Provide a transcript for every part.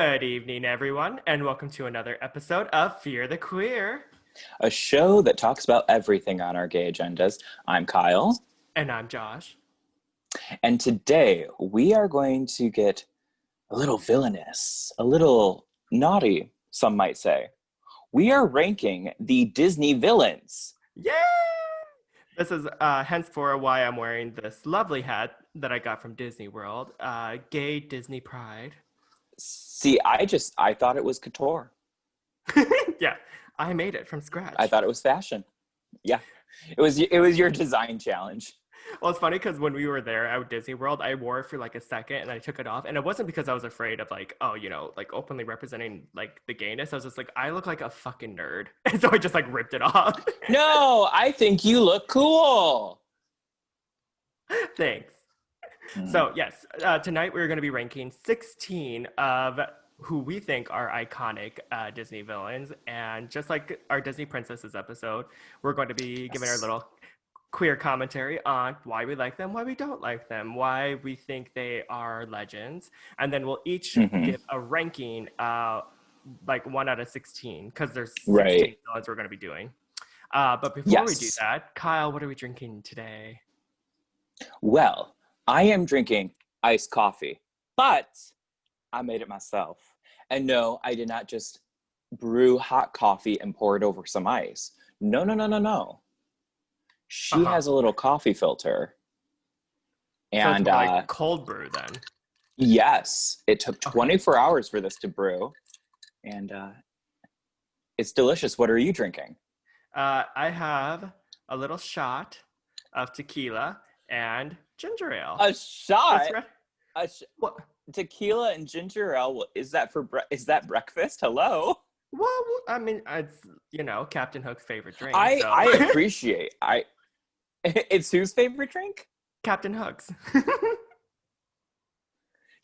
Good evening, everyone, and welcome to another episode of Fear the Queer. A show that talks about everything on our gay agendas. I'm Kyle, And I'm Josh. and today we are going to get a little villainous, a little naughty, some might say. We are ranking the Disney villains. Yay! This is henceforth why I'm wearing this lovely hat that I got from Disney World. Gay Disney Pride. See, I thought it was couture. Yeah, I made it from scratch. I thought it was fashion. Yeah, it was your design challenge. Well, it's funny because when we were there at Disney World, I wore it for like a second and I took it off. And it wasn't because I was afraid of like, oh, like openly representing like the gayness. I was just like, I look like a fucking nerd. And so I just like ripped it off. No, I think you look cool. Thanks. So, yes, tonight we're going to be ranking 16 of who we think are iconic Disney villains. And just like our Disney Princesses episode, we're going to be giving our little queer commentary on why we like them, why we don't like them, why we think they are legends. And then we'll each give a ranking, like 1 out of 16, because there's 16 Right. villains we're going to be doing. But before we do that, Kyle, what are we drinking today? Well, I am drinking iced coffee, but I made it myself. And no, I did not just brew hot coffee and pour it over some ice. No. She has a little coffee filter. And so it's like cold brew then. Yes, it took 24 hours for this to brew. And it's delicious. What are you drinking? I have a little shot of tequila and ginger ale. A shot? What? Tequila and ginger ale. Is that is that breakfast? Hello? Well, I mean, it's Captain Hook's favorite drink. I appreciate. It's whose favorite drink? Captain Hook's.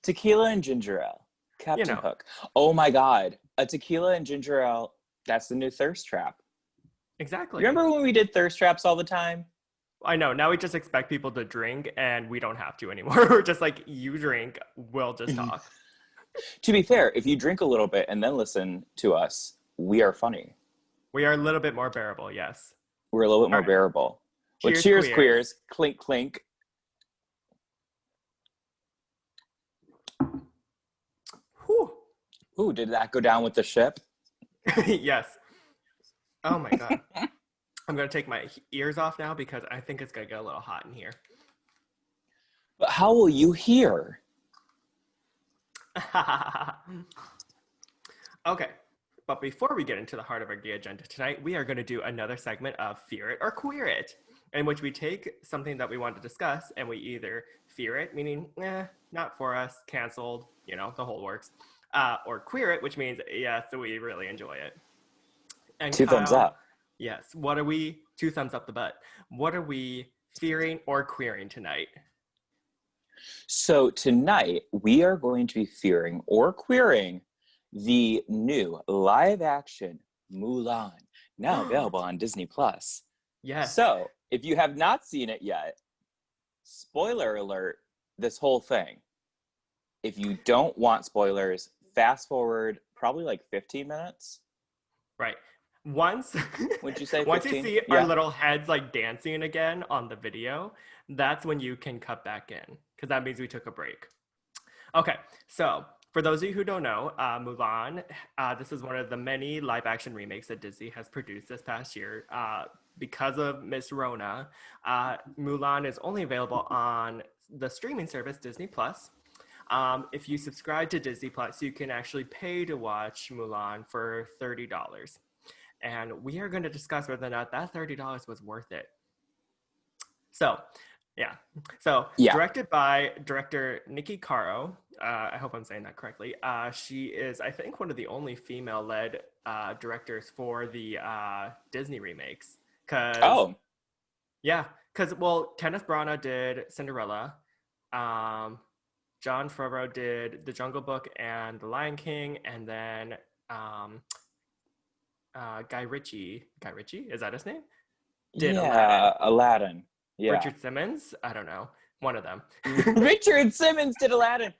Tequila and ginger ale. Captain Hook. Oh my God, a tequila and ginger ale. That's the new thirst trap. Exactly. Remember when we did thirst traps all the time? I know. Now we just expect people to drink, and we don't have to anymore. We're just like, you drink, we'll just talk. To be fair, if you drink a little bit and then listen to us, we are funny. We are a little bit more bearable, yes. We're a little bit more bearable. Well, cheers, queers. Clink, clink. Whew. Ooh, did that go down with the ship? Yes. Oh my God. I'm going to take my ears off now because I think it's going to get a little hot in here. But how will you hear? Okay. But before we get into the heart of our gay agenda tonight, we are going to do another segment of Fear It or Queer It, in which we take something that we want to discuss and we either fear it, meaning, not for us, canceled, the whole works, or queer it, which means, yes, we really enjoy it. And Two thumbs up. Yes. What are we? 2 thumbs up the butt. What are we fearing or queering tonight? So tonight we are going to be fearing or queering the new live-action Mulan, now available on Disney Plus. Yes. So if you have not seen it yet, spoiler alert, this whole thing. If you don't want spoilers, fast forward probably like 15 minutes. Right. Once would you say 15? Once you see our little heads like dancing again on the video, that's when you can cut back in, because that means we took a break. Okay, so for those of you who don't know, Mulan, this is one of the many live action remakes that Disney has produced this past year. Because of Miss Rona, Mulan is only available on the streaming service Disney Plus. If you subscribe to Disney Plus, you can actually pay to watch Mulan for $30. And we are going to discuss whether or not that $30 was worth it. So, directed by director Nikki Caro. I hope I'm saying that correctly. She is, I think, one of the only female-led directors for the Disney remakes. Because Kenneth Branagh did Cinderella. Jon Favreau did The Jungle Book and The Lion King, and then Guy Ritchie, is that his name? Did Aladdin. Yeah. Richard Simmons? I don't know. One of them. Richard Simmons did Aladdin.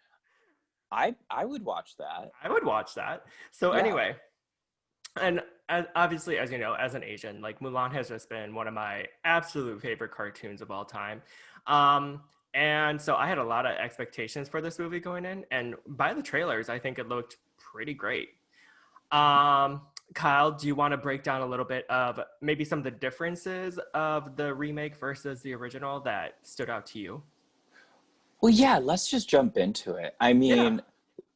I would watch that. I would watch that. So Yeah. anyway, and obviously, as you know, as an Asian, like Mulan has just been one of my absolute favorite cartoons of all time. Um, and so I had a lot of expectations for this movie going in, and by the trailers, I think it looked pretty great. Um, Kyle, do you want to break down a little bit of maybe some of the differences of the remake versus the original that stood out to you? Well, yeah, let's just jump into it. I Yeah, mean,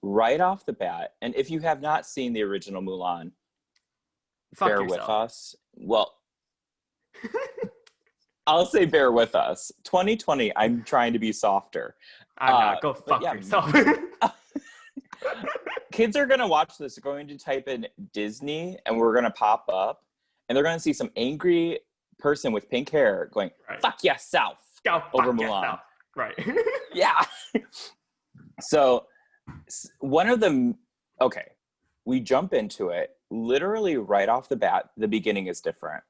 right off the bat, and if you have not seen the original Mulan, fuck bear with yourself. us. Well, I'll say bear with us. 2020, I'm trying to be softer. I'm not. Go But fuck yeah, yourself. kids are gonna watch this. They're going to type in Disney, and we're gonna pop up, and they're gonna see some angry person with pink hair going Right. "fuck yourself" Go over fuck Mulan. yourself. Right. Yeah. So one of them. Okay, we jump into it. Literally right off the bat, the beginning is different.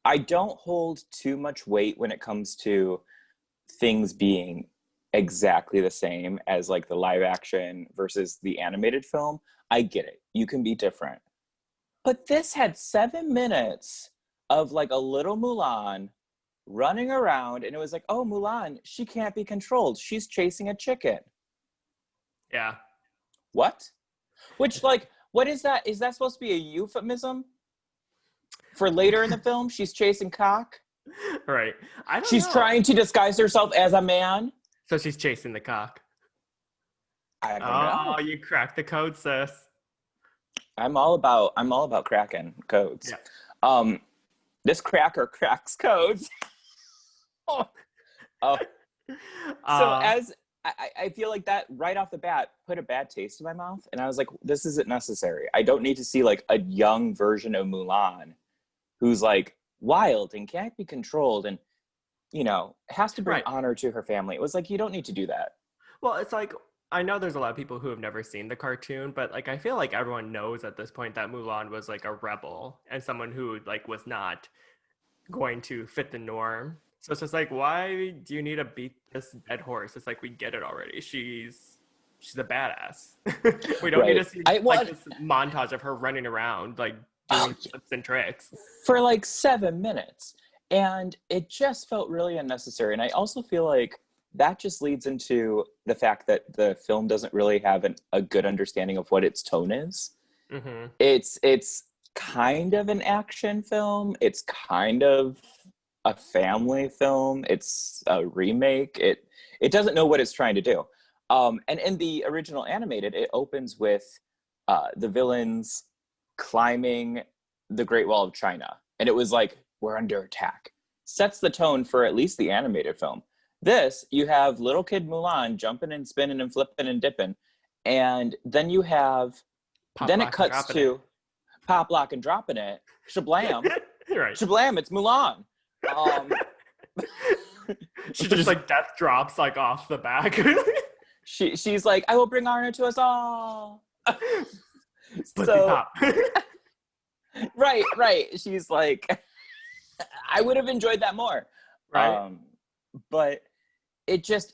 I don't hold too much weight when it comes to things being exactly the same as like the live action versus the animated film. I get it. You can be different. But this had 7 minutes of like a little Mulan running around, and it was like, oh, Mulan, she can't be controlled. She's chasing a chicken. Yeah. What? Which, like, what is that? Is that supposed to be a euphemism for later in the film? She's chasing cock. Right. I don't She's know. trying to disguise herself as a man. So she's chasing the cock. I don't Oh, know. you cracked the code, sis. I'm all about cracking codes. Yeah. Um, this cracker cracks codes. oh, oh. So Uh, as I feel like that right off the bat put a bad taste in my mouth, and I was like, this isn't necessary. I don't need to see like a young version of Mulan who's like wild and can't be controlled and has to bring right. honor to her family. It was like, you don't need to do that. Well, it's like I know there's a lot of people who have never seen the cartoon, but like I feel like everyone knows at this point that Mulan was like a rebel and someone who like was not going to fit the norm. So it's just like, why do you need to beat this dead horse? It's like we get it already. She's a badass. We don't need to Right. see I like was this montage of her running around like doing flips and tricks. for like 7 minutes. And it just felt really unnecessary. And I also feel like that just leads into the fact that the film doesn't really have a good understanding of what its tone is. Mm-hmm. It's kind of an action film. It's kind of a family film. It's a remake. It doesn't know what it's trying to do. And in the original animated, it opens with the villains climbing the Great Wall of China, and it was like, we're under attack. Sets the tone for at least the animated film. This, you have little kid Mulan jumping and spinning and flipping and dipping, and then Pop then it lock and cuts dropping it. to pop lock and dropping it. Shablam, Right. shablam, it's Mulan. Um, She just like death drops like off the back. she's like, I will bring honor to us all. Pussy So pop. right. She's like, I would have enjoyed that more. Right. But it just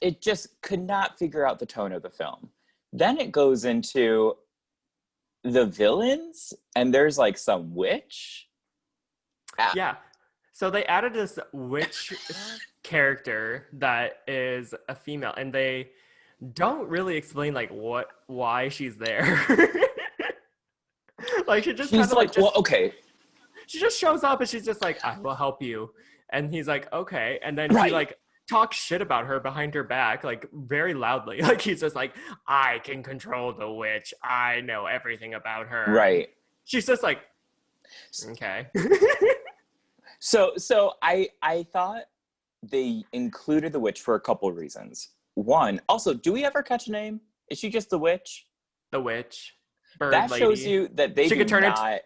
could not figure out the tone of the film. Then it goes into the villains, and there's like some witch. Yeah. So they added this witch character that is a female, and they don't really explain like why she's there. Like she just kind She's of like like, just well, okay, she just shows up and she's just like, I will help you. And he's like, okay. And then he right. like talks shit about her behind her back, like very loudly. Like he's just like, I can control the witch. I know everything about her. And Right. she's just like, okay. So I thought they included the witch for a couple of reasons. One, also, do we ever catch a name? Is she just the witch? The witch. Bird That lady. shows you that they She do could turn not.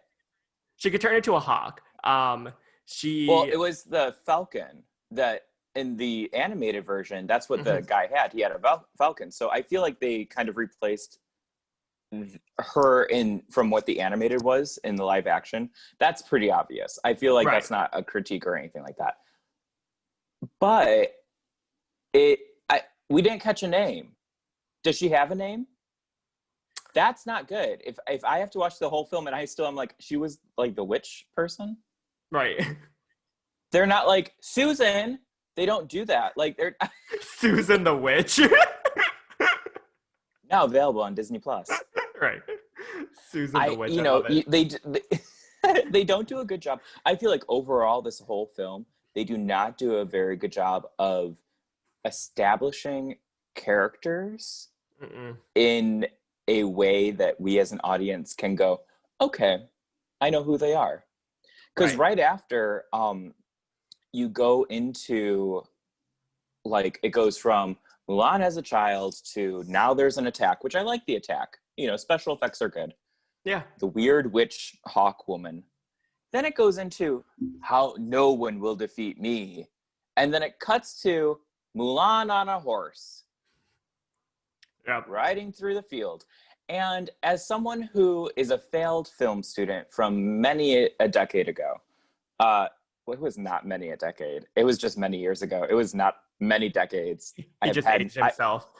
she could turn into a hawk. She Well, it was the falcon that in the animated version, that's what the guy had. He had a falcon. So I feel like they kind of replaced her in from what the animated was in the live action. That's pretty obvious. I feel like Right. that's not a critique or anything like that. But we didn't catch a name. Does she have a name? That's not good. If I have to watch the whole film and I still am like, she was like the witch person. Right. They're not like Susan. They don't do that. Like they're Susan the Witch. now available on Disney Plus. Right. Susan the Witch. I love it. They don't do a good job. I feel like overall, this whole film, they do not do a very good job of establishing characters Mm-mm. in a way that we as an audience can go, okay, I know who they are. Because right after you go into, like, it goes from Mulan as a child to now there's an attack, which I like the attack. You know, special effects are good. Yeah. The weird witch hawk woman. Then it goes into how no one will defeat me. And then it cuts to Mulan on a horse. Yep. Riding through the field. And as someone who is a failed film student from many a decade ago, well, it was not many a decade. It was just many years ago. It was not many decades. He just aged himself.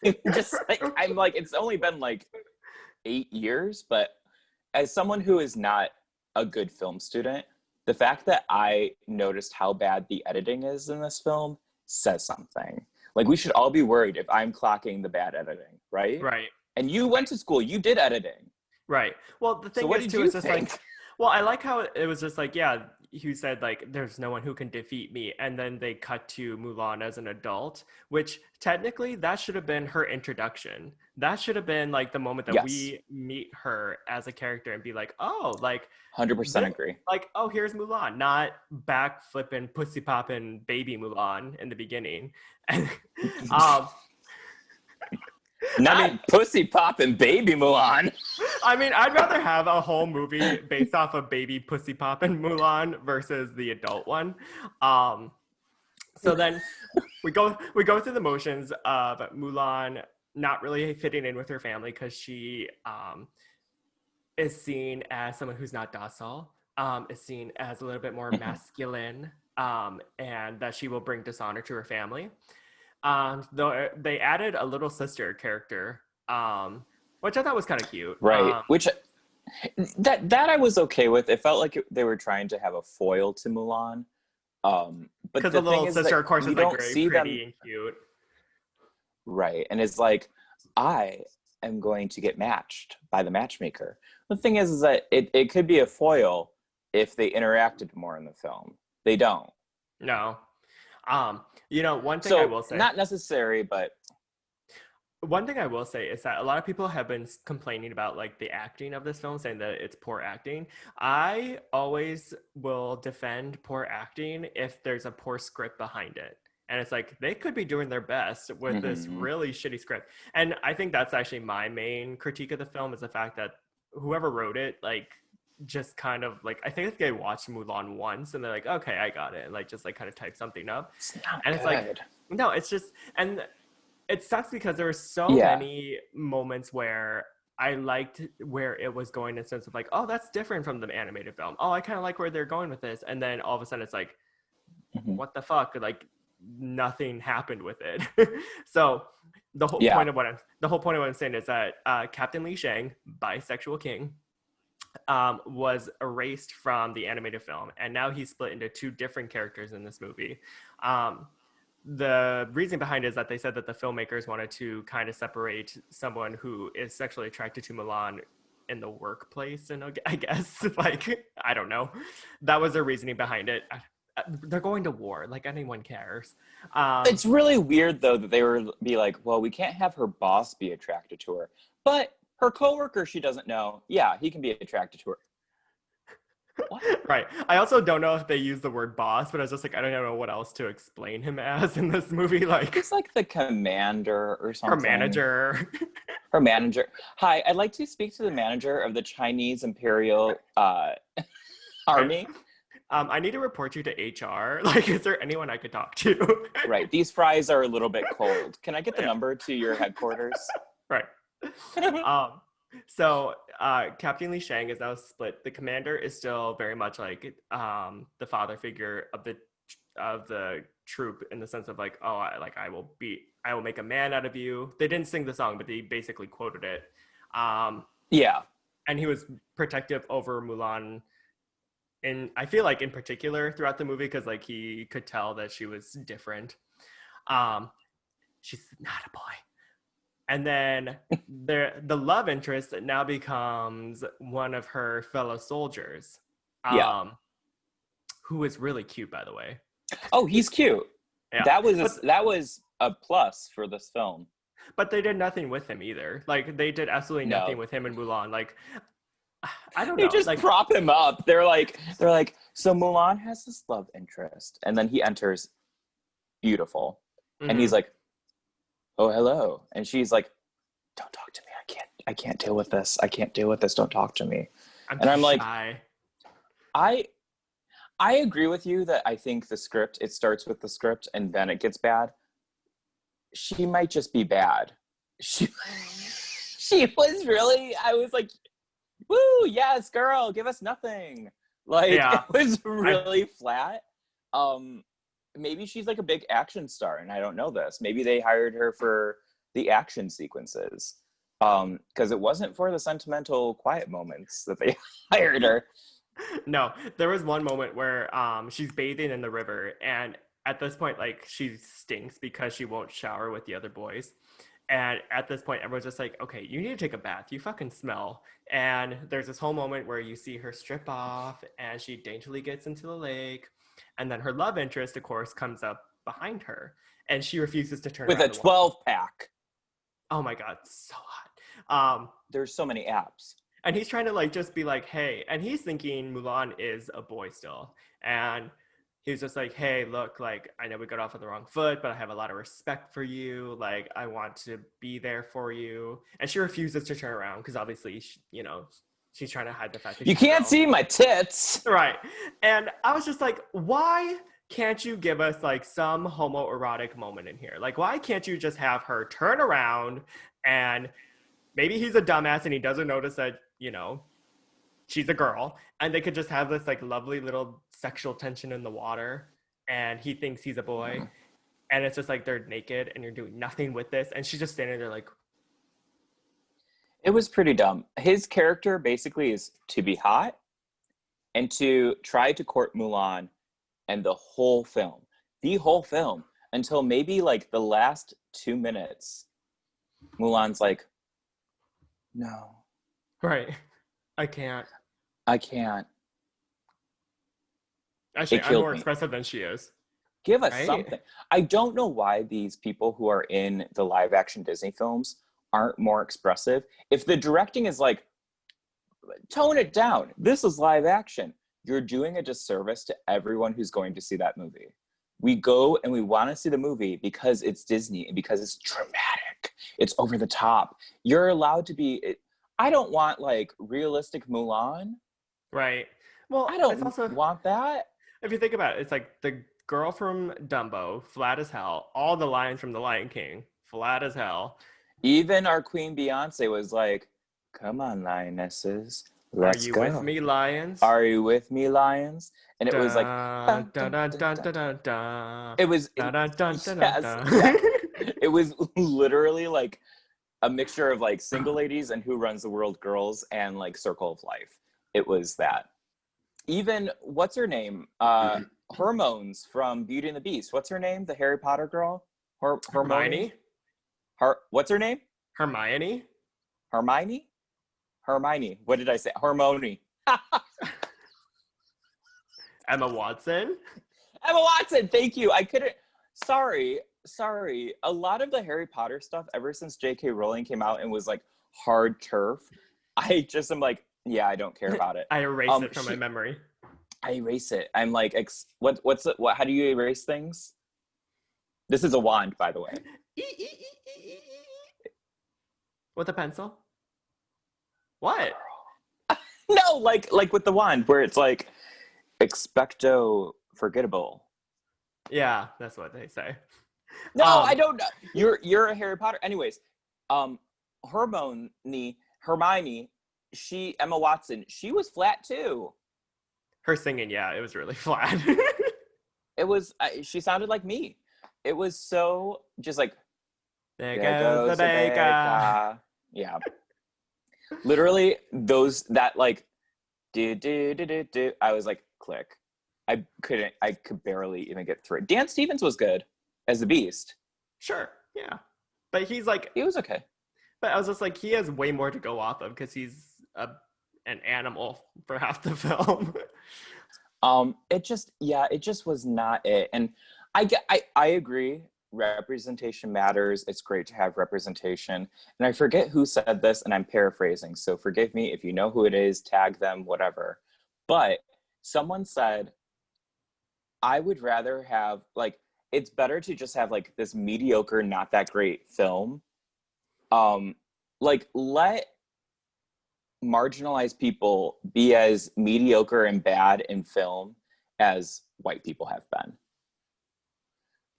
I'm like, it's only been like 8 years, but as someone who is not a good film student, the fact that I noticed how bad the editing is in this film says something. Like, we should all be worried if I'm clocking the bad editing, right? Right. And you went to school, you did editing. Right. Well, the thing is, too, is just like, well, I like how it was just like, yeah, you said, like, there's no one who can defeat me. And then they cut to Mulan as an adult, which technically that should have been her introduction. That should have been like the moment that we meet her as a character and be like, oh, like 100% agree. Like, oh, here's Mulan, not back flipping, pussy popping baby Mulan in the beginning. And Not pussy popping baby Mulan. I mean, I'd rather have a whole movie based off of baby pussy popping Mulan versus the adult one. So then we go through the motions of Mulan not really fitting in with her family because she is seen as someone who's not docile, is seen as a little bit more masculine, and that she will bring dishonor to her family. Though they added a little sister character, which I thought was kind of cute. Right. Which that I was okay with. It felt like they were trying to have a foil to Mulan. But because the little sister, of course, is like very pretty and cute. Right. And it's like, I am going to get matched by the matchmaker. The thing is that it could be a foil if they interacted more in the film. They don't. No. You know, one thing I will say, not necessary, but one thing I will say is that a lot of people have been complaining about like the acting of this film, saying that it's poor acting. I always will defend poor acting if there's a poor script behind it. And it's like, they could be doing their best with this really shitty script. And I think that's actually my main critique of the film, is the fact that whoever wrote it, like, just kind of like, I think they watched Mulan once and they're like, okay, I got it, and like just like kind of type something up. It's not and good. It's like, no, it's just, and it sucks because there were so many moments where I liked where it was going, in a sense of like, oh, that's different from the animated film. Oh, I kind of like where they're going with this. And then all of a sudden it's like, what the fuck? Like, nothing happened with it. So the whole point of what I'm saying is that Captain Li Shang, bisexual king, was erased from the animated film, and now he's split into two different characters in this movie. The reason behind it is that they said that the filmmakers wanted to kind of separate someone who is sexually attracted to Mulan in the workplace, and I guess, like, I don't know, that was their reasoning behind it. They're going to war, like, anyone cares. It's really weird though that they would be like, well, we can't have her boss be attracted to her, but her coworker she doesn't know, yeah, he can be attracted to her. What? Right. I also don't know if they use the word boss, but I was just like, I don't know what else to explain him as in this movie. Like, it's like the commander or something. Her manager. Her manager. Hi, I'd like to speak to the manager of the Chinese Imperial Army. I need to report you to HR. Like, is there anyone I could talk to? Right. These fries are a little bit cold. Can I get the number to your headquarters? Right. So Captain Li Shang is now split. The commander is still very much like the father figure of the troop, in the sense of like, oh, I will make a man out of you. They didn't sing the song, but they basically quoted it. Um, Yeah. and he was protective over Mulan. And I feel like in particular throughout the movie, because like he could tell that she was different. Um, she's not a boy. And then the love interest now becomes one of her fellow soldiers, Yeah. um, who is really cute, by the way. Oh, he's cute. Yeah, That was a plus for this film. but they did nothing with him either. Like they did absolutely nothing No. with him in Mulan. Like I don't They know. just Like prop him up. They're like, so Mulan has this love interest, and then he enters beautiful. And he's mhm. like, "Oh, hello." And she's like, "Don't talk to me. I can't deal with this. I can't deal with this. Don't talk to me." I'm And too I'm like, shy. I I agree with you that I think the script, it starts with the script and then it gets bad. She might just be bad. She she was really, I was like, "Woo, yes, girl, give us nothing." Like it Yeah, was I really flat. Um Maybe she's like a big action star and I don't know this. Maybe they hired her for the action sequences. Because it wasn't for the sentimental quiet moments that they hired her. no. There was one moment where she's bathing in the river, and at this point, like she stinks because she won't shower with the other boys. And at this point, everyone's just like, okay, you need to take a bath. You fucking smell. And there's this whole moment where you see her strip off and she daintily gets into the lake. And then her love interest, of course, comes up behind her and she refuses to turn With a around to watch. 12 pack. Oh my God, so hot. There's so many apps. And he's trying to like just be like, hey, and he's thinking Mulan is a boy still. And he's just like, hey, look, like I know we got off on the wrong foot, but I have a lot of respect for you. Like I want to be there for you. And she refuses to turn around because obviously, she's trying to hide the fact that You she's a can't girl. see my tits. Right. And I was just like, why can't you give us like some homoerotic moment in here? Like, why can't you just have her turn around and maybe he's a dumbass and he doesn't notice that, she's a girl and they could just have this like lovely little sexual tension in the water and he thinks he's a boy and it's just like they're naked and you're doing nothing with this and she's just standing there like It was pretty dumb. His character basically is to be hot and to try to court Mulan, and the whole film, until maybe like the last 2 minutes, Mulan's like, "No, right. I can't. I can't. Actually, It I'm killed more me. expressive than she is. Give us Right. something." I don't know why these people who are in the live action Disney films aren't more expressive. If the directing is like, tone it down, this is live action, you're doing a disservice to everyone who's going to see that movie. We go and we want to see the movie because it's Disney and because it's dramatic. It's over the top. You're allowed to be. I don't want like realistic Mulan. Right. I Well, it's don't also want that. if you think about it, it's like the girl from Dumbo, flat as hell. All the lines from The Lion King, flat as hell. Even our Queen Beyonce was like, "Come on, lionesses, Are let's you with go. me, lions? Are you with me, lions?" And it was like, Da dun, da dun, da dun, da dun. da da da It was, da da da da yes, da. yes. It was literally like a mixture of like Single Ladies and Who Runs the World Girls and like Circle of Life. It was that. Even what's her name? Hormones from Beauty and the Beast. What's her name? The Harry Potter girl? Hermione? Hermione, What's her name? Hermione. Hermione? Hermione. What did I say? Harmony. Emma Watson. Emma Watson. Thank you. I couldn't. Sorry. Sorry. A lot of the Harry Potter stuff, ever since J.K. Rowling came out and was like hard turf, I just am like, yeah, I don't care about it. I erase it from my She, memory. I erase it. I'm like, what's it? What? How do you erase things? This is a wand, by the way. With a pencil. What? No, like with the wand, where it's like expecto forgettable. Yeah, that's what they say. No, I Um, don't know. You're a Harry Potter. Anyways, um, Hermione, Emma Watson, she was flat too. her singing, yeah, it was really flat. It was she sounded like me. It was so just like There there goes the goes the baker. baker. Yeah. Literally, that like do. I was like, click. I could barely even get through it. Dan Stevens was good as the Beast. Sure, yeah, but he's like, He was okay. but I was just like, he has way more to go off of because an animal for half the film. It just was not it. And I agree. Representation matters. It's great to have representation. And I forget who said this, and I'm paraphrasing, so forgive me if you know who it is, tag them, whatever. But someone said, I would rather have like, it's better to just have like this mediocre, not that great film. Like let marginalized people be as mediocre and bad in film as white people have been.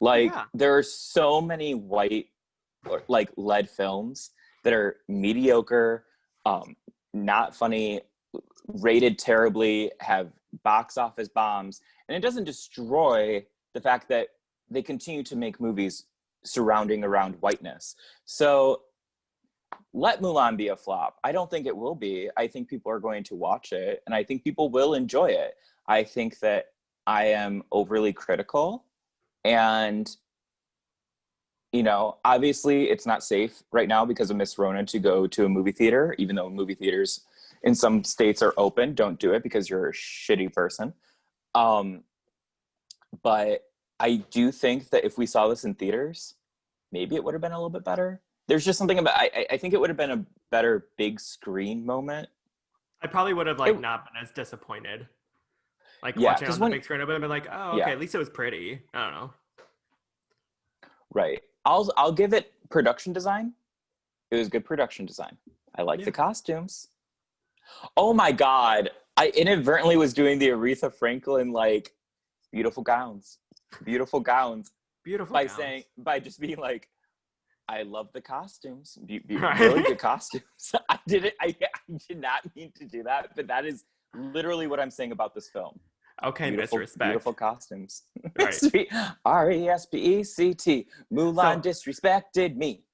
Like Yeah, there are so many white like led films that are mediocre, not funny, rated terribly, have box office bombs, and it doesn't destroy the fact that they continue to make movies surrounding around whiteness. So let Mulan be a flop. I don't think it will be. I think people are going to watch it, and I think people will enjoy it. I think that I am overly critical, and you know, obviously it's not safe right now because of Miss Rona to go to a movie theater, even though movie theaters in some states are open. Don't do it because you're a shitty person. But I do think that if we saw this in theaters, maybe it would have been a little bit better. There's just something about, I think it would have been a better big screen moment. I probably would have It, like not been as disappointed. Like yeah, watching it because on the when, big screen, I would have been like, oh, okay, yeah, at least it was pretty. I don't know. right. I'll give it production design. It was good production design. I like Yeah, the costumes. Oh my God. I inadvertently was doing the Aretha Franklin, like, beautiful gowns, beautiful gowns beautiful by gowns. just being like, I love the costumes. Really Right? good costumes. I did not mean to do that, but that is literally what I'm saying about this film. Okay, Beautiful, misrespect. beautiful costumes. Right. Respect. Mulan So disrespected me.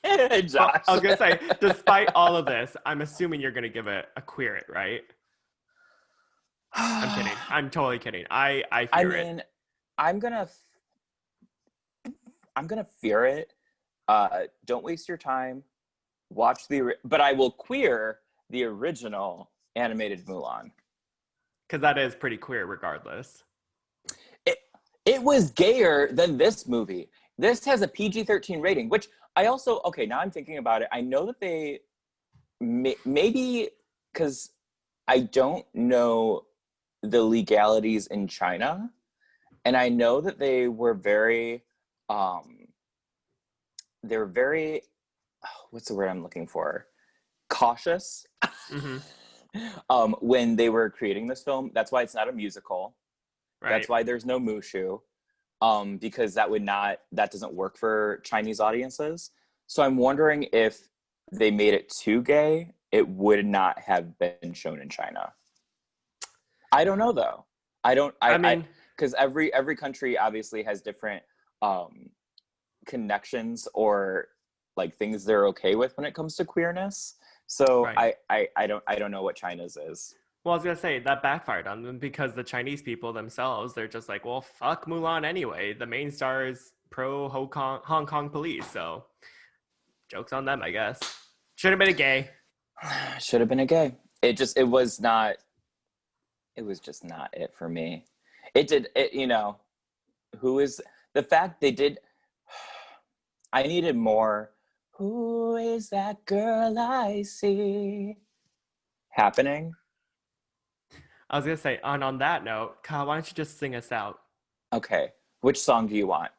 well, I Josh. was gonna say, despite all of this, I'm assuming you're gonna give it a queer it, right? I'm kidding. I'm totally kidding. I I fear it. mean, I'm gonna fear it. Don't waste your time. But I will queer the original animated Mulan. Because that is pretty queer regardless. It it was gayer than this movie. This has a PG-13 rating, which I also, okay, now I'm thinking about it. I know that they maybe, because I don't know the legalities in China, and I know that um they're very, what's the word I'm looking for? Cautious Mm-hmm. when they were creating this film. That's why it's not a musical. That's Right. why there's no Mushu, because that doesn't work for Chinese audiences. So I'm wondering if they made it too gay, it would not have been shown in China. I don't know though. I don't. I I mean, because every country obviously has different connections or like things they're okay with when it comes to queerness. So right. I don't know what China's is. Well, I was gonna say that backfired on them because the Chinese people themselves, they're just like, well, fuck Mulan anyway. The main star is pro Hong Kong police, so jokes on them, I guess. Should have been a gay. Should have been a gay. It was not. It was just not it for me. It did it. You know, who is the fact they did. I needed more. Who is that girl I see happening? I was gonna say, and on that note, Kyle, why don't you just sing us out? Okay, which song do you want?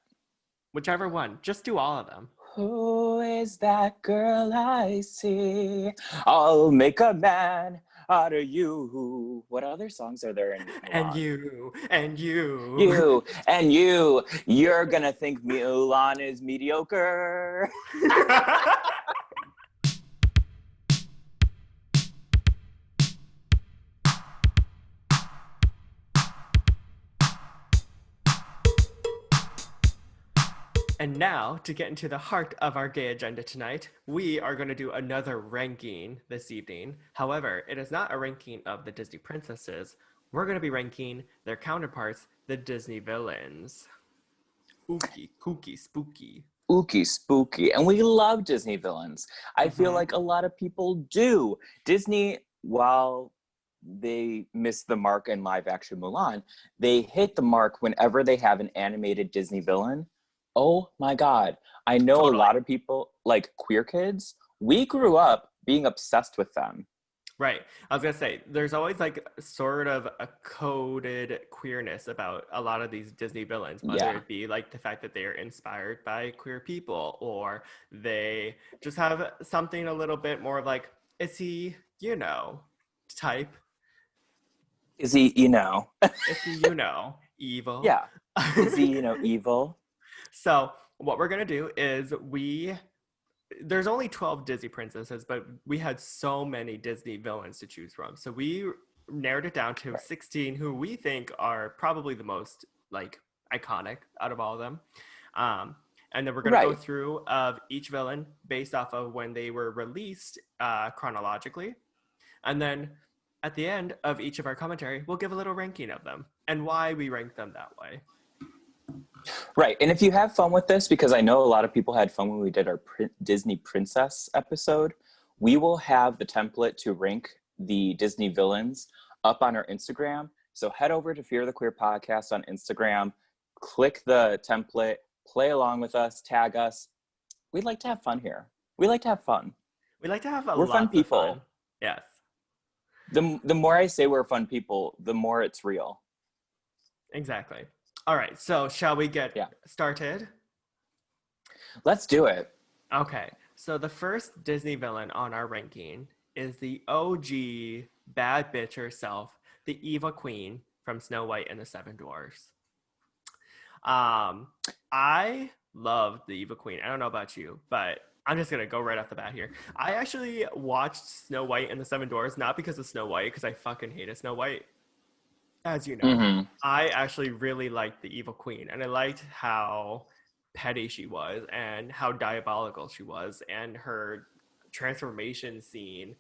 Whichever one. Just do all of them. Who is that girl I see? I'll make a man out of you. What other songs are there in And Mulan? you, and you. You and you. You're gonna think Mulan is mediocre. And And now, to get into the heart of our gay agenda tonight, we are going to do another ranking this evening. However, it is not a ranking of the Disney princesses. We're going to be ranking their counterparts, the Disney villains. Ookie, kooky, spooky. Ookie spooky. And we love Disney villains. I feel Mm-hmm. like a lot of people do. Disney, while they missed the mark in live action Mulan, they hit the mark whenever they have an animated Disney villain. Oh my God. I know a Totally. lot of people, like queer kids, we grew up being obsessed with them. Right. I was gonna say, there's always like sort of a coded queerness about a lot of these Disney villains, whether Yeah. it be like the fact that they are inspired by queer people, or they just have something a little bit more like, is he, type? Is he, Is he, evil? yeah. Is he, evil? So what we're gonna do is there's only 12 Disney princesses, but we had so many Disney villains to choose from. So we narrowed it down to Right. 16 who we think are probably the most like iconic out of all of them. And then we're going to go Right. through of each villain based off of when they were released chronologically. And then at the end of each of our commentary, we'll give a little ranking of them and why we rank them that way. Right. And if you have fun with this, because I know a lot of people had fun when we did our Disney Princess episode, we will have the template to rank the Disney villains up on our Instagram. So head over to Fear the Queer Podcast on Instagram, click the template, play along with us, tag us. We'd like to have fun here. We like to have fun. We like to have We're fun lots of fun. people. Yes. The more I say we're fun people, the more it's real. Exactly. All right, so shall we get Yeah. started? Let's do it. Okay, so the first Disney villain on our ranking is the OG bad bitch herself, the Eva Queen from Snow White and the Seven Dwarfs. I loved the Eva Queen. I don't know about you, but I'm just gonna go right off the bat here. I actually watched Snow White and the Seven Dwarfs not because of Snow White, because I fucking hated Snow White, as you know. Mm-hmm. I actually really liked the Evil Queen, and I liked how petty she was and how diabolical she was, and her transformation scene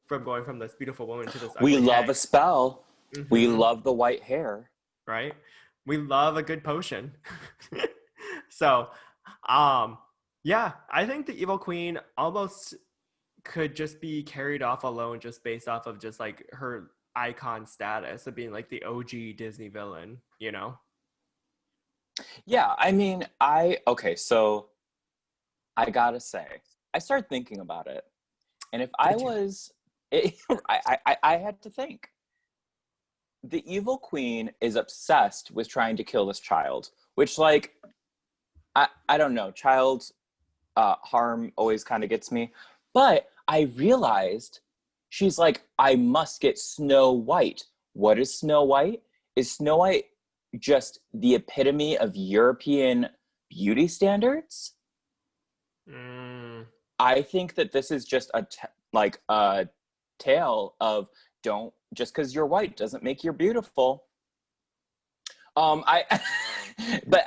from going from this beautiful woman to this We ugly love hag. a spell. We Mm-hmm. love the white hair. Right? We love a good potion. So, um, yeah, I think the Evil Queen almost could just be carried off alone just based off of just like her icon status of being like the OG Disney villain, you know? Yeah, I mean, so I gotta say, I started thinking about it. And if I Did you? was, I had to think. The evil queen is obsessed with trying to kill this child, which, like, I don't know, child harm always kind of gets me. But I realized she's like, I must get Snow White. What is Snow White? Is Snow White just the epitome of European beauty standards? Mm. I think that this is just a tale of don't just because you're white doesn't make you beautiful. I but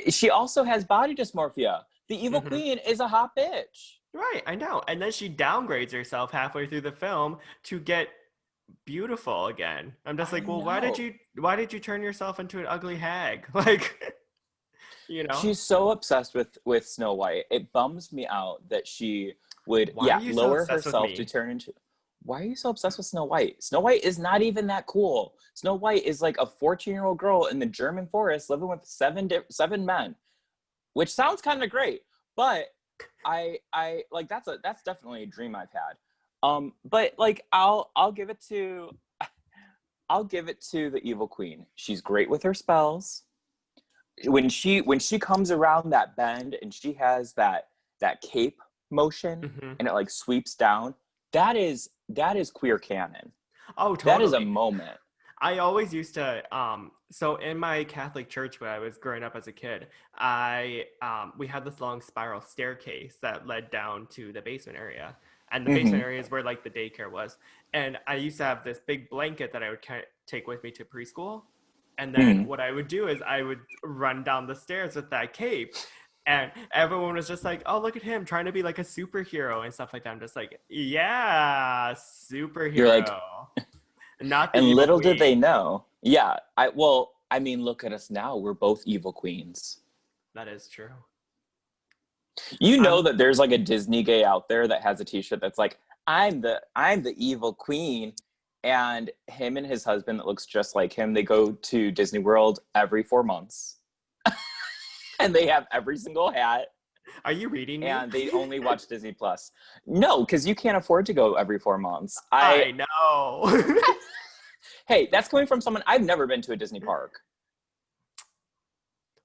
she also has body dysmorphia. The evil Mm-hmm. queen is a hot bitch. Right, I know. And then she downgrades herself halfway through the film to get beautiful again. I'm just I like, well, know. why did you turn yourself into an ugly hag? Like, you know? She's so obsessed with Snow White. It bums me out that she would, Why are you so lower obsessed with herself to me? turn into. Why are you so obsessed with Snow White? Snow White is not even that cool. Snow White is like a 14-year-old girl in the German forest living with seven men, which sounds kind of great, but I like that's definitely a dream I've had. But like I'll give it to the evil queen. She's great with her spells. When she comes around that bend and she has that cape motion Mm-hmm. and it like sweeps down, that is queer canon. Oh, That is a totally. moment. I always used to so in my Catholic church when I was growing up as a kid, I we had this long spiral staircase that led down to the basement area. And the basement Mm-hmm. area is where like the daycare was. And I used to have this big blanket that I would take with me to preschool. And then Mm-hmm. what I would do is I would run down the stairs with that cape. And everyone was just like, "Oh, look at him trying to be like a superhero and stuff like that." I'm just like, "Yeah, You're like, superhero, not the and evil little did they queen." know. Yeah, I mean, look at us now. We're both evil queens. That is true. You know Um, that there's like a Disney gay out there that has a t-shirt that's like, I'm the evil queen. And him and his husband that looks just like him, they go to Disney World every 4 months. And they have every single hat are you reading me? and they only watch Disney Plus. No, because you can't afford to go every 4 months. I know. Hey, that's coming from someone I've never been to a Disney park.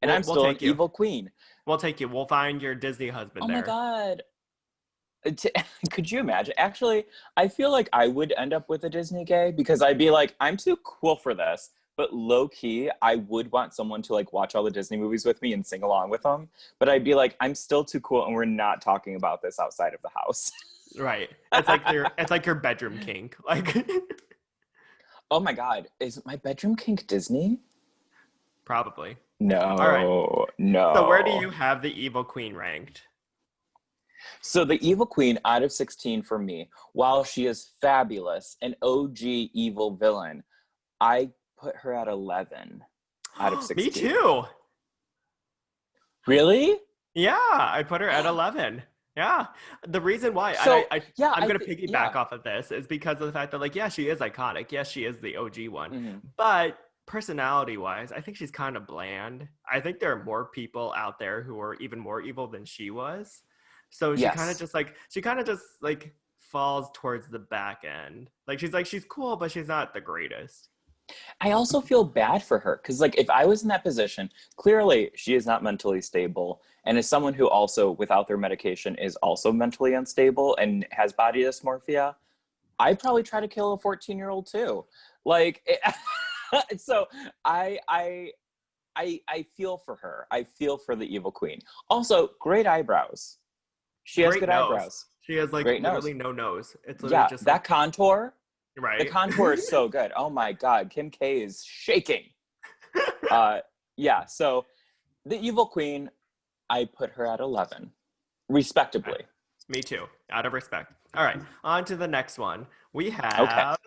And I'm We'll still an take you. evil queen. We'll take you. We'll find your Disney Oh husband my there. God. Could you imagine? Actually, I feel like I would end up with a Disney gay because I'd be like, I'm too cool for this. But low key, I would want someone to like watch all the Disney movies with me and sing along with them. But I'd be like, I'm still too cool, and we're not talking about this outside of the house. Right. It's like your bedroom kink. Like Oh my God, is my bedroom kink Disney? probably. All right. No, So where do you no. have the evil queen ranked? So the evil queen out of 16 for me, while she is fabulous, an OG evil villain, I put her at 11 out of Me 16. too. Really? Yeah, I put her at 11. Yeah. The reason why, and So yeah, I'm I going to think piggyback yeah. off of this is because of the fact that, like, yeah, she is iconic. Yes, she is the OG one. Hmm. But personality wise, I think she's kind of bland. I think there are more people out there who are even more evil than she was. So Yes. she kind of just like falls towards the back end. Like, she's cool, but she's not the greatest. I also feel bad for her because, like, if I was in that position, clearly she is not mentally stable. And as someone who also, without their medication, is also mentally unstable and has body dysmorphia, I'd probably try to kill a 14-year-old too. Like, so I, I, I feel for her. I feel for the evil queen. Also, great eyebrows. She has Great good nose. eyebrows. She has like Great nose. literally no nose. It's literally Yeah, just like that contour. The right. contour is so good. Oh my God, Kim K is shaking. Uh, yeah. So the evil queen, I put her at 11, Okay. respectably. Me too, out of respect. All right, on to the next one. We Okay. have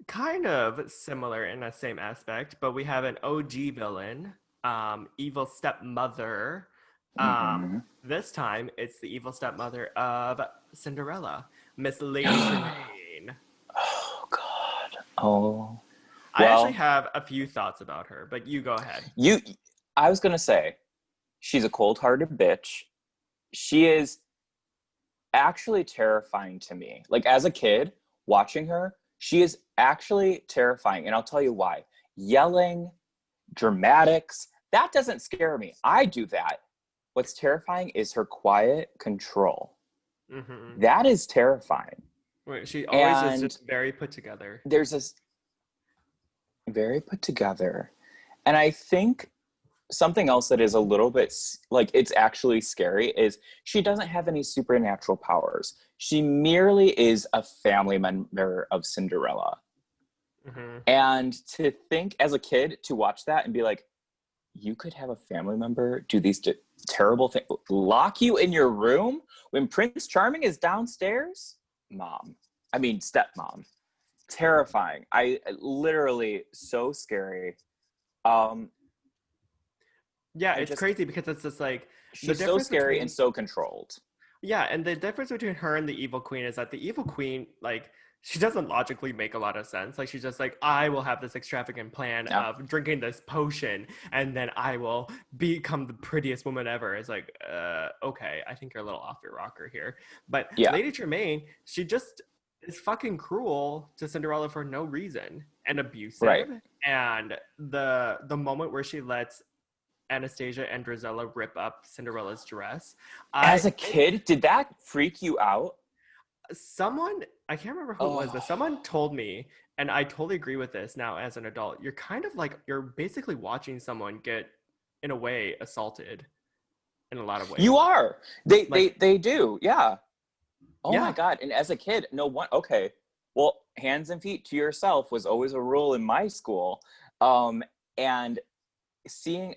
kind of similar in a same aspect, but we have an OG villain, evil stepmother. Mm-hmm. This time it's the evil stepmother of Cinderella, Miss Lady Tremaine. Oh God. Oh I actually well. have a few thoughts about her, but you go ahead. You. I was gonna say she's a cold-hearted bitch. She is actually terrifying to me. Like as a kid watching her, she is actually terrifying, and I'll tell you why. Yelling, dramatics, that doesn't scare me. I do that. What's terrifying is her quiet control. Hmm. That is terrifying. She always is And just very put together. there's this very put together. And I think something else that is a little bit like it's actually scary is she doesn't have any supernatural powers. She merely is a family member of Cinderella. Hmm. And to think as a kid to watch that and be like, you could have a family member do these terrible things, lock you in your room when Prince Charming is downstairs. Mom, I mean, stepmom, terrifying. I literally so scary. Um, Yeah, I it's just, crazy because it's just like the she's so difference scary and between so controlled. yeah, and the difference between her and the evil queen is that the evil queen, like, she doesn't logically make a lot of sense. Like, she's just like, I will have this extravagant plan Yeah, of drinking this potion, and then I will become the prettiest woman ever. It's like, okay, I think you're a little off your rocker here. But yeah, Lady Tremaine, she just is fucking cruel to Cinderella for no reason and right. abusive. And the moment where she lets Anastasia and Drizella rip up Cinderella's dress. I As a it, kid, did that freak you out? someone I can't remember who it was, but Oh, someone told me, and I totally agree with this now as an adult. You're kind of like you're basically watching someone get, in a way, assaulted in a lot of you ways. are. They, Like, they, they do. Yeah. Oh my yeah, God. And as a kid, no one, okay. Well, hands and feet to yourself was always a rule in my school. And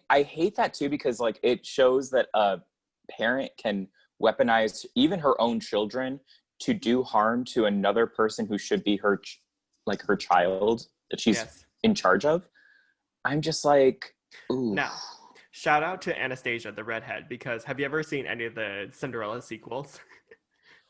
I hate that too, because like it shows that a parent can weaponize even her own children to do harm to another person who should be like her child that she's Yes. in charge of. I'm just like, ooh. Now, shout out to Anastasia, the redhead, because have you ever seen any of the Cinderella sequels?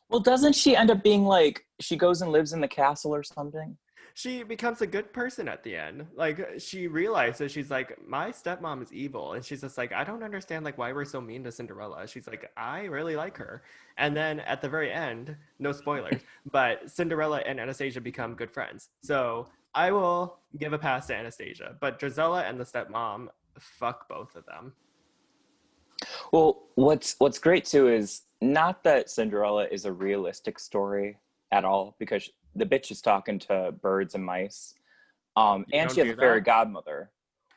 Well, doesn't she end up being like she goes and lives in the castle or something? She becomes a good person at the end. Like she realizes she's like, my stepmom is evil, and she's just like, I don't understand like why we're so mean to Cinderella. She's like, I really like her. And then at the very end, no spoilers, but Cinderella and Anastasia become good friends. So I will give a pass to Anastasia, but Drizella and the stepmom, fuck both of them. Well, what's great too is not that Cinderella is a realistic story at all, because the bitch is talking to birds and mice. You And don't she has a do fairy that? godmother.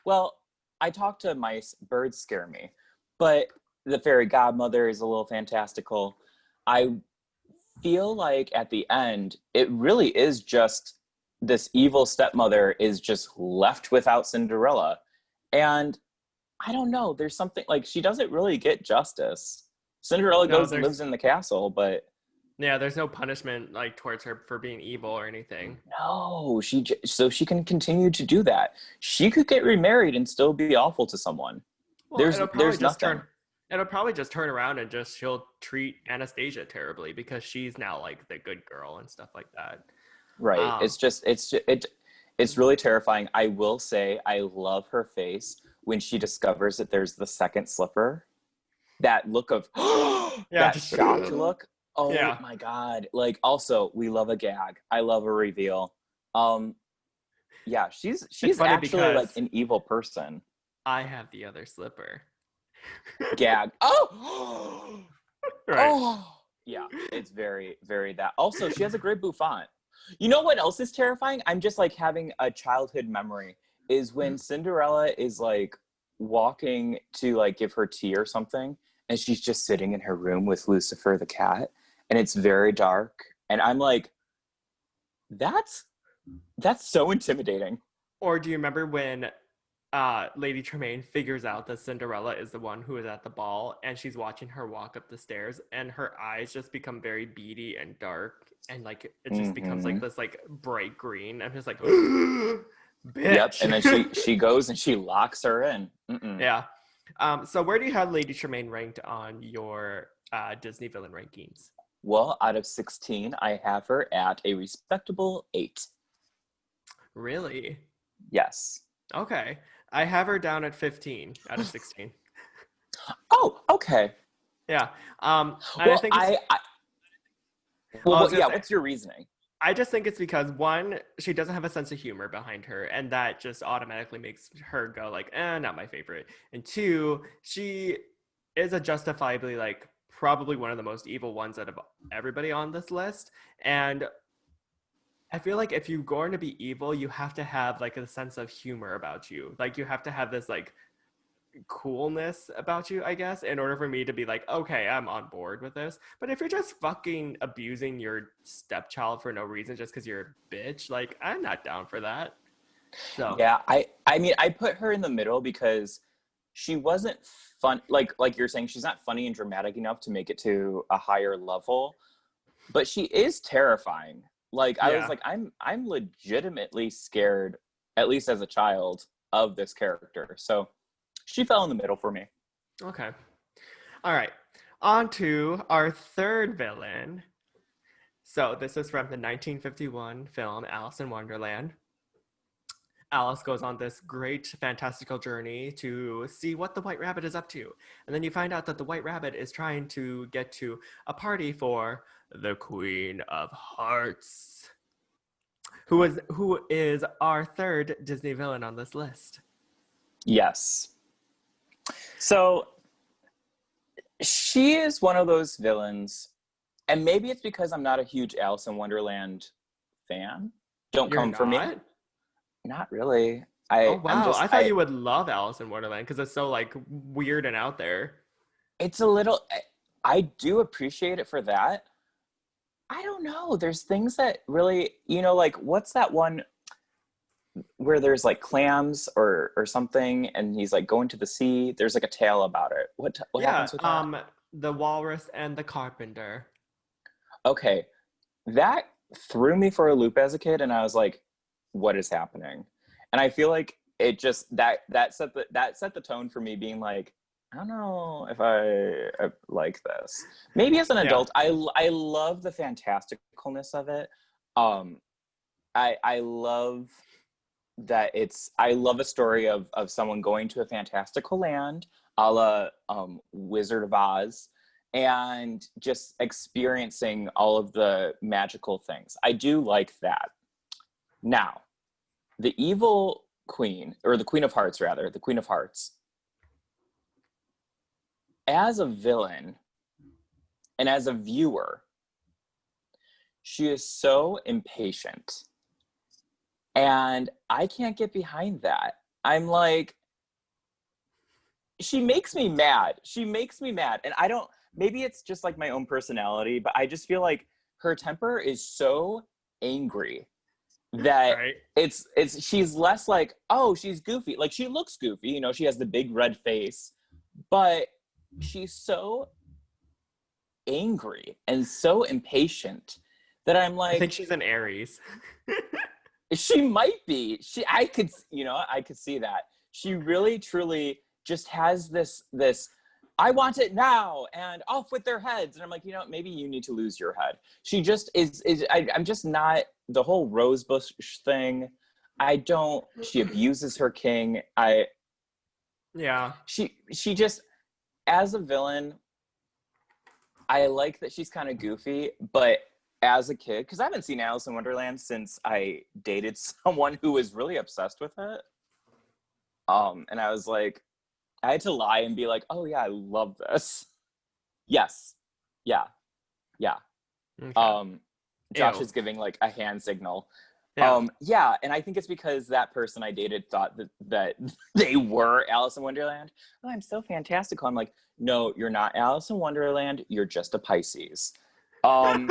Well, I talk to mice, birds scare me. But the fairy godmother is a little fantastical. I feel like at the end, it really is just this evil stepmother is just left without Cinderella. And I don't know, there's something like she doesn't really get justice. Cinderella No, goes and there's lives in the castle, but yeah, there's no punishment like towards her for being evil or anything. no, so she can continue to do that. She could get remarried and still be awful to someone. Well, There's nothing. it'll probably just turn around and just she'll treat Anastasia terribly because she's now like the good girl and stuff like that. Right. Um, It's really terrifying. I will say I love her face when she discovers that there's the second slipper. That look of yeah, that just shocked look. Oh yeah. my god. Like also we love a gag. I love a reveal. Um yeah, It's she's funny actually like because an evil person. I have the other slipper. Gag. Oh. Right. Oh. Yeah, it's very very that. Also, she has a great bouffant. You know what else is terrifying? I'm just like having a childhood memory is when Cinderella is like walking to like give her tea or something, and she's just sitting in her room with Lucifer the cat, and it's very dark, and I'm like, that's that's so intimidating. Or do you remember when Lady Tremaine figures out that Cinderella is the one who is at the ball and she's watching her walk up the stairs and her eyes just become very beady and dark and like it just becomes Mm-hmm. like this like bright green. I'm just like Yep, and then bitch. she goes and she locks her in. Mm-mm. Yeah. So where do you have Lady Tremaine ranked on your Disney villain rankings? Well, out of 16, I have her at a respectable 8. Really? Yes. Okay. I have her down at 15 out of 16. Oh, okay. Yeah. And I Well, think it's I was gonna yeah. say What's your reasoning? I just think it's because one, she doesn't have a sense of humor behind her, and that just automatically makes her go like, not my favorite. And two, she is a justifiably like probably one of the most evil ones out of everybody on this list. And I feel like if you're going to be evil, you have to have like a sense of humor about you. Like you have to have this like coolness about you, I guess, in order for me to be like, okay, I'm on board with this. But if you're just fucking abusing your stepchild for no reason just because you're a bitch, like, I'm not down for that. So, Yeah, I mean, I put her in the middle because she wasn't fun. Like you're saying, she's not funny and dramatic enough to make it to a higher level, but she is terrifying. Like I was yeah. like, I'm legitimately scared, at least as a child, of this character. So she fell in the middle for me. Okay. All right. On to our third villain. So, this is from the 1951 film Alice in Wonderland. Alice goes on this great fantastical journey to see what the White Rabbit is up to. And then you find out that the White Rabbit is trying to get to a party for the Queen of Hearts, who is our third Disney villain on this list. Yes. So she is one of those villains, and maybe it's because I'm not a huge Alice in Wonderland fan. Don't You're come for me. not? Not really. Oh I'm wow. just I thought you would love Alice in Wonderland because it's so like weird and out there. it's a little I do appreciate it for that. I don't know. There's things that really, like what's that one where there's like clams or something, and he's like going to the sea. There's like a tale about it. What Yeah, happens with that? the walrus and the carpenter. Okay, that threw me for a loop as a kid, and I was like, what is happening? And I feel like it just that set the tone for me, being like, I don't know if I like this. Maybe as an Yeah. adult, I love the fantasticalness of it. um I love that I love a story of someone going to a fantastical land, a la Wizard of Oz, and just experiencing all of the magical things. I do like that. Now, the evil queen, or the Queen of Hearts, rather, the Queen of Hearts, as a villain and as a viewer, she is so impatient. And I can't get behind that. I'm like, she makes me mad. She makes me mad. And I don't, maybe it's just like my own personality, but I just feel like her temper is so angry that Right. she's less like, oh, she's goofy. Like, she looks goofy, you know, she has the big red face, but she's so angry and so impatient that I'm I think like, she's an Aries. she might be. I could, you know, I could see that. She really, truly just has this, I want it now, and off with their heads. And I'm like, you know, maybe you need to lose your head. She just I'm just not, the whole rosebush thing. She abuses her king. Yeah. She just, as a villain, I like that she's kind of goofy, but as a kid, because I haven't seen Alice in Wonderland since I dated someone who was really obsessed with it. And I was like, I had to lie and be like, oh yeah, I love this. Yes. Yeah. Yeah. Okay. Josh Ew. is giving like a hand signal. Yeah. Yeah, and I think it's because that person I dated thought that they were Alice in Wonderland. Oh, I'm so fantastical. I'm like, no, you're not Alice in Wonderland. You're just a Pisces. Um,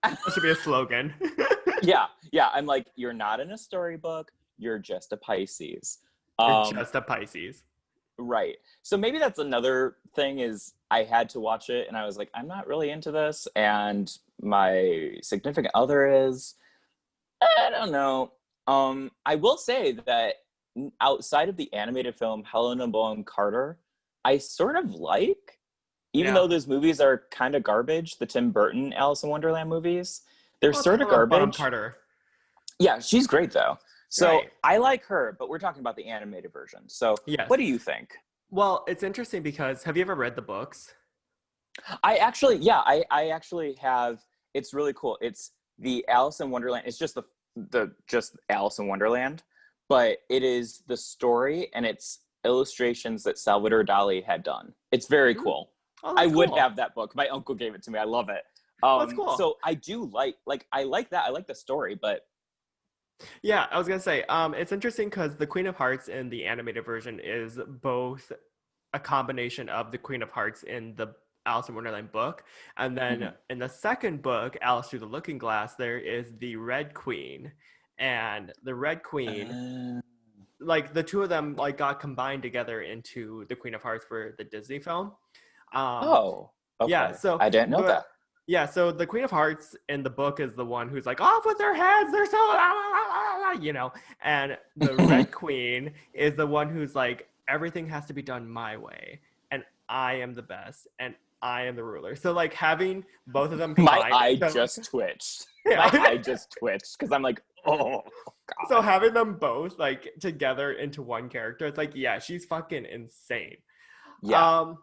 That should be a slogan. yeah. I'm like, you're not in a storybook. You're just a Pisces. You're just a Pisces. Right. So maybe that's another thing, is I had to watch it and I was like, I'm not really into this. And my significant other is, I don't know. I will say that outside of the animated film Helena Bonham Carter, I sort of like, even Yeah. though those movies are kind of garbage, the Tim Burton Alice in Wonderland movies, they're Well, it's sort of Helena Bonham garbage. Carter. Yeah, she's great though. So Right. I like her, but we're talking about the animated version. So what Yes. do you think? Well, it's interesting because have you ever read the books? I actually have. It's really cool. It's the Alice in Wonderland. It's just the just Alice in Wonderland, but it is the story and it's illustrations that Salvador Dali had done. It's very Mm. cool. Oh, I that's would cool. have that book. My uncle gave it to me. I love it. Well, that's cool. So I do like I like that. I like the story, but Yeah, I was gonna say, it's interesting because the Queen of Hearts in the animated version is both a combination of the Queen of Hearts in the Alice in Wonderland book, and then mhm. in the second book, Alice Through the Looking Glass, there is the Red Queen, and the Red Queen, Uh, like the two of them, like got combined together into the Queen of Hearts for the Disney film. Um, oh, yeah, okay. so I didn't know the that. yeah, so the Queen of Hearts in the book is the one who's like off with their heads, they're so you know, and the Red Queen is the one who's like everything has to be done my way, and I am the best, and I am the ruler. So like having both of them My combined, eye into, like, just twitched. My yeah. eye just twitched because I'm like, oh So God. having them both like together into one character, it's like yeah, she's fucking insane. Yeah. Um,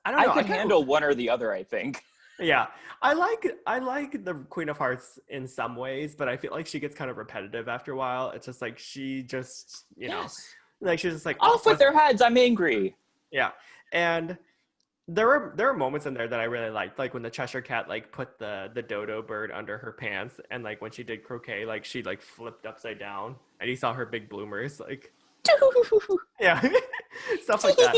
I don't I know. I could kind of handle one or the other, I think. yeah, I like the Queen of Hearts in some ways, but I feel like she gets kind of repetitive after a while. It's just like she just, you know, Yes. like she's just like Off off with with their heads. I'm angry. yeah. And there were moments in there that I really liked, like when the Cheshire Cat like put the dodo bird under her pants, and like when she did croquet, like she like flipped upside down, and you saw her big bloomers, like yeah, stuff like that.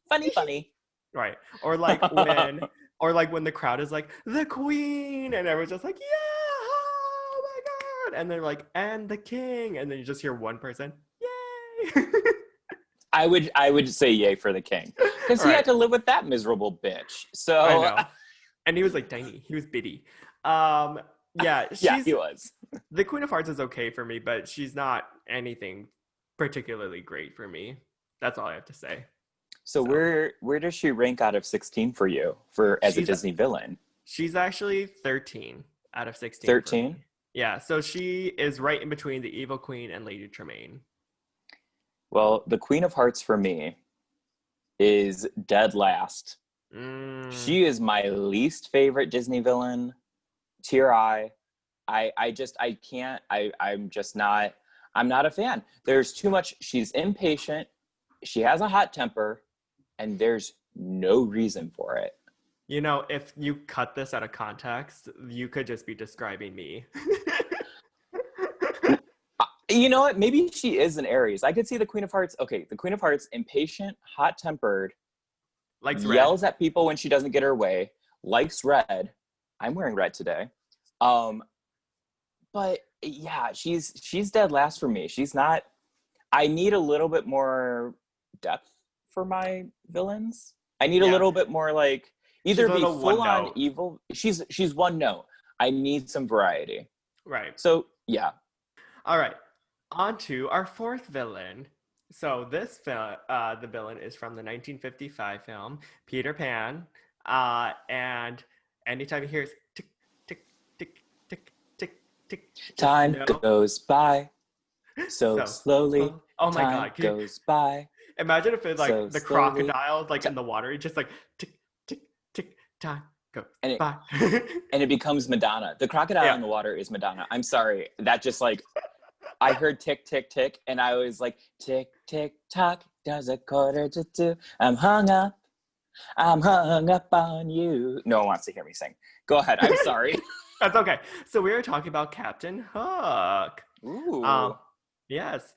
Funny, funny. Right. Or like when the crowd is like the queen and everyone's just like, yeah, oh my god, and they're like, and the king, and then you just hear one person, yay. I would say yay for the king, because he Right. had to live with that miserable bitch. I So know. And he was like tiny. He was bitty. Um, yeah, yeah, he was. the Queen of Hearts is okay for me, but she's not anything particularly great for me. That's all I have to say. So So where does she rank out of 16 for you for as a she's Disney villain? she's actually 13 out of 16 for 13? me. Yeah, so she is right in between the Evil Queen and Lady Tremaine. Well, the Queen of Hearts for me is dead last. Mm, She is my least favorite Disney villain. Tier I. I can't. I'm just not. I'm not a fan. There's too much. She's impatient. She has a hot temper, and there's no reason for it. you know, if you cut this out of context, you could just be describing me. You know what? Maybe she is an Aries. I could see the Queen of Hearts. Okay, the Queen of Hearts, impatient, hot-tempered, Likes red. yells at people when she doesn't get her way, likes red. I'm wearing red today. But yeah, she's dead last for me. She's not. I need a little bit more depth for my villains. I need a Yeah, little bit more like she's either a be little full one on note. evil. She's one note. I need some variety. Right. So yeah. All right. On to our fourth villain. So the villain is from the 1955 film Peter Pan. And anytime he hears tick, tick, tick, tick, tick, tick, just Time know. goes by so So, slowly. oh my Time God. Can you goes by imagine if it's so like the slowly. crocodiles like in the water, it's just like tick, tick, tick, time goes And it by. and it becomes Madonna. The crocodile Yeah. in the water is Madonna. I'm sorry. That just like I heard tick, tick, tick, and I was like, tick, tick, tock, does a quarter to two. I'm hung up on you. No one wants to hear me sing. Go ahead. I'm sorry. That's okay. So we were talking about Captain Hook. Ooh. Um, yes.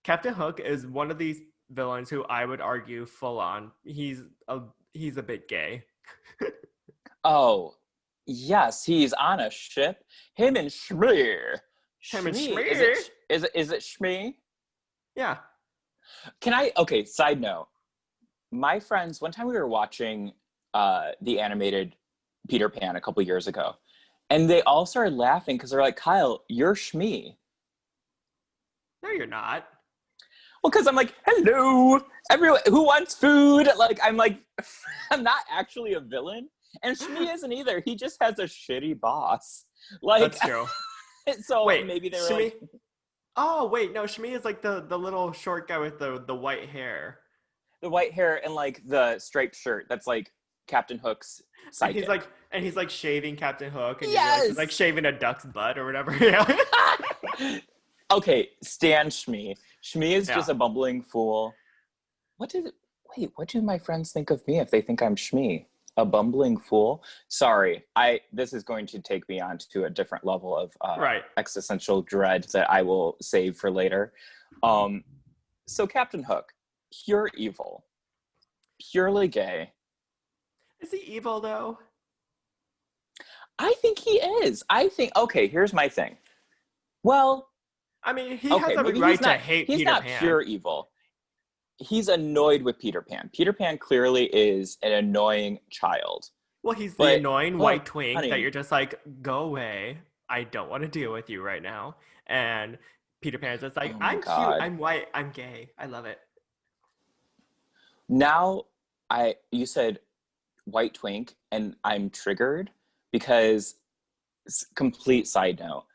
Captain Hook is one of these villains who I would argue full on. He's a bit gay. Oh, yes, he's on a ship. Him and Shmee. Him and Shmee. Schmear. Is it Shmee? Yeah. Okay, side note. My friends, one time we were watching the animated Peter Pan a couple years ago, and they all started laughing because they're like, Kyle, you're Shmee. No, you're not. Well, because I'm like, hello, everyone, who wants food? Like, I'm like, I'm not actually a villain. And Shmee isn't either. He just has a shitty boss. Like, That's true. so Wait, maybe they were Shmi. like, Oh wait, no, Shmi is like the little short guy with the white hair. the white hair and like the striped shirt. That's like Captain Hook's And sidekick. he's like shaving Captain Hook, and you realize he's Yes. like shaving a duck's butt or whatever. Yeah. Okay, Stan Shmee. Shmee is Yeah. just a bumbling fool. What do my friends think of me if they think I'm Shmee? A bumbling fool? Sorry, this is going to take me on to a different level of Right. existential dread that I will save for later. So Captain Hook, pure evil, purely gay. Is he evil though? I think he is. Okay, here's my thing. Well, I mean, he okay, has every maybe right to hate he's Peter not Pan. pure evil. He's annoyed with Peter Pan. Peter Pan clearly is an annoying child. Well, he's the But annoying Hook, white twink honey, that you're just like, go away. I don't want to deal with you right now. And Peter Pan's just like, oh my I'm cute, God. I'm white, I'm gay. I love it. Now you said white twink and I'm triggered because complete side note.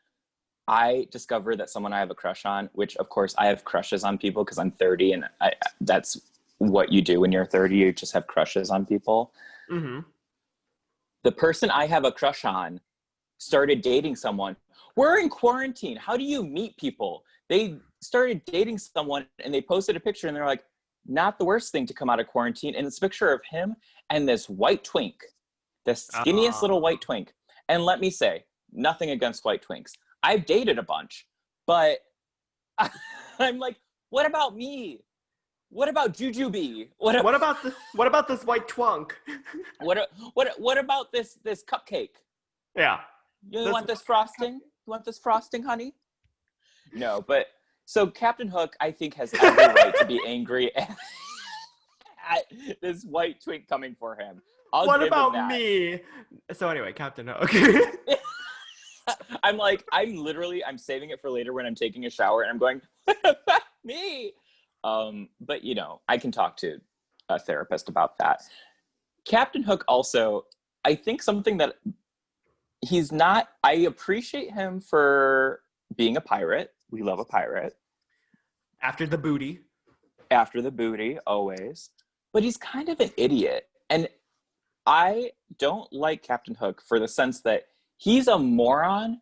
I discovered that someone I have a crush on, which of course I have crushes on people because I'm 30 and that's what you do when you're 30. You just have crushes on people. Mm-hmm. The person I have a crush on started dating someone. We're in quarantine. How do you meet people? They started dating someone and they posted a picture and they're like, not the worst thing to come out of quarantine. And it's a picture of him and this white twink, the skinniest little white twink. And let me say, nothing against white twinks. I've dated a bunch, but I'm like, what about me? What about Jujubee? What about this white twunk? What about this cupcake? Yeah. You want this frosting? You want this frosting, honey? No, but so Captain Hook, I think, has every right to be angry at this white twink coming for him. I'll What give him about that. me? So anyway, Captain Hook. I'm saving it for later when I'm taking a shower and I'm going, what about me? But you know, I can talk to a therapist about that. Captain Hook also, I think something that he's not, I appreciate him for being a pirate. We love a pirate. After the booty. After the booty, always. But he's kind of an idiot. And I don't like Captain Hook for the sense that he's a moron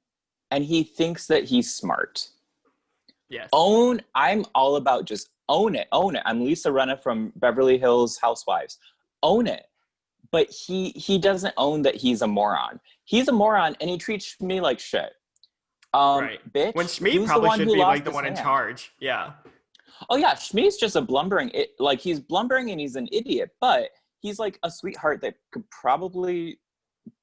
and he thinks that he's smart. Yes. I'm all about just own it. I'm Lisa Rinna from Beverly Hills Housewives. Own it. But he doesn't own that he's a moron. He's a moron and he treats me like shit. Right. Bitch, When Shmi who's the probably one should who be like lost the his one in hand? charge. Yeah. Oh yeah, Shmi's just a blumbering, he's blumbering and he's an idiot, but he's like a sweetheart that could probably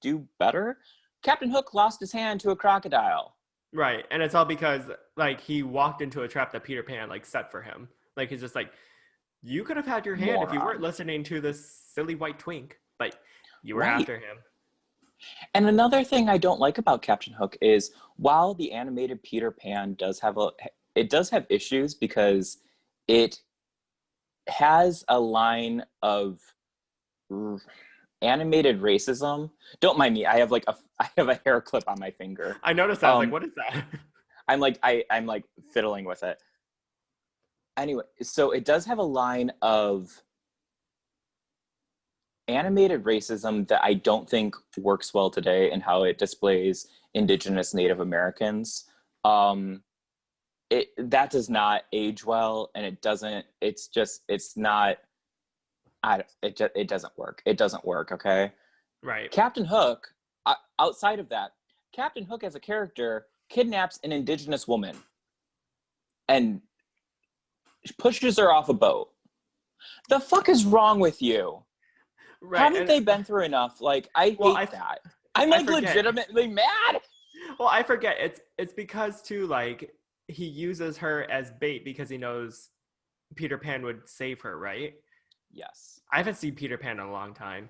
do better. Captain Hook lost his hand to a crocodile. Right. And it's all because like he walked into a trap that Peter Pan like set for him. Like he's just like, you could have had your hand if you weren't Moron. listening to this silly white twink, but you were Right. after him. And another thing I don't like about Captain Hook is while the animated Peter Pan does have issues because it has a line of animated racism. Don't mind me. I have a hair clip on my finger. I noticed that. I was like, what is that? I'm like fiddling with it. Anyway, so it does have a line of animated racism that I don't think works well today and how it displays Indigenous Native Americans. That does not age well, and it doesn't. It's not. It doesn't work. It doesn't work. Okay. Right. Captain Hook. Outside of that, Captain Hook as a character kidnaps an Indigenous woman and pushes her off a boat. The fuck is wrong with you? Right. Haven't they been through enough? Like, I hate that. I'm like legitimately mad. Well, I forget. It's because too, like, he uses her as bait because he knows Peter Pan would save her, right? Yes. I haven't seen Peter Pan in a long time.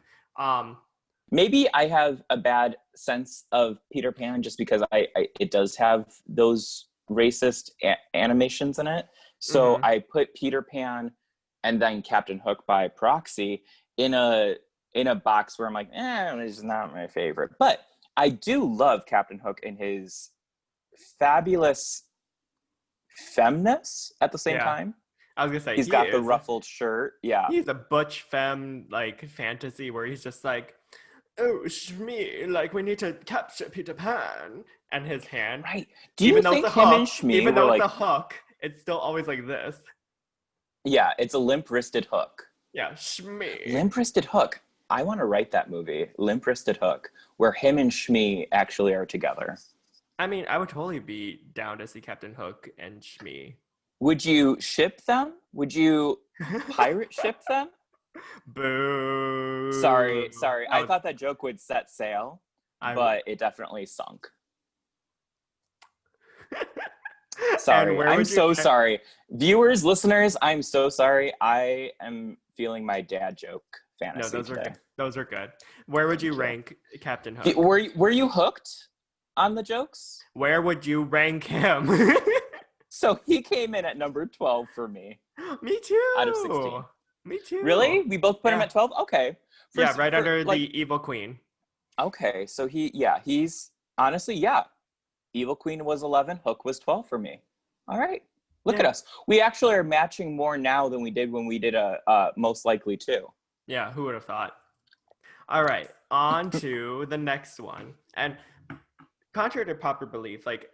Maybe I have a bad sense of Peter Pan just because it does have those racist animations in it. So I put Peter Pan and then Captain Hook by proxy in a box where I'm like, it's not my favorite. But I do love Captain Hook in his fabulous femness at the same time. I was gonna say he's got the ruffled shirt. Yeah, he's a butch femme like fantasy where he's just like, oh Shmi, like we need to capture Peter Pan, and his hand. Right? Do you think him and Shmi even were though like it's a hook, it's still always like this. Yeah, it's a limp-wristed hook. Yeah, Shmi. Limp-wristed hook. I want to write that movie, Limp-wristed Hook, where him and Shmi actually are together. I mean, I would totally be down to see Captain Hook and Shmi. Would you ship them? Would you pirate ship them? Boo. Sorry. I thought that joke would set sail, but it definitely sunk. Sorry. I'm so sorry. Viewers, listeners, I'm so sorry. I am feeling my dad joke fantasy today. Those are good. Where would you rank Captain Hook? Were you hooked on the jokes? Where would you rank him? So he came in at number 12 for me. Me too. Out of 16. Me too. Really? We both put him at 12? Okay. Under the Evil Queen. Okay, so he's honestly, Evil Queen was 11, Hook was 12 for me. All right. Look at us. We actually are matching more now than we did when we did a Most Likely To. Yeah, who would have thought? All right, on to the next one. And contrary to popular belief, like,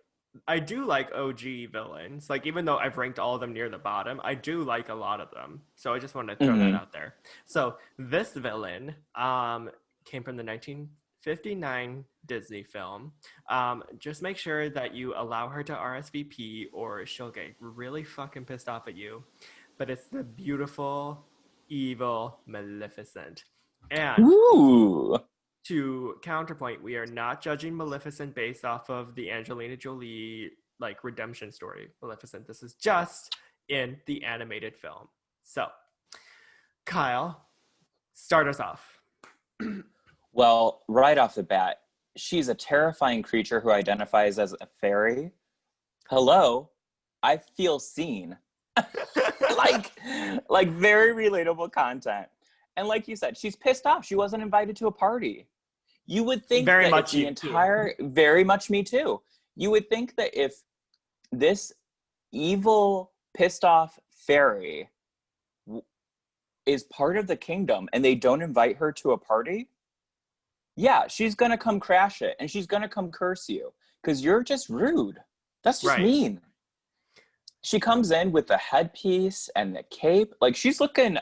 I do like OG villains. Like, even though I've ranked all of them near the bottom, I do like a lot of them. So I just want to throw that out there. So this villain came from the 1959 Disney film. Just make sure that you allow her to RSVP or she'll get really fucking pissed off at you. But it's the beautiful, evil Maleficent. And ooh, to counterpoint, we are not judging Maleficent based off of the Angelina Jolie like redemption story. Maleficent. This is just in the animated film. So, Kyle, start us off. Well, right off the bat, she's a terrifying creature who identifies as a fairy. Hello, I feel seen. like like very relatable content. And like you said, she's pissed off. She wasn't invited to a party. You would think Very that much if the you too. entire very much me too. You would think that if this evil pissed off fairy is part of the kingdom and they don't invite her to a party, yeah, she's gonna come crash it and she's gonna come curse you because you're just rude. That's just Right. mean. She comes in with the headpiece and the cape. Like she's looking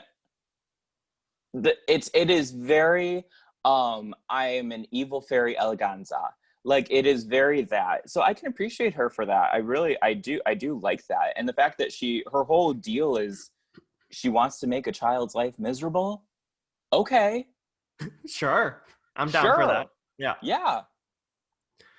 it is very I am an evil fairy eleganza. Like it is very that. So I can appreciate her for that. I do like that. And the fact that her whole deal is she wants to make a child's life miserable. Okay. Sure. I'm down for that. Sure. Yeah. Yeah.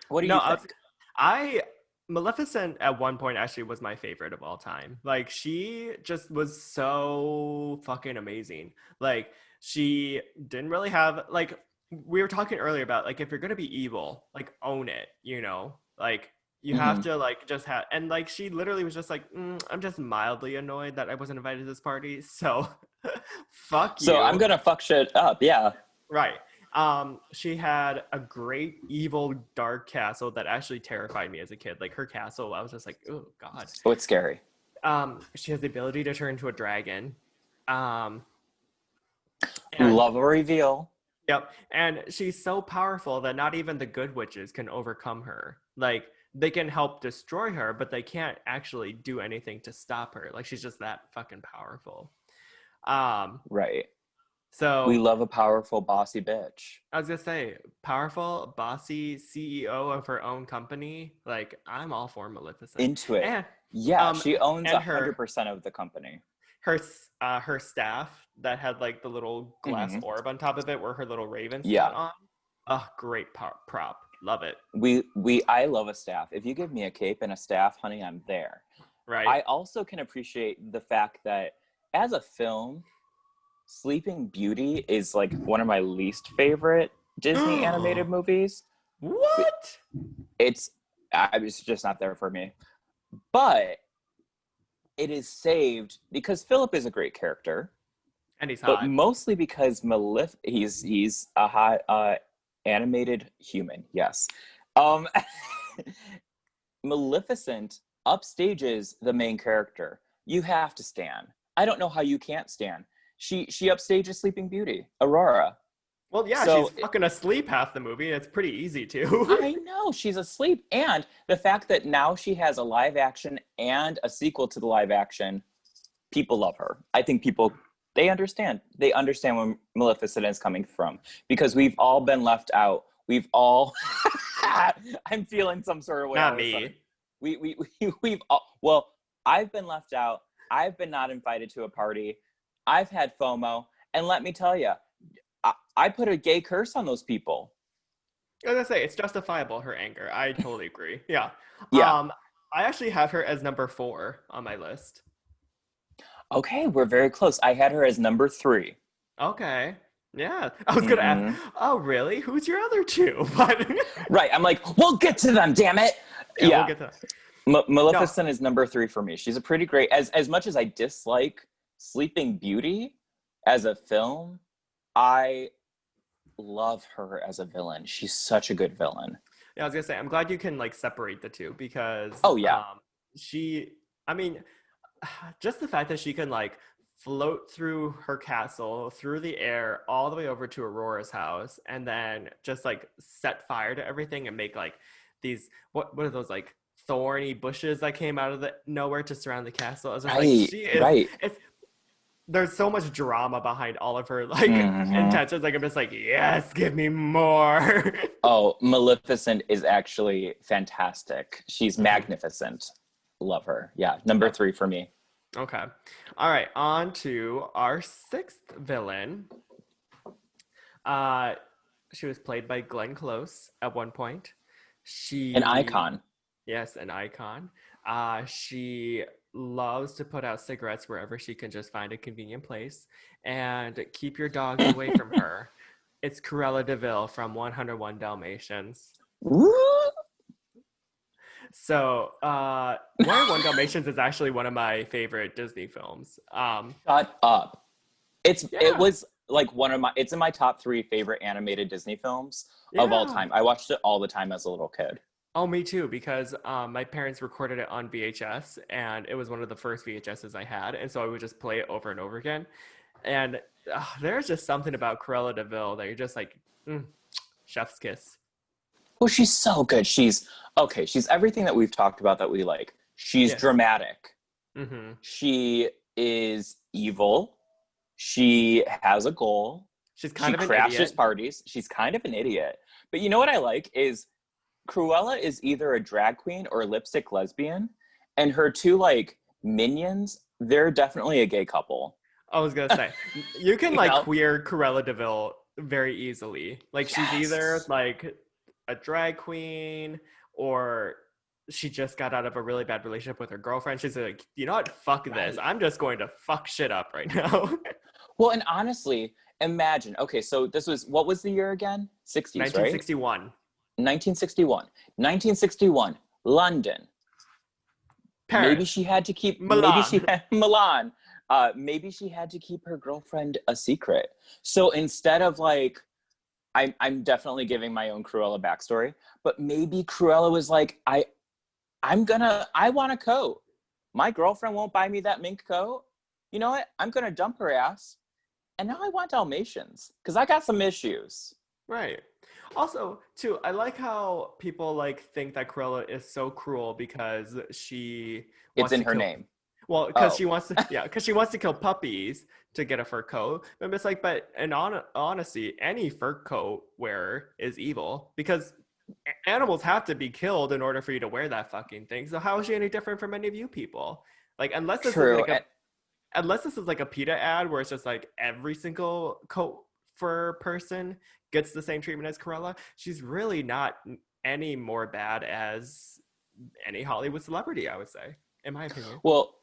What do No, you think? I Maleficent at one point actually was my favorite of all time. Like she just was so fucking amazing. Like she didn't really have like we were talking earlier about like if you're gonna be evil, like own it, you know? Like you have Mm-hmm. to like just have and like she literally was just like I'm just mildly annoyed that I wasn't invited to this party, so fuck So I'm you. gonna fuck shit up. Yeah. Right. She had a great evil dark castle that actually terrified me as a kid. Like her castle, I was just like, oh god. Oh, it's scary. She has the ability to turn into a dragon. Um, and Love a reveal. yep, and she's so powerful that not even the good witches can overcome her. Like they can help destroy her, but they can't actually do anything to stop her. Like she's just that fucking powerful. Um, Right. We so love a powerful, bossy bitch. I was gonna say, powerful, bossy CEO of her own company. Like I'm all for Maleficent, Into it. and Yeah, um, she owns and her 100% of the company. her staff that had like the little glass Mm-hmm. orb on top of it, where her little raven sat Yeah. on. Oh, great prop, love it. I love a staff. If you give me a cape and a staff, honey, I'm there. Right? I also can appreciate the fact that as a film, Sleeping Beauty is like one of my least favorite Disney animated movies. What? It's just not there for me. But it is saved because Philip is a great character, And he's but hot. mostly because he's a hot animated human. Yes. Um Maleficent upstages the main character. You have to stan. I don't know how you can't stan. She upstages Sleeping Beauty, Aurora. Well, yeah, So she's fucking asleep half the movie. It's pretty easy to. I know she's asleep. And the fact that now she has a live action and a sequel to the live action, people love her. I think they understand. They understand where Maleficent is coming from because we've all been left out. We've all, I'm feeling some sort of way. Not me. We've all, well, I've been left out. I've been not invited to a party. I've had FOMO. And let me tell you, I put a gay curse on those people. As I say, it's justifiable, her anger. I totally agree. Yeah. Yeah. I actually have her as number 4 on my list. Okay, we're very close. I had her as number 3. Okay. Yeah. I was gonna ask, oh really? Who's your other 2? But Right. I'm like, we'll get to them, damn it. yeah, Yeah. we'll get to that. Maleficent is number 3 for me. She's a pretty great, as much as I dislike Sleeping Beauty as a film, I love her as a villain. She's such a good villain. Yeah, I was gonna say, I'm glad you can like separate the two because Oh yeah. I mean, just the fact that she can like float through her castle, through the air, all the way over to Aurora's house, and then just like set fire to everything and make like these what are those like thorny bushes that came out of the nowhere to surround the castle. I was just like, she is right. there's so much drama behind all of her like intentions. Like I'm just like, yes, give me more. Oh, Maleficent is actually fantastic. She's magnificent. Love her. Yeah, number 3 for me. Okay. All right, on to our 6th villain. She was played by Glenn Close at one point. An She, icon. yes, an icon. She loves to put out cigarettes wherever she can just find a convenient place. And keep your dogs away from her. It's Cruella de Vil from 101 Dalmatians. Woo! So, 101 Dalmatians is actually one of my favorite Disney films. Shut up. It Yeah, was like it's in my top 3 favorite animated Disney films of all yeah. time. I watched it all the time as a little kid. Oh, me too, because my parents recorded it on VHS, and it was one of the first VHSs I had, and so I would just play it over and over again. And there's just something about Cruella de Vil that you're just like, mm, chef's kiss. Well, she's so good. She's okay. She's everything that we've talked about that we like. She's Yes. dramatic. Mm-hmm. She is evil. She has a goal. She's She kind of an crashes idiot. parties. She's kind of an idiot. But you know what I like is Cruella is either a drag queen or a lipstick lesbian, and her two like minions, they're definitely a gay couple. I was gonna say, you can You like know? queer Cruella de Vil very easily. Like she's either Yes. like a drag queen or she just got out of a really bad relationship with her girlfriend. She's like, you know what? Fuck this. Right. I'm just going to fuck shit up right now. Well, and honestly, imagine. Okay, so this was what was the year again? 60s, right? 1961. 1961. 1961. London. Maybe Paris. she had to keep. Maybe she Milan. had Milan. Maybe she had to keep her girlfriend a secret. So instead of like, I'm definitely giving my own Cruella backstory, but maybe Cruella was like, I want a coat. My girlfriend won't buy me that mink coat. You know what? I'm gonna dump her ass, and now I want Dalmatians because I got some issues. Right. Also, too, I like how people like think that Cruella is so cruel because she It's wants in to her kill. name. Well, because Oh, she wants to, yeah, because she wants to kill puppies to get a fur coat. But it's like, but in honesty, any fur coat wearer is evil because animals have to be killed in order for you to wear that fucking thing. So how is she any different from any of you people? Like, true. unless this is like a PETA ad where it's just like every single coat fur person gets the same treatment as Corella, she's really not any more bad as any Hollywood celebrity, I would say, in my opinion. Well,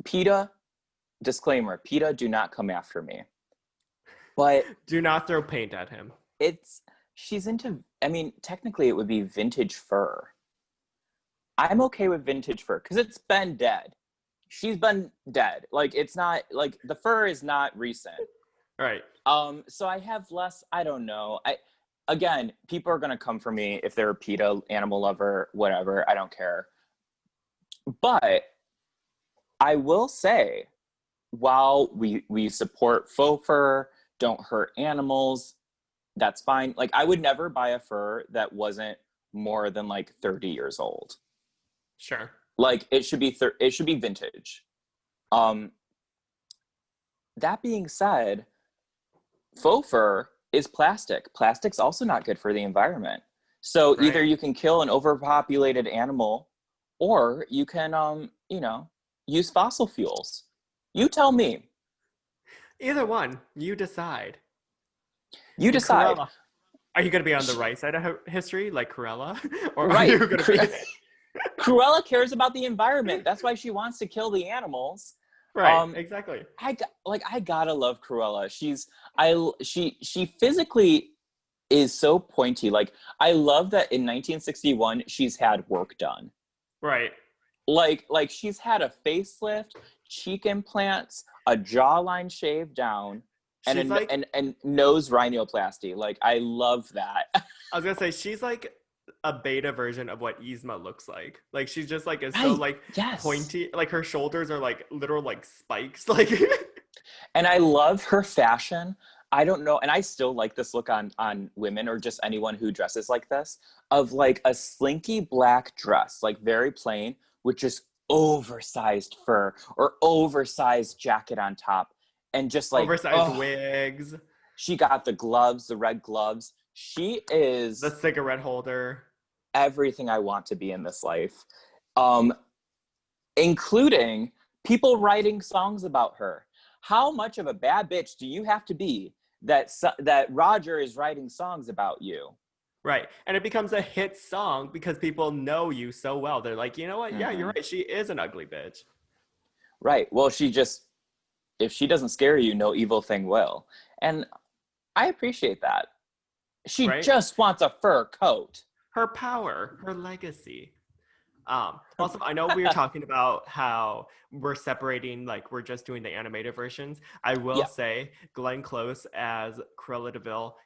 PETA, disclaimer, PETA, do not come after me. But Do not throw paint at him. it's, she's into, I mean, technically it would be vintage fur. I'm okay with vintage fur because it's been dead. She's been dead. Like, it's not, like, the fur is not recent. All right. So I have less, I don't know. Again, people are going to come for me if they're a PETA animal lover, whatever. I don't care. But I will say, while we support faux fur, don't hurt animals, that's fine. Like I would never buy a fur that wasn't more than like 30 years old. Sure. Like it should be vintage. Um that being said, faux fur is plastic. Plastic's also not good for the environment. So either Right. you can kill an overpopulated animal or you can use fossil fuels. You tell me. Either one, you decide. You And decide. Corella, are you going to be on the right side of history, like Corella, or are you Right. going to be Cruella cares about the environment. That's why she wants to kill the animals. right? Um, Exactly. I gotta love Cruella. She physically is so pointy. Like I love that in 1961 she's had work done. Right. Like she's had a facelift, cheek implants, a jawline shaved down, and She's like, and nose rhinoplasty. Like I love that. I was gonna say, she's like a beta version of what Yzma looks like. Like she's just like is so Right. like Yes. pointy. Like her shoulders are like literal like spikes. Like And I love her fashion. I don't know, and I still like this look on women or just anyone who dresses like this, of like a slinky black dress, like very plain, with just oversized fur or oversized jacket on top. And just like, oversized oh, wigs, she got the gloves, the red gloves. She the is cigarette holder. everything I want to be in this life. Um, Including people writing songs about her. How much of a bad bitch do you have to be that Roger is writing songs about you. Right. And it becomes a hit song because people know you so well. They're like, you know what? Yeah, you're Mm-hmm. right. She is an ugly bitch. Right. Well, if she doesn't scare you, no evil thing will. And I appreciate that. She Right? just wants a fur coat. Her power, her legacy. Also, I know we were talking about how we're separating, like we're just doing the animated versions. I will Yeah. say Glenn Close as Cruella DeVille,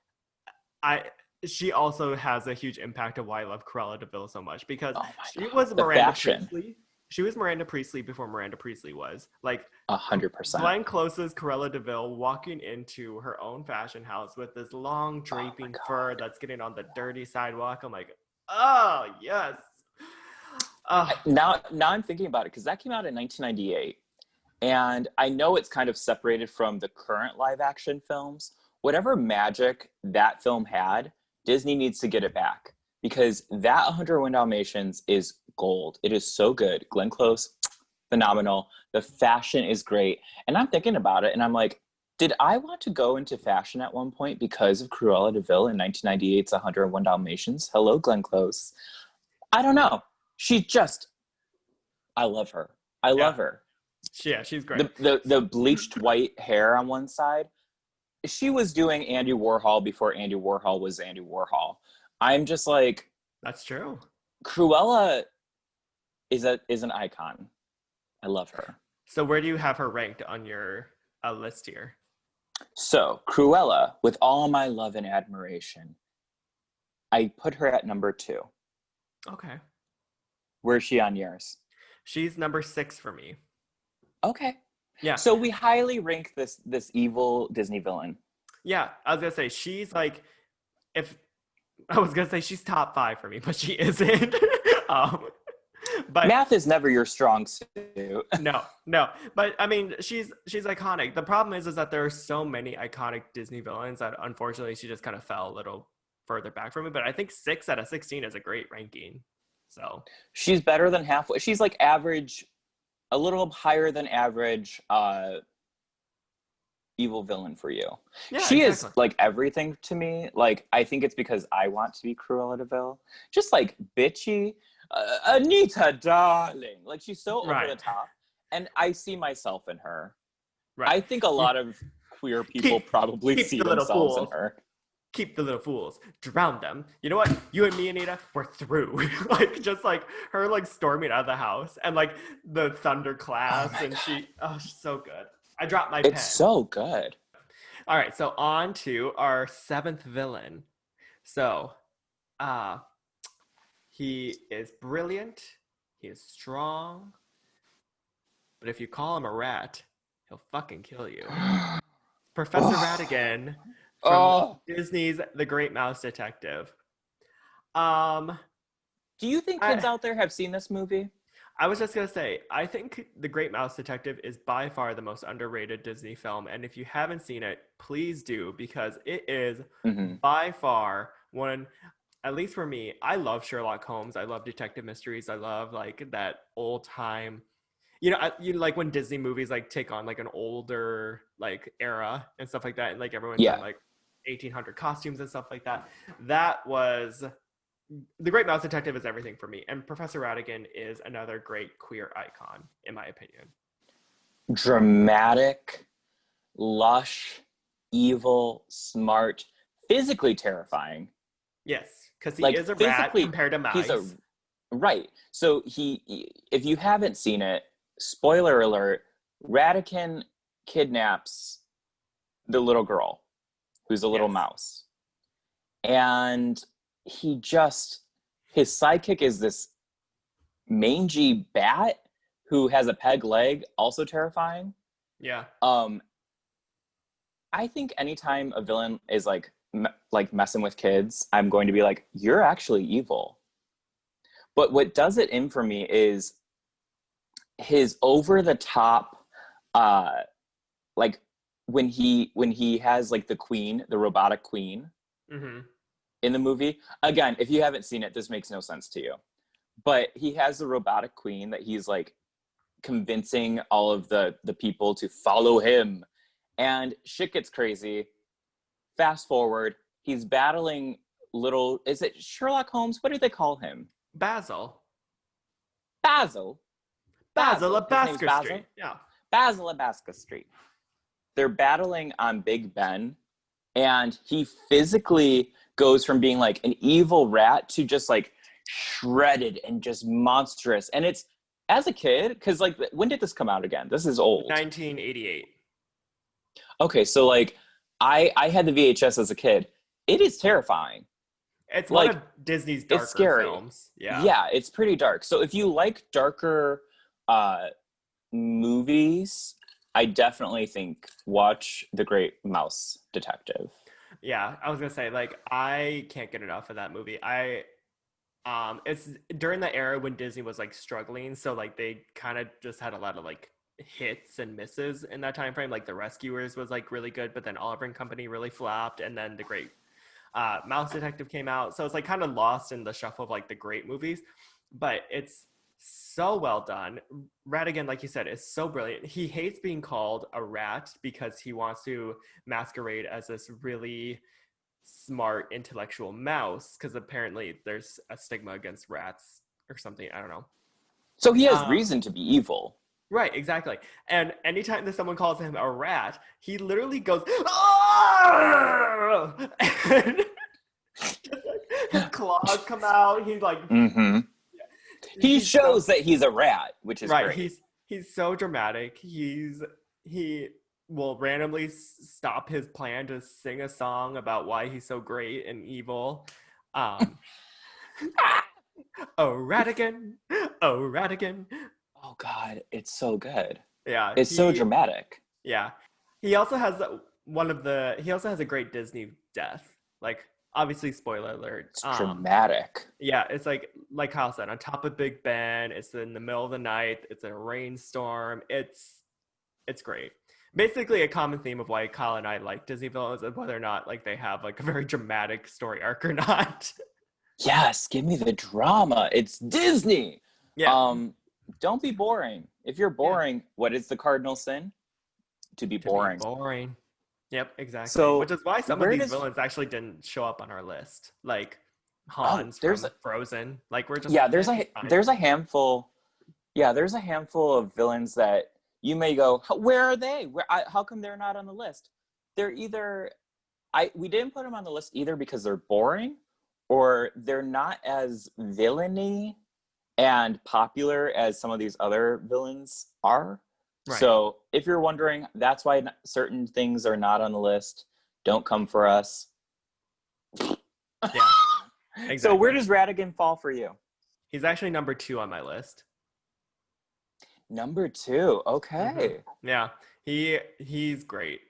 I she also has a huge impact of why I love Cruella DeVille so much because Oh my she God. was The Miranda fashion. Priestley. She was Miranda Priestley before Miranda Priestley was. Like 100%. Glenn Close's Cruella DeVille walking into her own fashion house with this long Oh my draping fur God. that's getting on the dirty sidewalk. I'm like, oh yes. Now I'm thinking about it because that came out in 1998. And I know it's kind of separated from the current live action films. Whatever magic that film had, Disney needs to get it back because that 101 Dalmatians is gold. It is so good. Glenn Close, phenomenal. The fashion is great. And I'm thinking about it and I'm like, did I want to go into fashion at one point because of Cruella de Vil in 1998's 101 Dalmatians? Hello, Glenn Close. I don't know. I love her. I Yeah. love her. Yeah, she's great. The bleached white hair on one side. She was doing Andy Warhol before Andy Warhol was Andy Warhol. I'm just like, That's true. Cruella is an icon. I love her. So where do you have her ranked on your list here? So Cruella, with all my love and admiration, I put her at number 2. Okay. Where's she on yours? She's number 6 for me. Okay. Yeah. So we highly rank this evil Disney villain. Yeah, I was gonna say she's like, if I was gonna say she's top 5 for me, but she isn't. um, but Math is never your strong suit. no. But I mean, she's iconic. The problem is that there are so many iconic Disney villains that unfortunately she just kind of fell a little further back from it. But I think 6 out of 16 is a great ranking. So She's better than halfway. She's like average, a little higher than average evil villain for you. yeah, She exactly. is like everything to me. Like I think it's because I want to be Cruella de Vil. Just like bitchy, Anita, darling. Like she's so over Right. the top, and I see myself in her. Right. I think a lot of queer people probably keep see the little themselves in fools. her. Keep the little fools, drown them. You know what? You and me, Anita, we're through. Like just like her like storming out of the house and like the thunderclaps Oh my and God. she's so good. I dropped my It's pen. so good. All right, so on to our 7th villain. So uh he is brilliant, he is strong, but if you call him a rat, he'll fucking kill you. Professor Oh, Ratigan from oh. Disney's The Great Mouse Detective. Um, Do you think kids I out there have seen this movie? I was just gonna say, I think The Great Mouse Detective is by far the most underrated Disney film, and if you haven't seen it, please do because it is Mm-hmm. by far one. At least for me, I love Sherlock Holmes. I love detective mysteries. I love like that old time. You like when Disney movies like take on like an older like era and stuff like that, and like everyone's in Yeah. like 1800 costumes and stuff like that. That was The Great Mouse Detective is everything for me, and Professor Ratigan is another great queer icon in my opinion. Dramatic, lush, evil, smart, physically terrifying. Yes, because he Like is a rat physically, compared to he's a mice. right. So if you haven't seen it, spoiler alert: Radican kidnaps the little girl, who's a little Yes, mouse, and his sidekick is this mangy bat who has a peg leg, also terrifying. yeah, Um, I think anytime a villain is like messing with kids, I'm going to be like, you're actually evil. But what does it in for me is his over the top, like when he has like the queen, the robotic queen mm-hmm. in the movie. Again, if you haven't seen it, this makes no sense to you. But he has the robotic queen that he's like convincing all of the people to follow him, and shit gets crazy. fast forward, he's battling little, is it Sherlock Holmes? What do they call him? Basil. Basil. Basil of His name's Basker Basil. Street. Yeah. Basil of Basker Street. They're battling on Big Ben, and he physically goes from being like an evil rat to just like shredded and just monstrous. And it's, as a kid, because like, when did this come out again? This is old. 1988. Okay, so like, I had the VHS as a kid. It is terrifying. It's Like, one of Disney's darker it's scary. films. Yeah. Yeah, it's pretty dark. So if you like darker movies, I definitely think watch The Great Mouse Detective. Yeah, I was gonna say, like, I can't get enough of that movie. It's during the era when Disney was like struggling, so like they kind of just had a lot of like hits and misses in that time frame. Like The Rescuers was like really good, but then Oliver and Company really flopped, and then The Great Mouse Detective came out, so it's like kind of lost in the shuffle of like the great movies. But it's so well done. Ratigan, like you said, is so brilliant. He hates being called a rat because he wants to masquerade as this really smart intellectual mouse, because apparently there's a stigma against rats or something. I don't know. So he has reason to be evil. Right, exactly. And anytime that someone calls him a rat, he literally goes, "Ah!" And just like his claws come out. He's like, He shows that he's a rat, which is right. great. He's so dramatic. He will randomly stop his plan to sing a song about why he's so great and evil. Oh, Ratigan. Oh, Ratigan. Oh God, it's so good. Yeah. It's so dramatic. Yeah. He also has he also has a great Disney death. Like, obviously, spoiler alert. It's dramatic. Yeah, it's like Kyle said, on top of Big Ben. It's in the middle of the night. It's a rainstorm. It's great. Basically, a common theme of why Kyle and I like Disney villains is whether or not like they have like a very dramatic story arc or not. Yes, give me the drama. It's Disney. Yeah. Don't be boring. If you're boring, what is the cardinal sin? To be boring. Boring. Yep, exactly. So, which is why some of these villains actually didn't show up on our list, like Hans from Frozen. Like, we're just there's a handful. Yeah, there's a handful of villains that you may go, where are they? How come they're not on the list? They're either we didn't put them on the list either because they're boring, or they're not as villainy and popular as some of these other villains are. Right. So if you're wondering, that's why certain things are not on the list. Don't come for us. Yeah, exactly. So where does Ratigan fall for you? He's actually number 2 on my list. Number 2, okay. Mm-hmm. Yeah, he's great.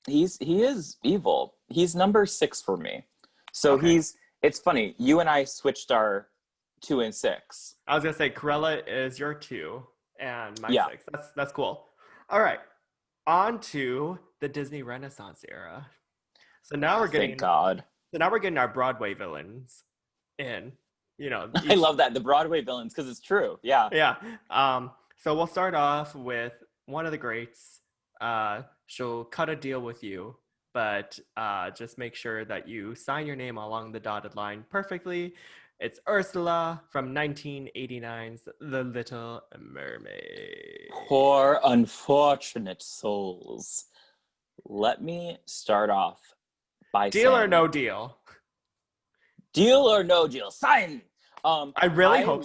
He is evil. He's number 6 for me. So okay. It's funny, you and I switched our 2 and 6. I was gonna say Cruella is your 2 and my 6. That's cool. All right, on to the Disney Renaissance era. So now we're getting, thank God. So now we're getting our Broadway villains in. You know, I love that, the Broadway villains, because it's true. Yeah. Yeah. So we'll start off with one of the greats. She'll cut a deal with you, but just make sure that you sign your name along the dotted line perfectly. It's Ursula from 1989's The Little Mermaid. Poor unfortunate souls. Let me start off by Deal saying, or no deal? Deal or no deal? Sign! I really hope,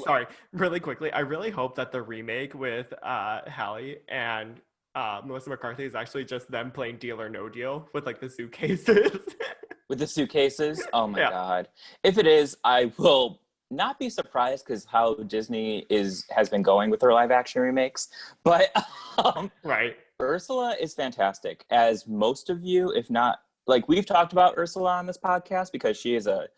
really quickly, I really hope that the remake with Halle and Melissa McCarthy is actually just them playing Deal or No Deal with like the suitcases. With the suitcases? Oh my God. If it is, I will not be surprised, because how Disney has been going with their live action remakes. But right. Ursula is fantastic. As most of you, if not, like, we've talked about Ursula on this podcast because she is a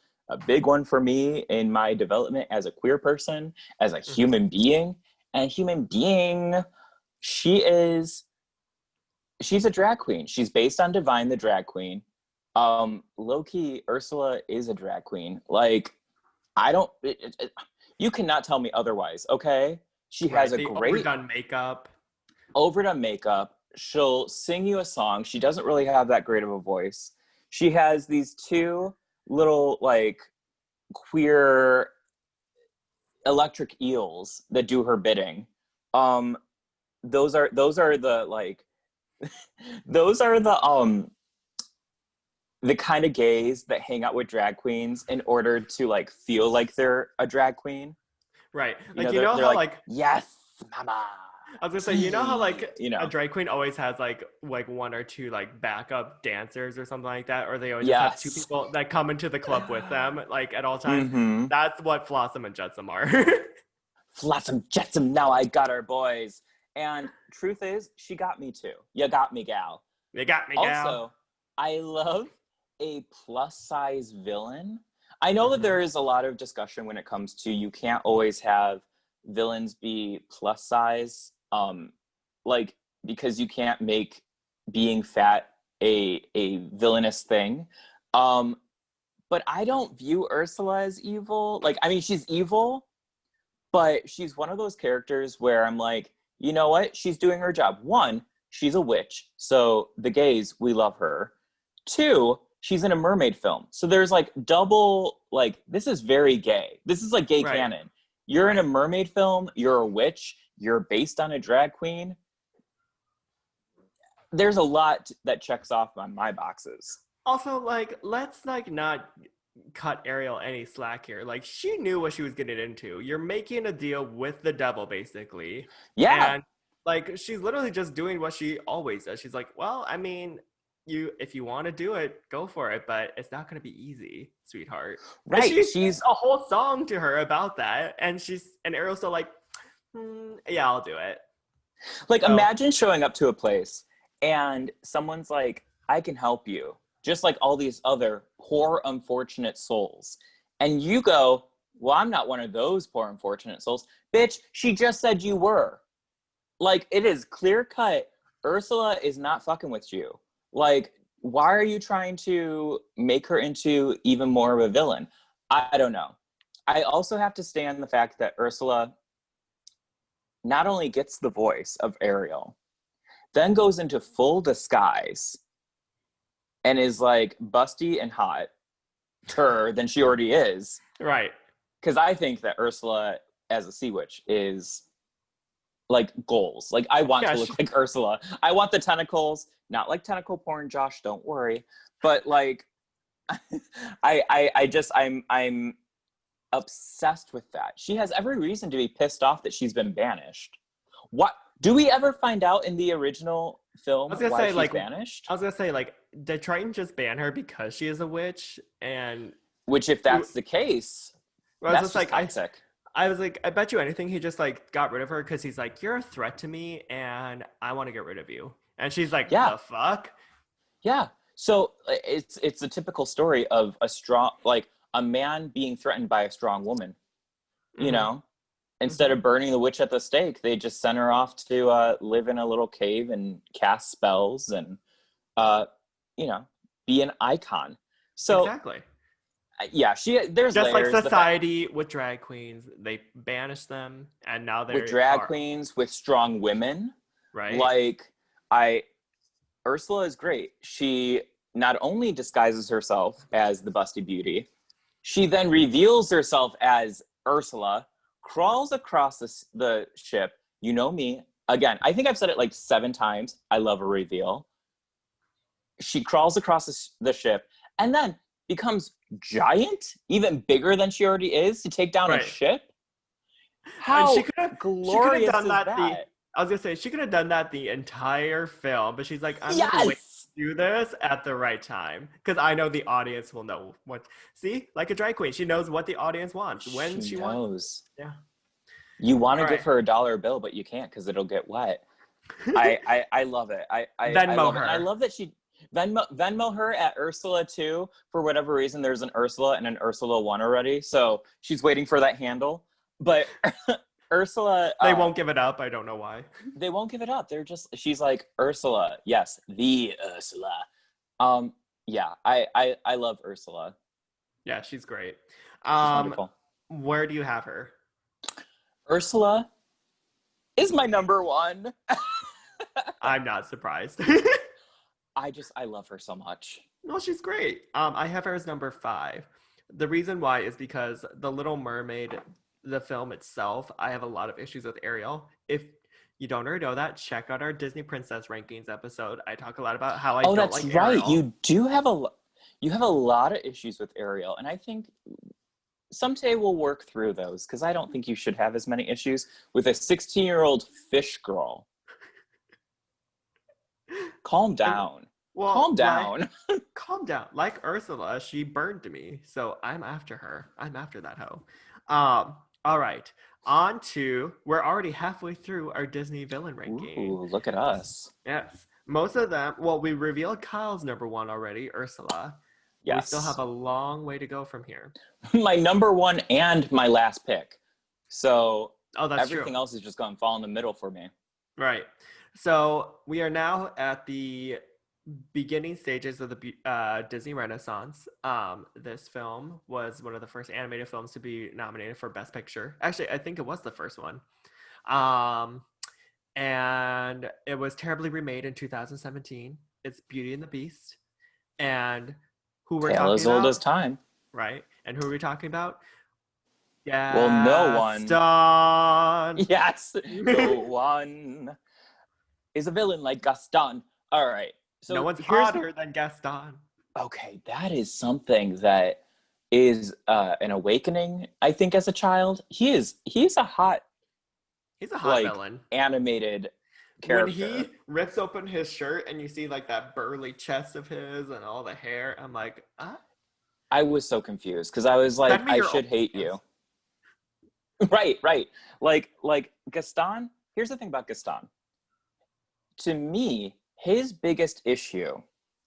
big one for me in my development as a queer person, as a human being. And a human being, she's a drag queen. She's based on Divine, the drag queen. Low-key, Ursula is a drag queen. Like, you cannot tell me otherwise, okay? She has a great overdone makeup. She'll sing you a song. She doesn't really have that great of a voice. She has these two little like queer electric eels that do her bidding. Um, those are the like those are the kind of gays that hang out with drag queens in order to like feel like they're a drag queen. Right. You Like know, you they're know they're how like, like yes, mama, I was gonna say, you know how tea. like You a know, drag queen always has like one or two like backup dancers or something like that, or they always just have two yes. people that come into the club with them like at all times. Mm-hmm. That's what Flossom and Jetsam are. Flotsam jetsam. Now I got her, boys. And truth is, she got me too. You got me, gal. They got me, gal. Also, I love a plus size villain. I know that Hmm. there is a lot of discussion when it comes to you can't always have villains be plus size, like because you can't make being fat a villainous thing. Um, but I don't view Ursula as evil. Like, I mean, she's evil, but she's one of those characters where I'm like, you know what? She's doing her job. One, she's a witch, so the gays, we love her. Two, she's in a mermaid film. So there's like double, like, this is very gay. This is like gay Right. canon. You're in a Right. mermaid film, you're a witch, you're based on a drag queen. There's a lot that checks off on my boxes. Also, like, let's like not cut Ariel any slack here. Like, she knew what she was getting into. You're making a deal with the devil, basically, Yeah, and like she's literally just doing what she always does. She's like, well, I mean, you if you want to do it, go for it, but it's not going to be easy, sweetheart. And right. she sings She's a whole song to her about that, and Ariel's still like, yeah, I'll do it. like, So imagine showing up to a place and someone's like, I can help you, just like all these other poor, unfortunate souls. And you go, well, I'm not one of those poor, unfortunate souls. Bitch, she just said you were. Like, it is clear cut. Ursula is not fucking with you. Like, why are you trying to make her into even more of a villain? I don't know. I also have to stand the fact that Ursula not only gets the voice of Ariel, then goes into full disguise and is like busty and hot than she already is. right, Because I think that Ursula as a sea witch is like goals. Like, I want yeah, to look like Ursula. I want the tentacles, not like tentacle porn, Josh, don't worry. But like I'm obsessed with that. She has every reason to be pissed off that she's been banished. What do we ever find out in the original I film was gonna why say she's like banished? I was gonna say like did Triton just ban her because she is a witch and Which, if I that's the case, was that's just just like toxic. I was like I bet you anything he just like got rid of her because he's like you're a threat to me and I want to get rid of you and she's like Yeah, the fuck. yeah. So it's a typical story of a strong, like a man being threatened by a strong woman. You Mm-hmm. know, instead Mm-hmm. of burning the witch at the stake, they just sent her off to live in a little cave and cast spells and uh, you know, be an icon. So Exactly. yeah, there's Just like layers. The fact society with drag queens, they banished them and now with they drag are queens, with strong women, right. like I Ursula is great. She not only disguises herself as the busty beauty, she then reveals herself as Ursula, crawls across the ship. You know me. Again, I think I've said it like 7 times. I love a reveal. She crawls across the ship and then becomes giant, even bigger than she already is, to take down a Right. ship. And How she could have glorious done is that the that? I was gonna say she could have done that the entire film, but she's like, I'm gonna wait Yes! to do this at the right time. Because I know the audience will know what see, like a drag queen, she knows what the audience wants when She she wants. knows. Yeah. You want to All give right. her a dollar bill, but you can't because it'll get wet. I love it. I Venmo love it. And I her. love that she Venmo her at Ursula too. For whatever reason, there's an Ursula and an Ursula 1 already. So she's waiting for that handle. But Ursula, They won't give it up. I don't know why. they won't give it up. She's like, Ursula, yes, the Ursula. Yeah, I love Ursula. Yeah, she's great. She's Um, wonderful. where do you have her? Ursula is my number one. I'm not surprised. I love her so much. No, she's great. I have her as number 5. The reason why is because The Little Mermaid, the film itself, I have a lot of issues with Ariel. If you don't already know that, check out our Disney Princess Rankings episode. I talk a lot about how I Oh, don't that's like right. Ariel. You have a lot of issues with Ariel, and I think someday we'll work through those because I don't think you should have as many issues with a 16-year-old fish girl. Calm And down. well, Calm like down. calm down. Like Ursula, she burned me, so I'm after her. I'm after that hoe. All right. On to we're already halfway through our Disney villain ranking. Ooh, look at us. Yes. Most of them, well, we revealed Kyle's number 1 already, Ursula, but we still have Yes. a long way to go from here. My number one and my last pick. So Oh, that's true. everything else is just going to fall in the middle for me. Right. So we are now at the beginning stages of the Disney Renaissance. This film was one of the first animated films to be nominated for Best Picture. Actually, I think it was the first one. Um, and it was terribly remade in 2017. It's Beauty and the Beast. And who we're Tale talking as old as about, time. right? And who are we talking about? Well, no one. Gaston. Yes, no one is a villain like Gaston. All right. No So one's here's hotter than Gaston. okay. That is something that is an awakening. I think as a child, he's a hot He's a hot like villain. animated When character. he rips open his shirt and you see like that burly chest of his and all the hair, I'm like, I was so confused because I was like, send me I your should hate OnlyFans. you. Right, right. Like Gaston. Here's the thing about Gaston. To me, his biggest issue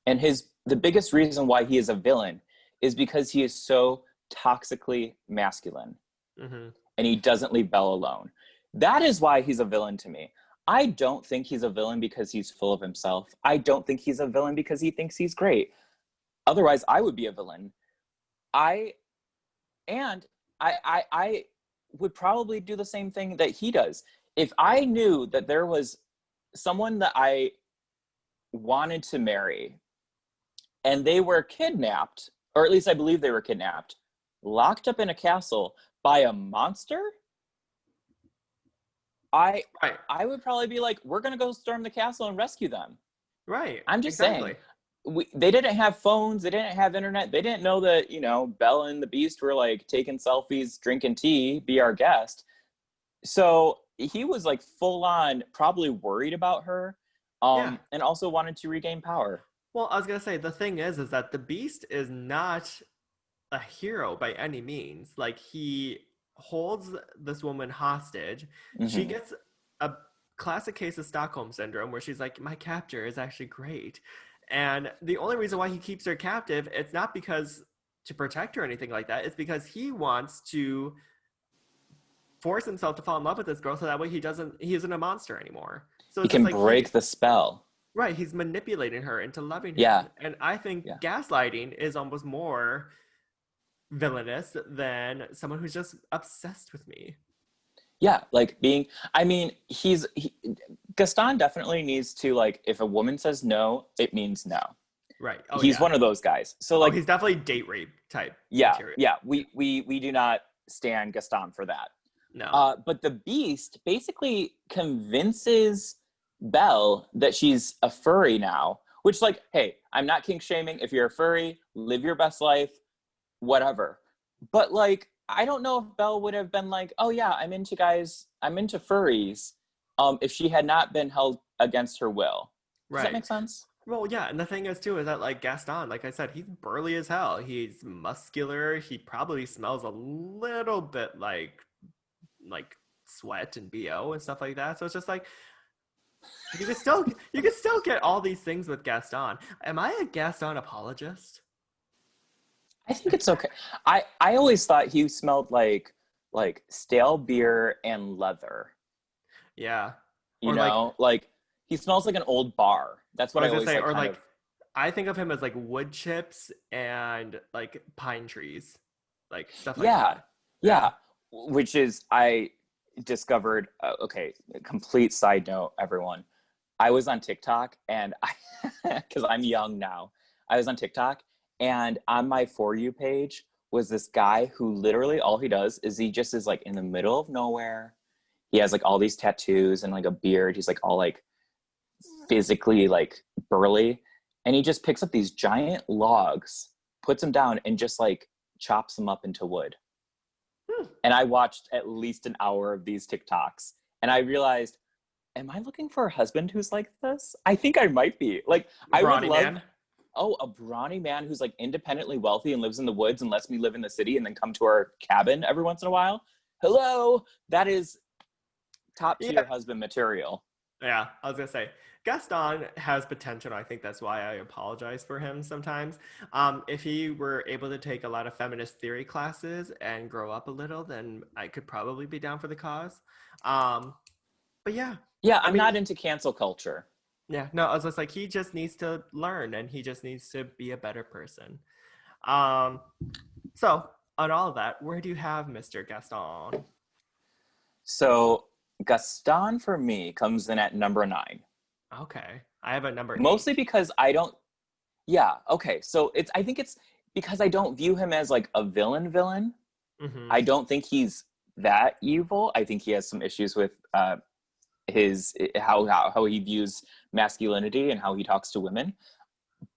and his the biggest reason why he is a villain is because he is so toxically masculine Mm-hmm. and he doesn't leave Belle alone. That is why he's a villain to me. I don't think he's a villain because he's full of himself. I don't think he's a villain because he thinks he's great. Otherwise, I would be a villain. I and I would probably do the same thing that he does. If I knew that there was someone that I wanted to marry and they were kidnapped, or at least I believe they were kidnapped, locked up in a castle by a monster, I Right, I would probably be like, we're gonna go storm the castle and rescue them. right, I'm just saying. exactly. They didn't have phones, they didn't have internet, they didn't know that, Belle and the Beast were like taking selfies, drinking tea, be our guest. So he was like full on probably worried about her, Yeah. and also wanted to regain power. Well, I was gonna say the thing is that the Beast is not a hero by any means. Like he holds this woman hostage. She Hmm. gets a classic case of Stockholm syndrome where she's like, my captor is actually great. And the only reason why he keeps her captive, it's not because to protect her or anything like that. It's because he wants to force himself to fall in love with this girl so that way he isn't a monster anymore. So He it's just can like he break the spell. right, he's manipulating her into loving Yeah, him. And I think yeah. gaslighting is almost more villainous than someone who's just obsessed with me. Yeah, like being I mean, Gaston definitely needs to like if a woman says no, it means no. Right. Oh He's yeah. one of those guys. So Oh, like he's definitely date rape type yeah, material. yeah, we do not stand Gaston for that. No. But the Beast basically convinces Belle that she's a furry now, which, like, hey, I'm not kink shaming. If you're a furry, live your best life, whatever. But, like, I don't know if Belle would have been like, oh, yeah, I'm into furries, if she had not been held against her will. Does that Right. make sense? Well, yeah, and the thing is too is that like Gaston, like I said, he's burly as hell. He's muscular. He probably smells a little bit like sweat and BO and stuff like that. So it's just like you can still get all these things with Gaston. Am I a Gaston apologist? I think it's okay. I always thought he smelled like stale beer and leather. Yeah. You Or like know, like he smells like an old bar. That's I what I was gonna always say, like or kind like of I think of him as like wood chips and like pine trees, like stuff like yeah. that. Yeah, Yeah. which is I discovered okay, complete side note everyone. I was on TikTok and I cuz I'm young now. I was on TikTok, and on my For You page was this guy who literally all he does is he just is like in the middle of nowhere. He has like all these tattoos and like a beard. He's like all like physically like burly. And he just picks up these giant logs, puts them down, and just like chops them up into wood. And I watched at least an hour of these TikToks. And I realized, am I looking for a husband who's like this? I think I might be. Like, I would Brawny love, man. oh, a brawny man who's like independently wealthy and lives in the woods and lets me live in the city and then come to our cabin every once in a while. Hello. That is top tier Yeah. husband material. Yeah, I was gonna say Gaston has potential. I think that's why I apologize for him sometimes. If he were able to take a lot of feminist theory classes and grow up a little, then I could probably be down for the cause. But yeah, Yeah, I I'm mean, not into cancel culture. yeah, no, I was just like, he just needs to learn and he just needs to be a better person. Um, so on all of that, where do you have Mr. Gaston? So Gaston for me comes in at number 9. Okay, I have a number Mostly 8. because I don't, yeah, okay. So I think it's because I don't view him as like a villain. Mm-hmm. I don't think he's that evil. I think he has some issues with his how he views masculinity and how he talks to women.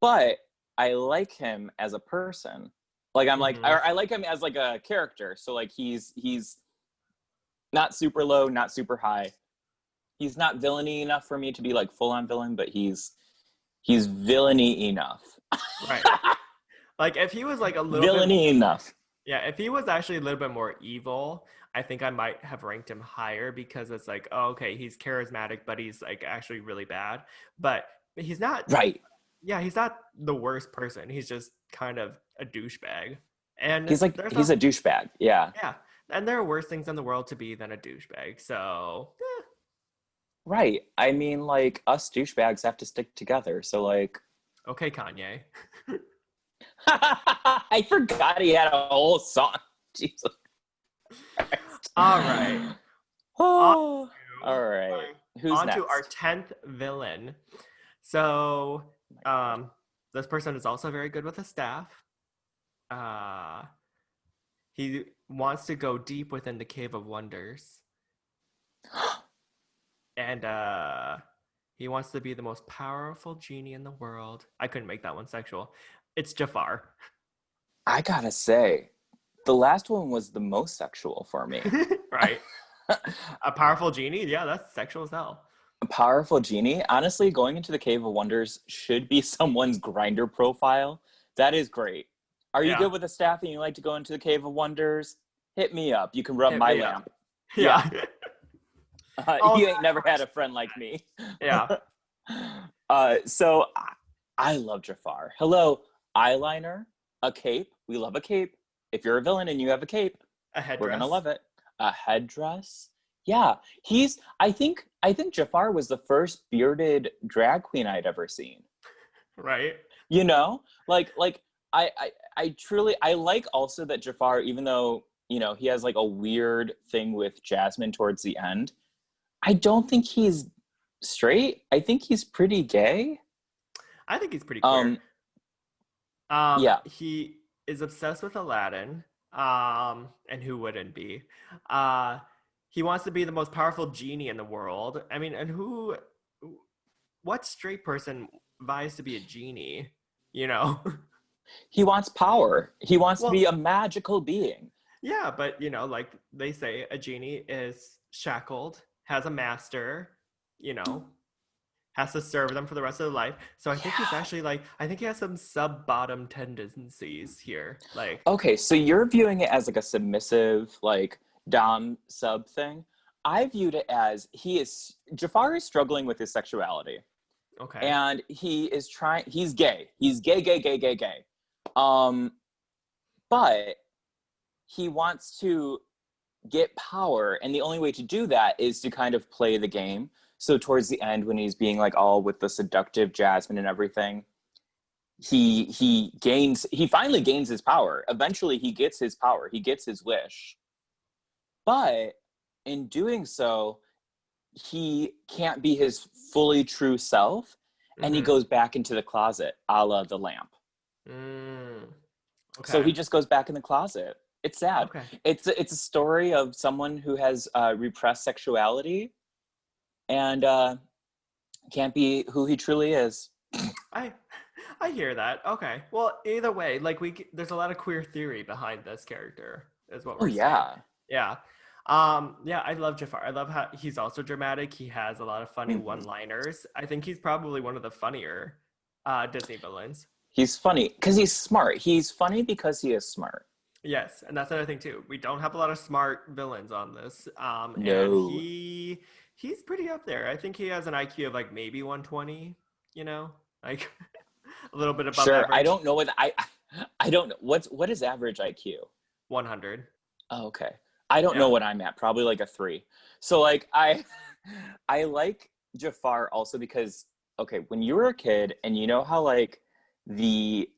But I like him as a person. Like I'm like, Mm-hmm. I like him as like a character. So like he's not super low, not super high. He's not villainy enough for me to be like full on villain, but he's villainy enough. Right. Like if he was like a little bit, Villainy enough. yeah, if he was actually a little bit more evil, I think I might have ranked him higher because it's like, oh, okay, he's charismatic, but he's like actually really bad. But he's not, Right. yeah, he's not the worst person. He's just kind of a douchebag. And He's a douchebag. Yeah. yeah, and there are worse things in the world to be than a douchebag. So, Right. I mean, like us douchebags have to stick together. So like okay, Kanye. I forgot he had a whole song. Jesus Christ. All right. Oh, all right. Who's On to next? our 10th villain. So, this person is also very good with a staff. Uh, he wants to go deep within the Cave of Wonders. And he wants to be the most powerful genie in the world. I couldn't make that one sexual. It's Jafar. I gotta say, the last one was the most sexual for me. Right? A powerful genie? Yeah, that's sexual as hell. A powerful genie. Honestly, going into the Cave of Wonders should be someone's grinder profile. That is great. Are you Yeah. good with a staff and you like to go into the Cave of Wonders? Hit me up. You can rub Hit my me up. lamp. Yeah. Oh, You ain't never had a friend like me. yeah. So I love Jafar. Hello, eyeliner, a cape. We love a cape. If you're a villain and you have a cape, A headdress. we're gonna love it. A headdress. Yeah, I think Jafar was the first bearded drag queen I'd ever seen. Right? You know, like I truly I like also that Jafar, even though he has like a weird thing with Jasmine towards the end. I don't think he's straight. I think he's pretty gay. I think he's pretty queer. Yeah. He is obsessed with Aladdin. And who wouldn't be? He wants to be the most powerful genie in the world. I mean, and what straight person vies to be a genie? You know? He wants power. He wants to Well, be a magical being. yeah, but like they say, a genie is shackled, has a master, has to serve them for the rest of their life. So I think he's actually I think he has some sub-bottom tendencies here. Like, Okay, so you're viewing it as like a submissive, like dom sub thing. I viewed it as Jafar is struggling with his sexuality. okay. And he's gay. He's gay. But he wants to get power, and the only way to do that is to kind of play the game. So towards the end, when he's being like all with the seductive Jasmine and everything, he finally gains his power. Eventually he gets his power, he gets his wish. But in doing so, he can't be his fully true self, and he goes back into the closet, a la the lamp. Mm, So okay. he just goes back in the closet. It's sad. Okay. It's a story of someone who has repressed sexuality and can't be who he truly is. I I hear that. Okay. Well, either way, like there's a lot of queer theory behind this character, is what Oh we're saying. yeah. Yeah. Yeah, I love Jafar. I love how he's also dramatic. He has a lot of funny Hmm. one-liners. I think he's probably one of the funnier Disney villains. He's funny because he's smart. He's funny because he is smart. Yes, and that's another thing too. We don't have a lot of smart villains on this. And No. he's pretty up there. I think he has an IQ of like maybe 120, you know? Like a little bit above Sure. I average. don't know what I don't know what is average IQ. 100. Oh, okay. I don't know Yeah. what I'm at. Probably like a 3. So like I I like Jafar also because okay, when you were a kid and you know how like the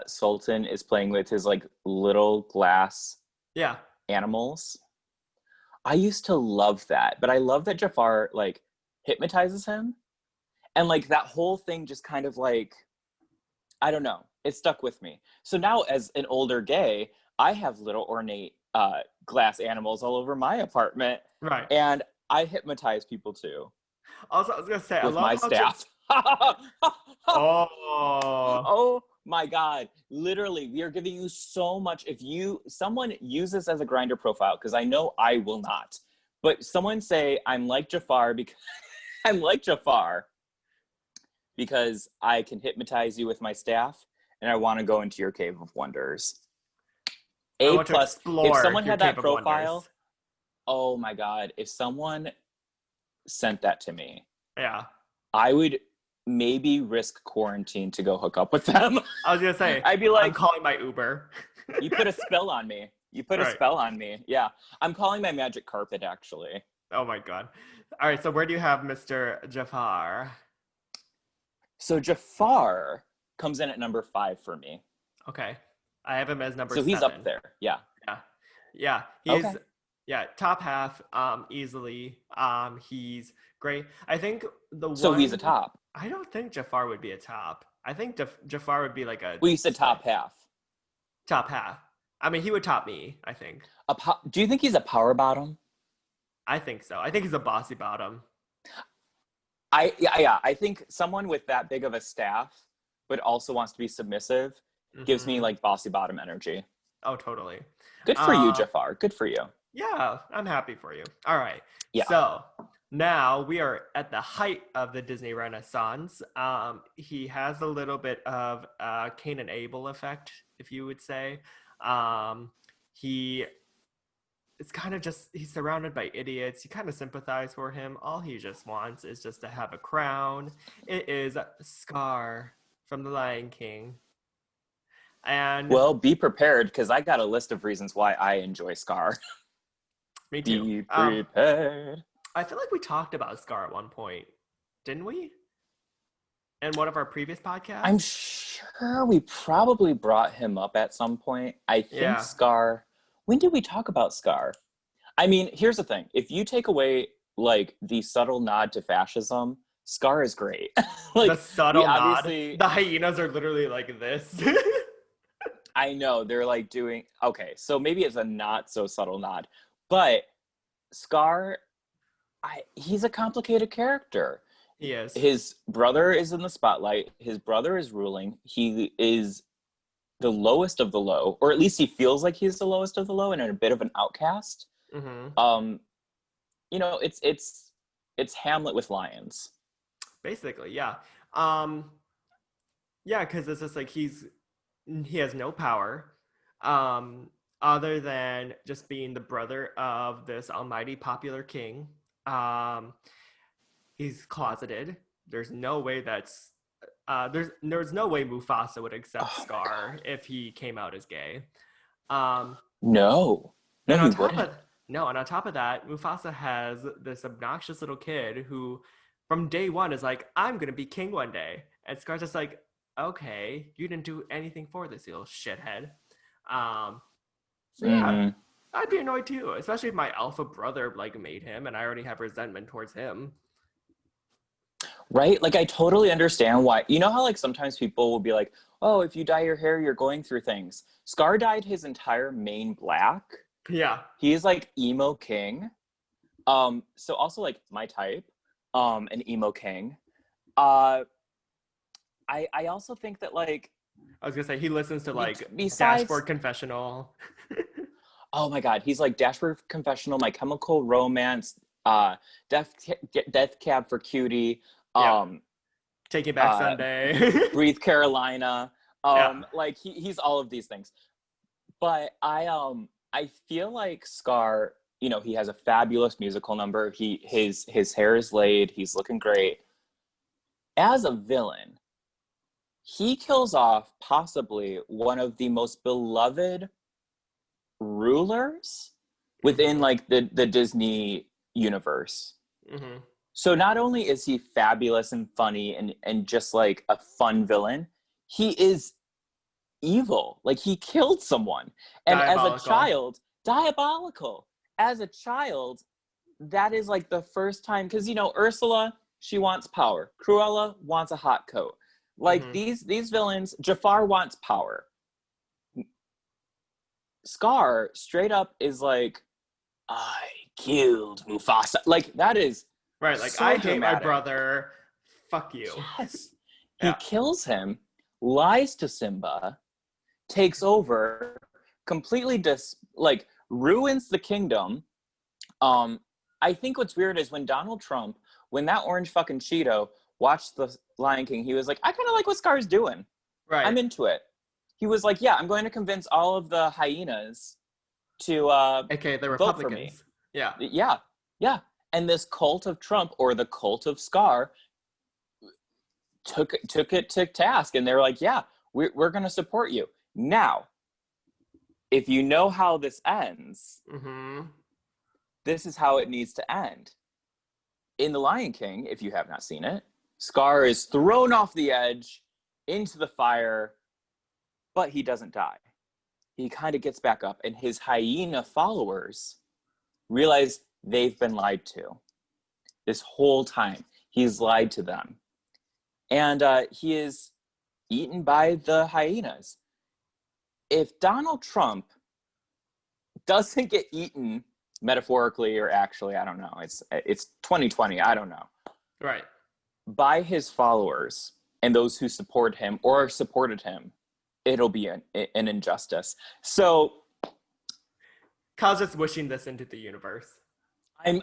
Sultan is playing with his like little glass Yeah. animals. I used to love that, but I love that Jafar like hypnotizes him and like that whole thing just kind of like I don't know. It stuck with me. So now, as an older gay, I have little ornate glass animals all over my apartment, Right. and I hypnotize people too Also, I was gonna say, I with love my how staff. Oh, Oh my god! Literally, we are giving you so much. If someone use this as a grinder profile, because I know I will not, but someone say I'm like Jafar because I'm like Jafar because I can hypnotize you with my staff and I want to go into your cave of wonders. I A want to plus. If explore someone your had cave that of wonders. profile, oh my God. If someone sent that to me, Yeah. I would maybe risk quarantine to go hook up with them. I was gonna say, I'd be I'm like, calling my Uber. you put a spell on me. You put a Right. spell on me. Yeah. I'm calling my magic carpet actually. Oh my god. All right, so where do you have Mr. Jafar? So Jafar comes in at number 5 for me. Okay. I have him as number So he's up 7. there. Yeah. Yeah. Yeah, he's Okay. yeah, top half easily. He's great. I think the So he's a one top. I don't think Jafar would be a top. I think Jafar would be like a Well, you said top half. top half. I mean, he would top me, I think. Do you think he's a power bottom? I think so. I think he's a bossy bottom. Yeah. I think someone with that big of a staff, but also wants to be submissive, gives me Hmm. like bossy bottom energy. Oh, totally. Good for you, Uh, Jafar. Good for you. yeah, I'm happy for you. All right. Yeah. So now we are at the height of the Disney Renaissance. He has a little bit of Cain and Abel effect, if you would say. He it's kind of just he's surrounded by idiots. You kind of sympathize for him. All he just wants is just to have a crown. It is Scar from The Lion King. And Well, be prepared because I got a list of reasons why I enjoy Scar. me too. Be prepared. I feel like we talked about Scar at one point, didn't we? In one of our previous I'm podcasts? sure we probably brought him up at some point. I think Yeah. Scar. When did we talk about Scar? I mean, here's the thing. If you take away like the subtle nod to fascism, Scar is great. The Like we subtle nod. obviously The hyenas are literally like this. I know they're like doing okay, so maybe it's a not so subtle nod. But Scar, he's a complicated character. He is. His brother is in the spotlight. His brother is ruling. He is the lowest of the low, or at least he feels like he's the lowest of the low and a bit of an outcast. Hmm. Um, it's Hamlet with lions. Basically, yeah. Um, yeah, because it's just like he has no power, other than just being the brother of this almighty popular king. Um, he's closeted. There's no way there's no way Mufasa would accept Oh my Scar god. if he came out as gay. Um, No. No, and he on top wouldn't. of no, and on top of that, Mufasa has this obnoxious little kid who, from day one, is like, "I'm gonna be king one day," and Scar's just like, "Okay, you didn't do anything for this, you little shithead." Um, so yeah, Mm-hmm. I'd be annoyed too, especially if my alpha brother like made him, and I already have resentment towards him. Right? Like I totally understand why. You know how like sometimes people will be like, oh, if you dye your hair, you're going through things. Scar dyed his entire mane black. Yeah. He is like emo king. So also like my type, an emo king. Uh, I also think that like I was gonna say he listens to like besides, Dashboard Confessional. oh my god, he's like Dashboard Confessional, My Chemical Romance, Death Death Cab for Cutie, Yeah. um, Taking Back uh, Sunday. Breathe Carolina, Yeah. like he's all of these things. But I feel like Scar, you know, he has a fabulous musical number. His hair is laid. He's looking great. As a villain, he kills off possibly one of the most beloved rulers within Mm-hmm. like the Disney universe. Mm-hmm. So not only is he fabulous and funny and just like a fun villain, he is evil. Like he killed someone. And as a Diabolical. child, diabolical. As a child, that is like the first time, because you know, Ursula, she wants power. Cruella wants a hot coat. Like Mm-hmm. these villains, Jafar wants power. Scar straight up is like, I killed Mufasa. Like that is Right, like I so hate my dramatic. brother. Fuck you. Yes. He Yeah. kills him, lies to Simba, takes over, completely like ruins the kingdom. I think what's weird is when Donald Trump, when that orange fucking Cheeto watched the Lion King, he was like, I kind of like what Scar's doing. Right. I'm into it. He was like, yeah, I'm going to convince all of the hyenas to AKA the vote for me. Republicans. Yeah. Yeah, yeah. And this cult of Trump or the cult of Scar took it to task, and they were like, yeah, we're going to support you. Now, if you know how this ends, Mm-hmm. this is how it needs to end. In The Lion King, if you have not seen it, Scar is thrown off the edge into the fire, but he doesn't die. He kind of gets back up, and his hyena followers realize they've been lied to this whole time. He's lied to them. And he is eaten by the hyenas. If Donald Trump doesn't get eaten metaphorically or actually, I don't know. It's 2020. I don't know. Right. By his followers and those who support him or supported him, it'll be an injustice. So Kyle's just wishing this into the universe.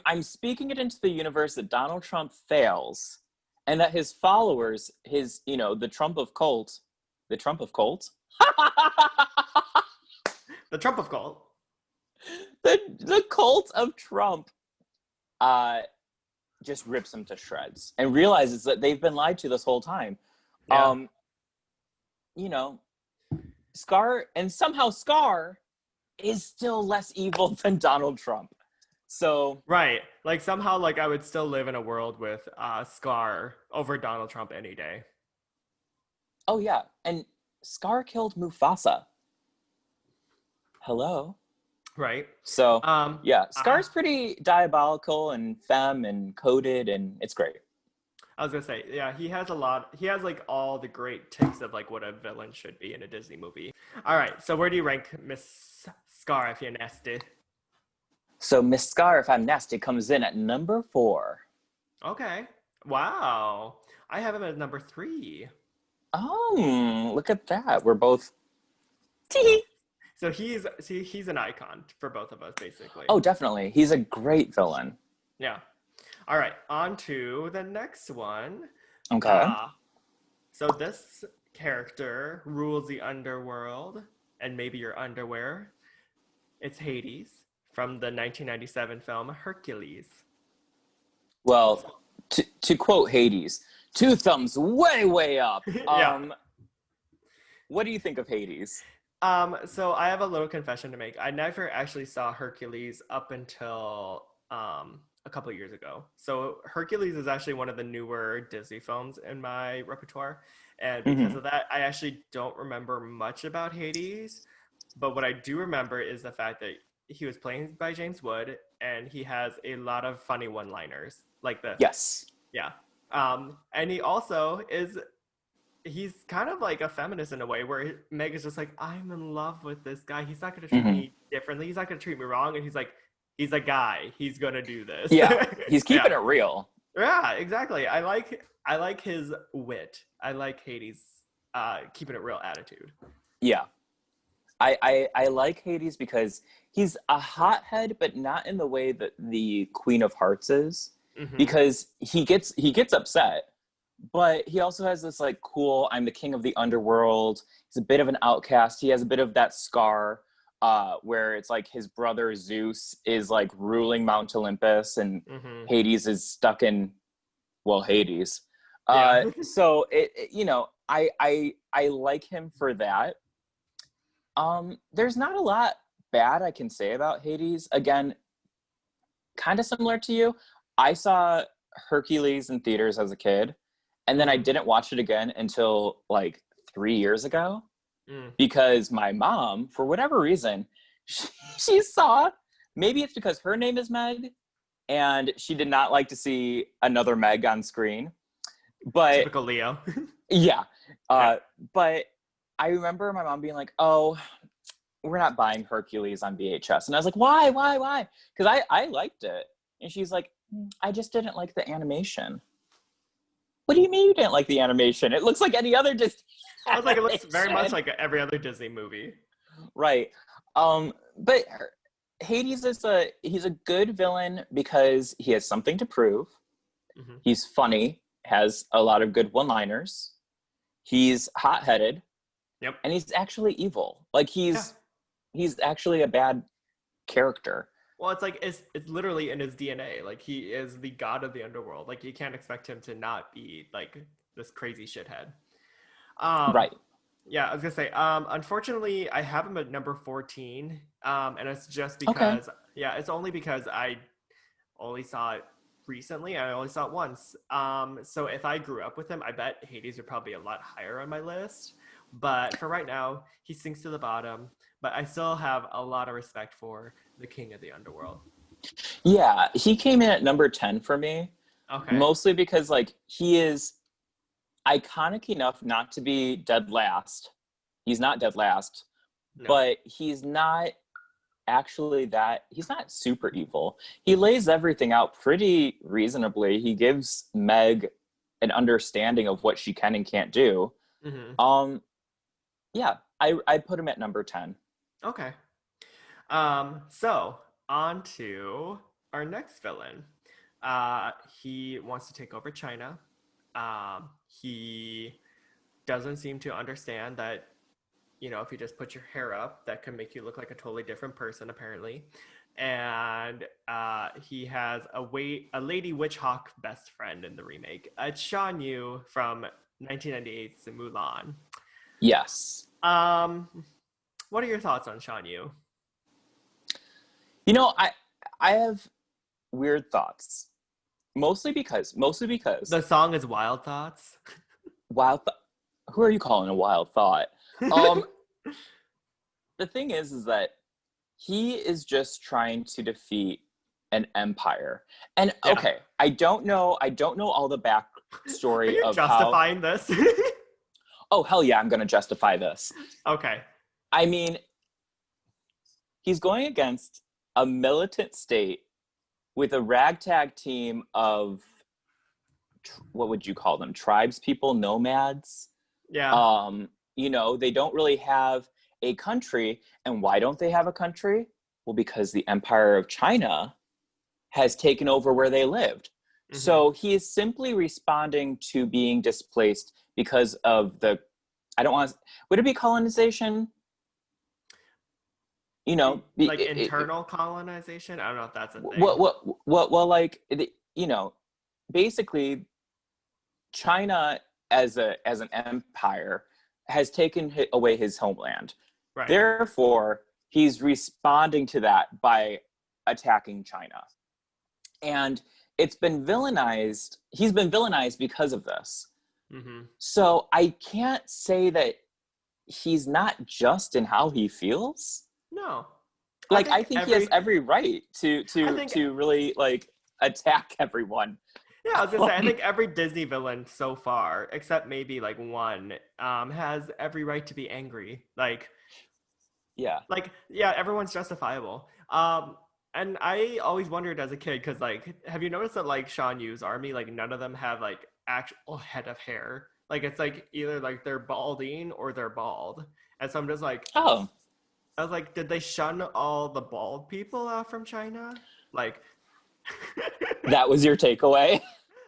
I'm speaking it into the universe that Donald Trump fails, and that his followers, his the Trump of cult, the Trump of cult, The Trump of cult. the cult of Trump, just rips them to shreds and realizes that they've been lied to this whole time. Yeah. You know, Scar, and somehow Scar is still less evil than Donald Trump. So Right. Like somehow like I would still live in a world with Scar over Donald Trump any day. oh yeah, and Scar killed Mufasa. Hello. Right. So Um yeah, I, Scar's pretty diabolical and femme and coded, and it's great. I was gonna say, yeah, he has like all the great ticks of like what a villain should be in a Disney movie. All right, so where do you rank Miss Scar if you're nasty? So Miss Scar, if I'm nasty, comes in at number 4. Okay. Wow. I have him at number 3. Oh, look at that. We're both. So he's an icon for both of us, basically. Oh, definitely. He's a great villain. Yeah. All right, on to the next one. Okay. Uh, so this character rules the underworld and maybe your underwear. It's Hades from the 1997 film Hercules. Well, to quote Hades, 2 thumbs way, way up. Yeah. What do you think of Hades? So I have a little confession to make. I never actually saw Hercules up until a couple of years ago. So Hercules is actually one of the newer Disney films in my repertoire. And because Mm-hmm. of that, I actually don't remember much about Hades. But what I do remember is the fact that he was played by James Wood and he has a lot of funny one-liners. Like the Yes. yeah. And he also is he's kind of like a feminist in a way where Meg is just like, I'm in love with this guy. He's not going to treat Hmm. me differently. He's not going to treat me wrong. And he's like, he's a guy. He's going to do this. Yeah, he's Yeah. keeping it real. Yeah, exactly. I like his wit. I like Hades keeping it real attitude. Yeah. I like Hades because he's a hothead, but not in the way that the Queen of Hearts is. Hmm. Because he gets upset, but he also has this like cool, I'm the king of the underworld. He's a bit of an outcast. He has a bit of that scar where it's like his brother Zeus is like ruling Mount Olympus and Hmm. Hades is stuck in, well, Hades. Yeah. So I like him for that. There's not a lot bad I can say about Hades. Again, kind of similar to you. I saw Hercules in theaters as a kid, and then I Hmm. didn't watch it again until like 3 years ago Mm. because my mom, for whatever reason, she saw, maybe it's because her name is Meg and she did not like to see another Meg on screen. But Typical Leo. yeah, Yeah. uh, but I remember my mom being like, "Oh, we're not buying Hercules on VHS," and I was like, "Why?" Because I liked it, and she's like, "I just didn't like the animation." What do you mean you didn't like the animation? It looks like any other Disney I was like, it looks very much animation. like every other Disney movie. Right. But Hades he's a good villain because he has something to prove. Hmm. He's funny, has a lot of good one-liners. He's hot-headed, Yep. and he's actually evil. Like Yeah. he's actually a bad character. Well, it's like it's literally in his DNA. Like he is the god of the underworld. Like you can't expect him to not be like this crazy shithead. Um, Right. yeah, I was gonna say. Unfortunately, I have him at number 14. And it's just Okay. because, yeah, it's only because I only saw it recently. I only saw it once. So if I grew up with him, I bet Hades would probably be a lot higher on my list. But for right now, he sinks to the bottom. But I still have a lot of respect for the king of the underworld. Yeah, he came in at number 10 for me, Okay. mostly because like he is iconic enough not to be dead last. He's not dead last, No. but he's not actually that he's not super evil. He lays everything out pretty reasonably. He gives Meg an understanding of what she can and can't do. Hmm. Um yeah, I put him at number 10. Okay. So on to our next villain. He wants to take over China. He doesn't seem to understand that, if you just put your hair up, that can make you look like a totally different person, apparently. And he has a lady witch hawk best friend in the remake. It's Shan Yu from 1998's Mulan. Yes. Um, what are your thoughts on Shan Yu? You know, I have weird thoughts. Mostly because The song is Wild Thoughts. wild th- who are you calling a wild thought? Um the thing is that he is just trying to defeat an empire. And Yeah. okay, I don't know all the Are backstory you of how. justifying this? Oh hell yeah, I'm going to justify this. Okay. I mean, he's going against a militant state with a ragtag team of, what would you call them? Tribes people, nomads. Yeah. They don't really have a country. And why don't they have a country? Well, because the Empire of China has taken over where they lived. Hmm. So he is simply responding to being displaced because of the, I don't want to, would it be colonization? You know, Like internal colonization? I don't know if that's a thing. well, like, basically China as an empire has taken away his homeland. Right. Therefore, he's responding to that by attacking China. And it's been villainized. He's been villainized because of this. Hmm. So I can't say that he's not just in how he feels. No. I Like I think think he has every every right to I to think to really like attack everyone. Yeah, I was gonna say, I Like, think every Disney villain so far, except maybe like one, has every right to be angry. yeah. Yeah, everyone's justifiable. And I always wondered as a kid, because like, have you noticed that like Sean Yu's army, like none of them have like actual head of hair. Like it's like either like they're balding or they're bald. And so I'm just like, Oh, I was like, did they shun all the bald people out from China? Like, that was your takeaway?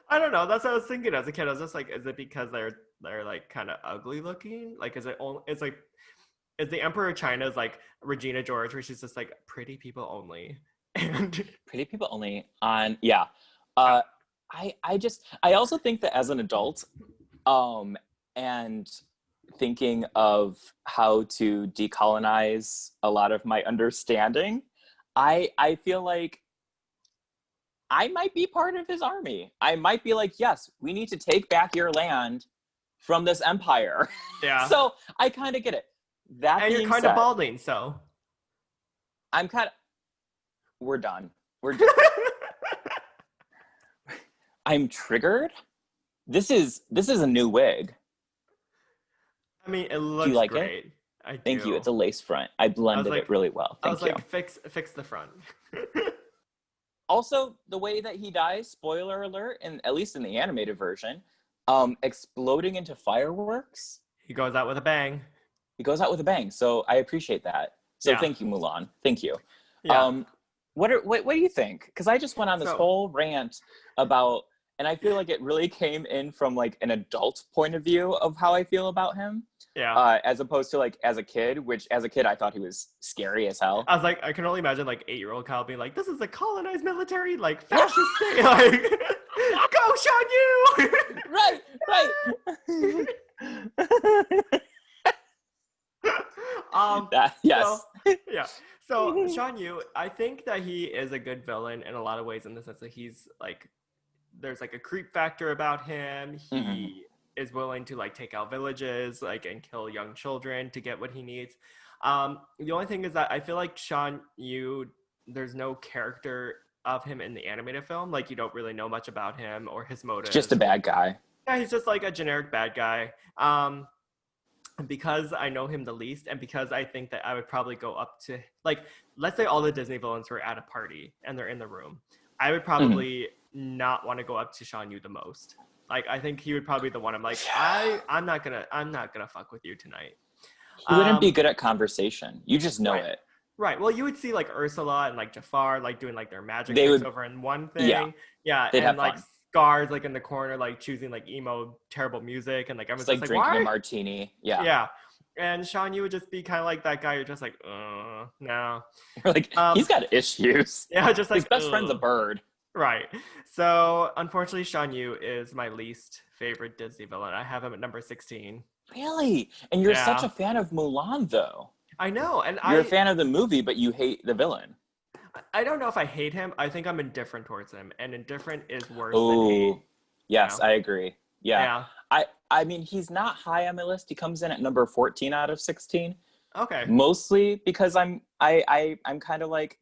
I don't know. That's what I was thinking as a kid. I was just like, is it because they're like kind of ugly looking? Like, is it only? It's like, is the Emperor of China is like Regina George, where she's just like pretty people only, and Pretty people only on, yeah. Uh, I also think that as an adult, um, and thinking of how to decolonize a lot of my understanding, I feel like I might be part of his army. I might be like, yes, we need to take back your land from this empire. yeah, So I kind of get it. That and you're being kind of said, balding, so I'm kind of, we're done. We're done. I'm triggered. This is a new wig. I mean, it Do you looks like it? great. I Thank you. do. It's a lace front. I I was blended it like, really well. I was Thank you. like, fix the front. Also, the way that he dies, spoiler alert, and at least in the animated version, exploding into fireworks, He goes out with a bang. he goes out with a bang. So I appreciate that. So Yeah, thank you, Mulan. Thank you. yeah. Um, what do you think? Because I just went on this So whole rant about, and I feel like it really came in from like an adult point of view of how I feel about him, yeah. as opposed to like as a kid, which as a kid I thought he was scary as hell. I was like, I can only imagine like 8-year-old Kyle being like, "This is a colonized military, like Yeah, fascist state." Like, go Sean Yu. right, right. That, So yes. yeah. So Sean Yu, I think that he is a good villain in a lot of ways, in the sense that he's like, there's like a creep factor about him. Mhm. He is willing to like take out villages, like, and kill young children to get what he needs. The only thing is that I feel like Sean Yu, there's no character of him in the animated film. Like, you don't really know much about him or his He's just a motives. bad guy. Yeah, he's just like a generic bad guy. Because I know him the least, and because I think that I would probably go up to, like, let's say all the Disney villains were at a party and they're in the room, I would Mhm. probably not want to go up to Sean Yu the most. Like, I think he would probably be the one I'm like, I'm not gonna fuck with you tonight. He wouldn't be Um, good at conversation. You just know right, it. right. Well, you would see like Ursula and like Jafar like doing like their magic They tricks would, over in one yeah, thing, yeah, they'd and have like fun. Scars like in the corner like choosing like emo terrible music, and like Just everyone's just like like, drinking a why? martini. Yeah. Yeah. And Sean, you would just be kind of like that guy. You're just like, no. We're like, he's Um, got issues. yeah, just His like, best friend's a bird. right. So unfortunately, Sean Yu is my least favorite Disney villain. I have him at number 16. Really? And you're such Yeah, a fan of Mulan, though. I know, and You're a fan of the movie, but you hate the villain. I don't know if I hate him. I think I'm indifferent towards him, and indifferent is worse than hate. Oh, You yes, know? I agree. Yeah. Yeah. I mean, he's not high on my list. He comes in at number 14 out of 16. Okay. Mostly because I'm kind of like,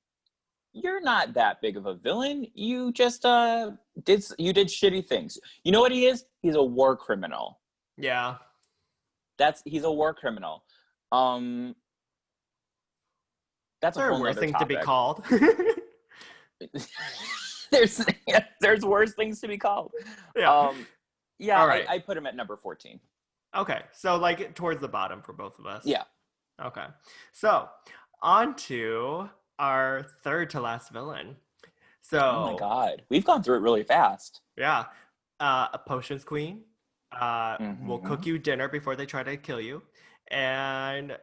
you're not that big of a villain. You just did shitty things. You know what he is? He's a war criminal. Yeah. He's a war criminal. That's a There are whole worse nother things to be topic. called. there's there's worse things to be called. Yeah. Yeah, All right. I put him at number 14. Okay. So like towards the bottom for both of us. Yeah. Okay. So on to our third to last villain. Oh my So god. We've gone through it really fast. yeah, a potions queen will cook Mhm. you dinner before they try to kill you, and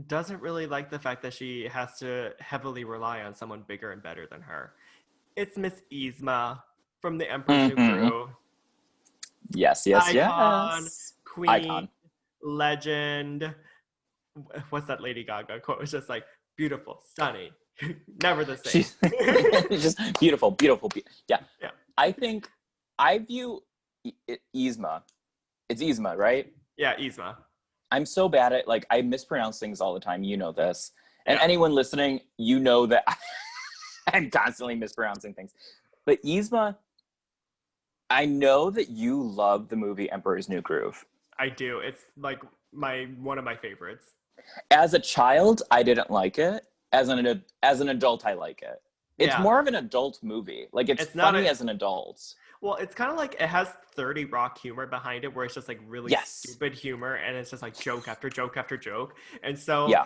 doesn't really like the fact that she has to heavily rely on someone bigger and better than her. It's Miss Yzma from The Emperor's New Mhm. Groove. Yes, yes, Icon, yes. queen, Icon. legend. What's that Lady Gaga quote? It's just like beautiful, stunning, never the same. She's just beautiful, beautiful. Yeah. Yeah. I think I view Yzma. It's Yzma, right? Yeah, Yzma. I'm so bad at, like, I mispronounce things all the time. You know this. And Yeah. anyone listening, you know that I'm constantly mispronouncing things. But Yzma, I know that you love the movie Emperor's New Groove. I do. It's like one of my favorites. As a child, I didn't like it. As an adult, I like it. It's Yeah. more of an adult movie. Like, it's It's not funny a as an adult. well, it's kind of like it has 30 Rock humor behind it where it's just like really Yes. stupid humor and it's just like joke after joke after joke. And so Yeah.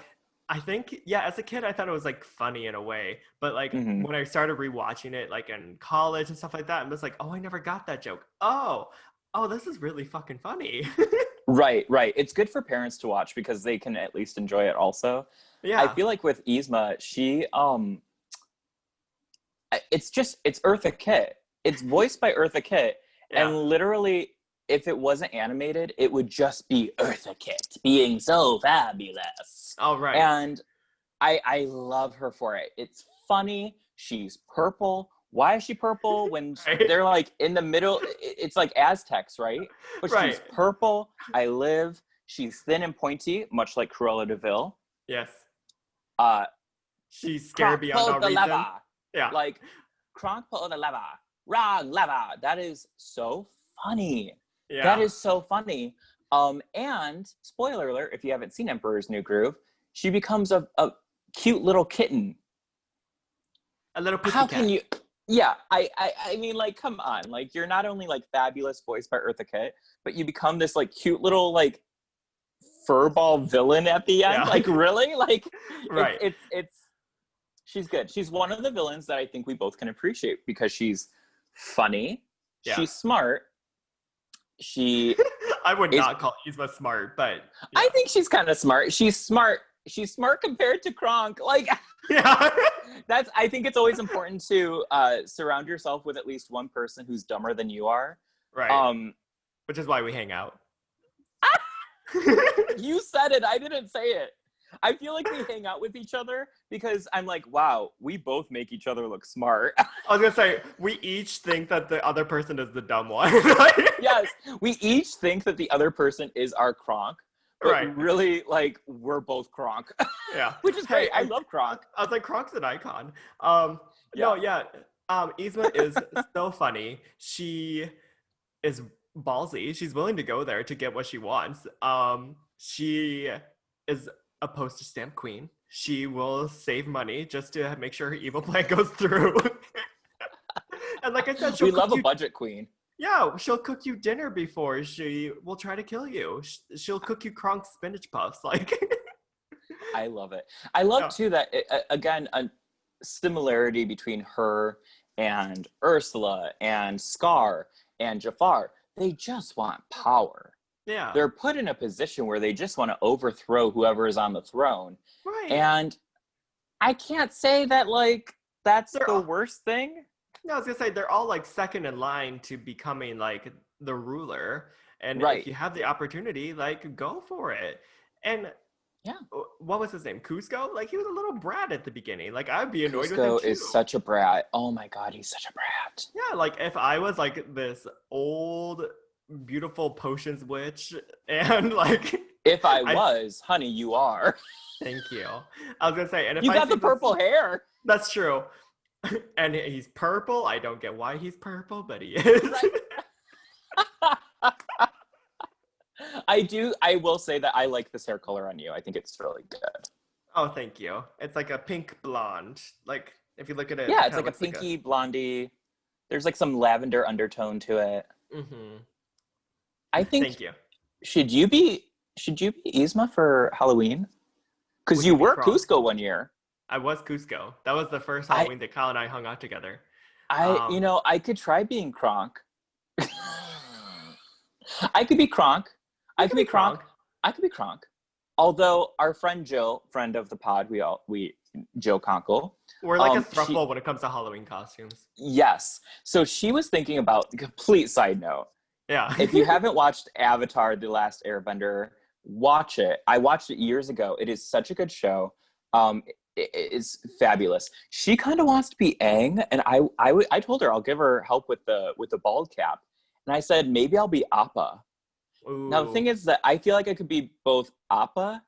I think, yeah, as a kid, I thought it was like funny in a way. But like Hmm. when I started rewatching it, like in college and stuff like that, I'm just like, oh, I never got that joke. Oh, this is really fucking funny. Right, right. It's good for parents to watch because they can at least enjoy it also. I Yeah, feel like with Yzma, it's Eartha Kitt. It's voiced by Eartha Kitt, yeah. and literally, if it wasn't animated, it would just be Eartha Kitt being so fabulous. All right. And I love her for it. It's funny. She's purple. Why is she purple when Right. they're like in the middle? It's like Aztecs, right? But she's Right. purple. I live. She's thin and pointy, much like Cruella de Vil. Yes. Uh, She's scared Kronk beyond pulled all the reason. lever. Yeah. Like, Kronk pulled the lever. Wrong lever. That is so funny. That Yeah. is so funny. And spoiler alert, if you haven't seen Emperor's New Groove, she becomes a cute little kitten. A little How pussycat. can you? Yeah, I mean, like, come on. Like, you're not only like fabulous voiced by Eartha Kitt, but you become this like cute little like furball villain at the end. Yeah. Like, really? Like, Right. it's she's good. She's one of the villains that I think we both can appreciate because she's funny, Yeah. she's smart, she I would is. not call Yzma smart, but yeah. I think she's kind of smart. She's smart. She's smart compared to Kronk. Like, Yeah. that's. I think it's always important to surround yourself with at least one person who's dumber than you are. Right. Which is why we hang out. You said it. I didn't say it. I feel like we hang out with each other because I'm like, wow, we both make each other look smart. I was gonna say we each think that the other person is the dumb one. Yes, we each think that the other person is our Kronk, but Right. really, like, we're both Kronk, Yeah. which is great. I love Kronk. I was like, Kronk's an icon. Yeah. No, yeah. Yzma is so funny. She is ballsy. She's willing to go there to get what she wants. She is a postage stamp queen. She will save money just to make sure her evil plan goes through. And like I said, We love a budget queen. yeah, she'll cook you dinner before she will try to kill you. She'll cook you Kronk's spinach puffs. Like, I love it. I love Yeah. too that again a similarity between her and Ursula and Scar and Jafar. They just want power. yeah, They're put in a position where they just want to overthrow whoever is on the throne. right. And I can't say that like that's They're the all- worst thing. No, I was gonna say they're all like second in line to becoming like the ruler, and Right. if you have the opportunity, like go for it. And Yeah. what was his name? Cusco? Like he was a little brat at the beginning. Like I'd be annoyed with him Cusco too. is such a brat. Oh my god, he's such a brat. Yeah, like if I was like this old, beautiful potions witch, and like If I was, honey, you are. thank you. I was gonna say, and if You I got see the purple hair. That's true. And he's purple. I don't get why he's purple, but he is. I will say that I like this hair color on you. I think it's really good. Oh, thank you. It's like a pink blonde. Like if you look at it, Yeah, it it's kinda like a looks pinky blondie. There's like some lavender undertone to it. Mhm. I think Thank you. should you be Yzma for Halloween? Because Would you you be were Kronk? Cusco one year. I was Cusco. That was the first I- Halloween that Kyle and I hung out together. I could try being Kronk. I could be Kronk. I could be Kronk. I could be Kronk. Although our friend Jill, friend of the pod, we Jill Conkle. We're like a she- throuple when it comes to Halloween costumes. Yes. So she was thinking about the complete side note. Yeah. If you haven't watched Avatar: The Last Airbender, watch it. I watched it years ago. It is such a good show. It's fabulous. She kind of wants to be Aang, and I told her I'll give her help with the bald cap, and I said maybe I'll be Appa. Now the thing is that I feel like I could be both Appa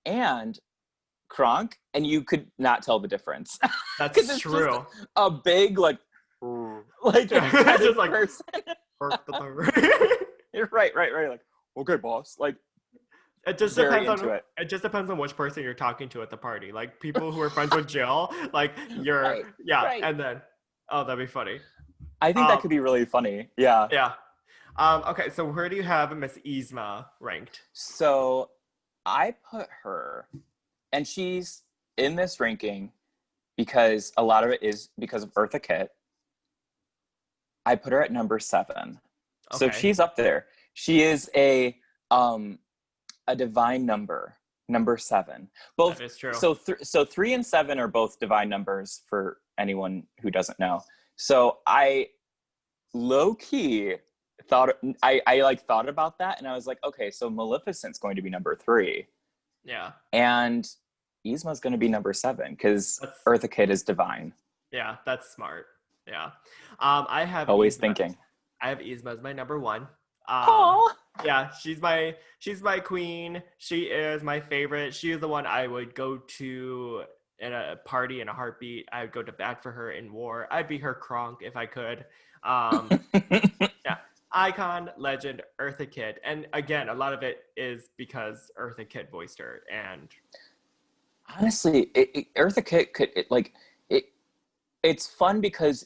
and Kronk, and you could not tell the difference. 'Cause That's it's true. A big like Just kind of like- person. Right. Like, okay, boss. Like, It just very depends into on it. it just depends on which person you're talking to at the party. Like people who are friends with Jill, like you're Right, yeah, right. and then oh, that'd be funny. I think that Um, could be really funny. Yeah. yeah. Okay, so where do you have Miss Yzma ranked? So I put her, and she's in this ranking because a lot of it is because of Eartha Kitt. I put her at number 7. So Okay, she's up there. She is a divine number 7. that Both is true. so 3 and 7 are both divine numbers for anyone who doesn't know. So I low key I like thought about that, and I was like, okay, so Maleficent's going to be number 3, Yeah, and Yzma's going to be number 7 because that's Eartha Kitt is divine. yeah, that's smart. Yeah. I have Always Yzma. thinking. I have Yzma as my number 1. Um, Oh, yeah, she's my queen. She is my favorite. She is the one I would go to in a party in a heartbeat. I would go to bat for her in war. I'd be her Kronk if I could. Um, yeah, icon, legend, Eartha Kitt, and again, a lot of it is because Eartha Kitt voiced her. And honestly, Eartha Kitt it. It's fun because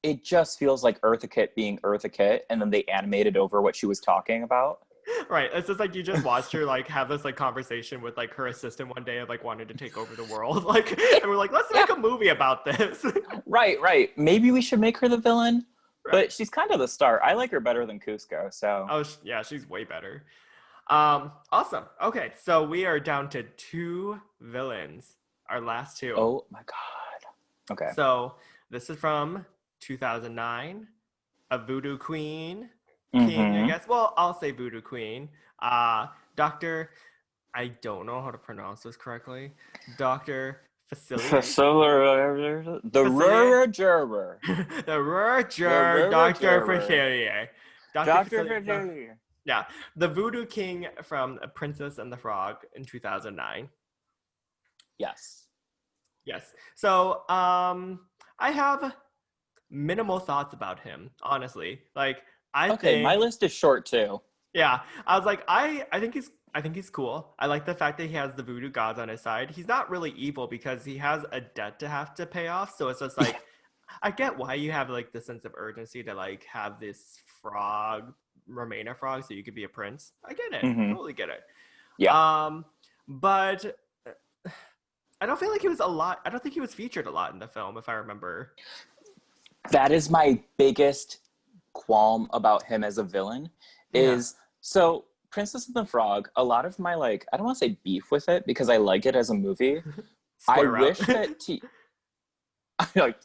it just feels like Eartha Kitt being Eartha Kitt, and then they animated over what she was talking about. right, it's just like you just watched her like have this like conversation with like her assistant one day of like wanting to take over the world, like, and we're like, let's Yeah. make a movie about this. Right. Maybe we should make her the villain, Right. but she's kind of the star. I like her better than Cusco, so. Oh, yeah, she's way better. Awesome. Okay, so we are down to 2 villains. Our last 2. Oh my god. Okay. So this is from 2009, a voodoo queen, king, I Mm-hmm. guess. Well, I'll say voodoo queen. Doctor, I don't know how to pronounce this correctly. Doctor Facilier. The Rurger. The Roger, Doctor Facilier. Dr. Facilier. Yeah, the voodoo king from Princess and the Frog in 2009. Yes. Yes. So, I have minimal thoughts about him, honestly. Like, I Okay, think, my list is short too. yeah, I was like, I think he's cool. I like the fact that he has the voodoo gods on his side. He's not really evil because he has a debt to have to pay off. So it's just like, I get why you have like the sense of urgency to like have this frog remain a frog so you could be a prince. I get it. Mhm. Totally get it. Yeah. But I don't feel like he was I don't think he was featured a lot in the film, if I remember. That is my biggest qualm about him as a villain is so Princess and the Frog, a lot of my like, I don't want to say beef with it because I like it as a movie. I Square wish up. that like,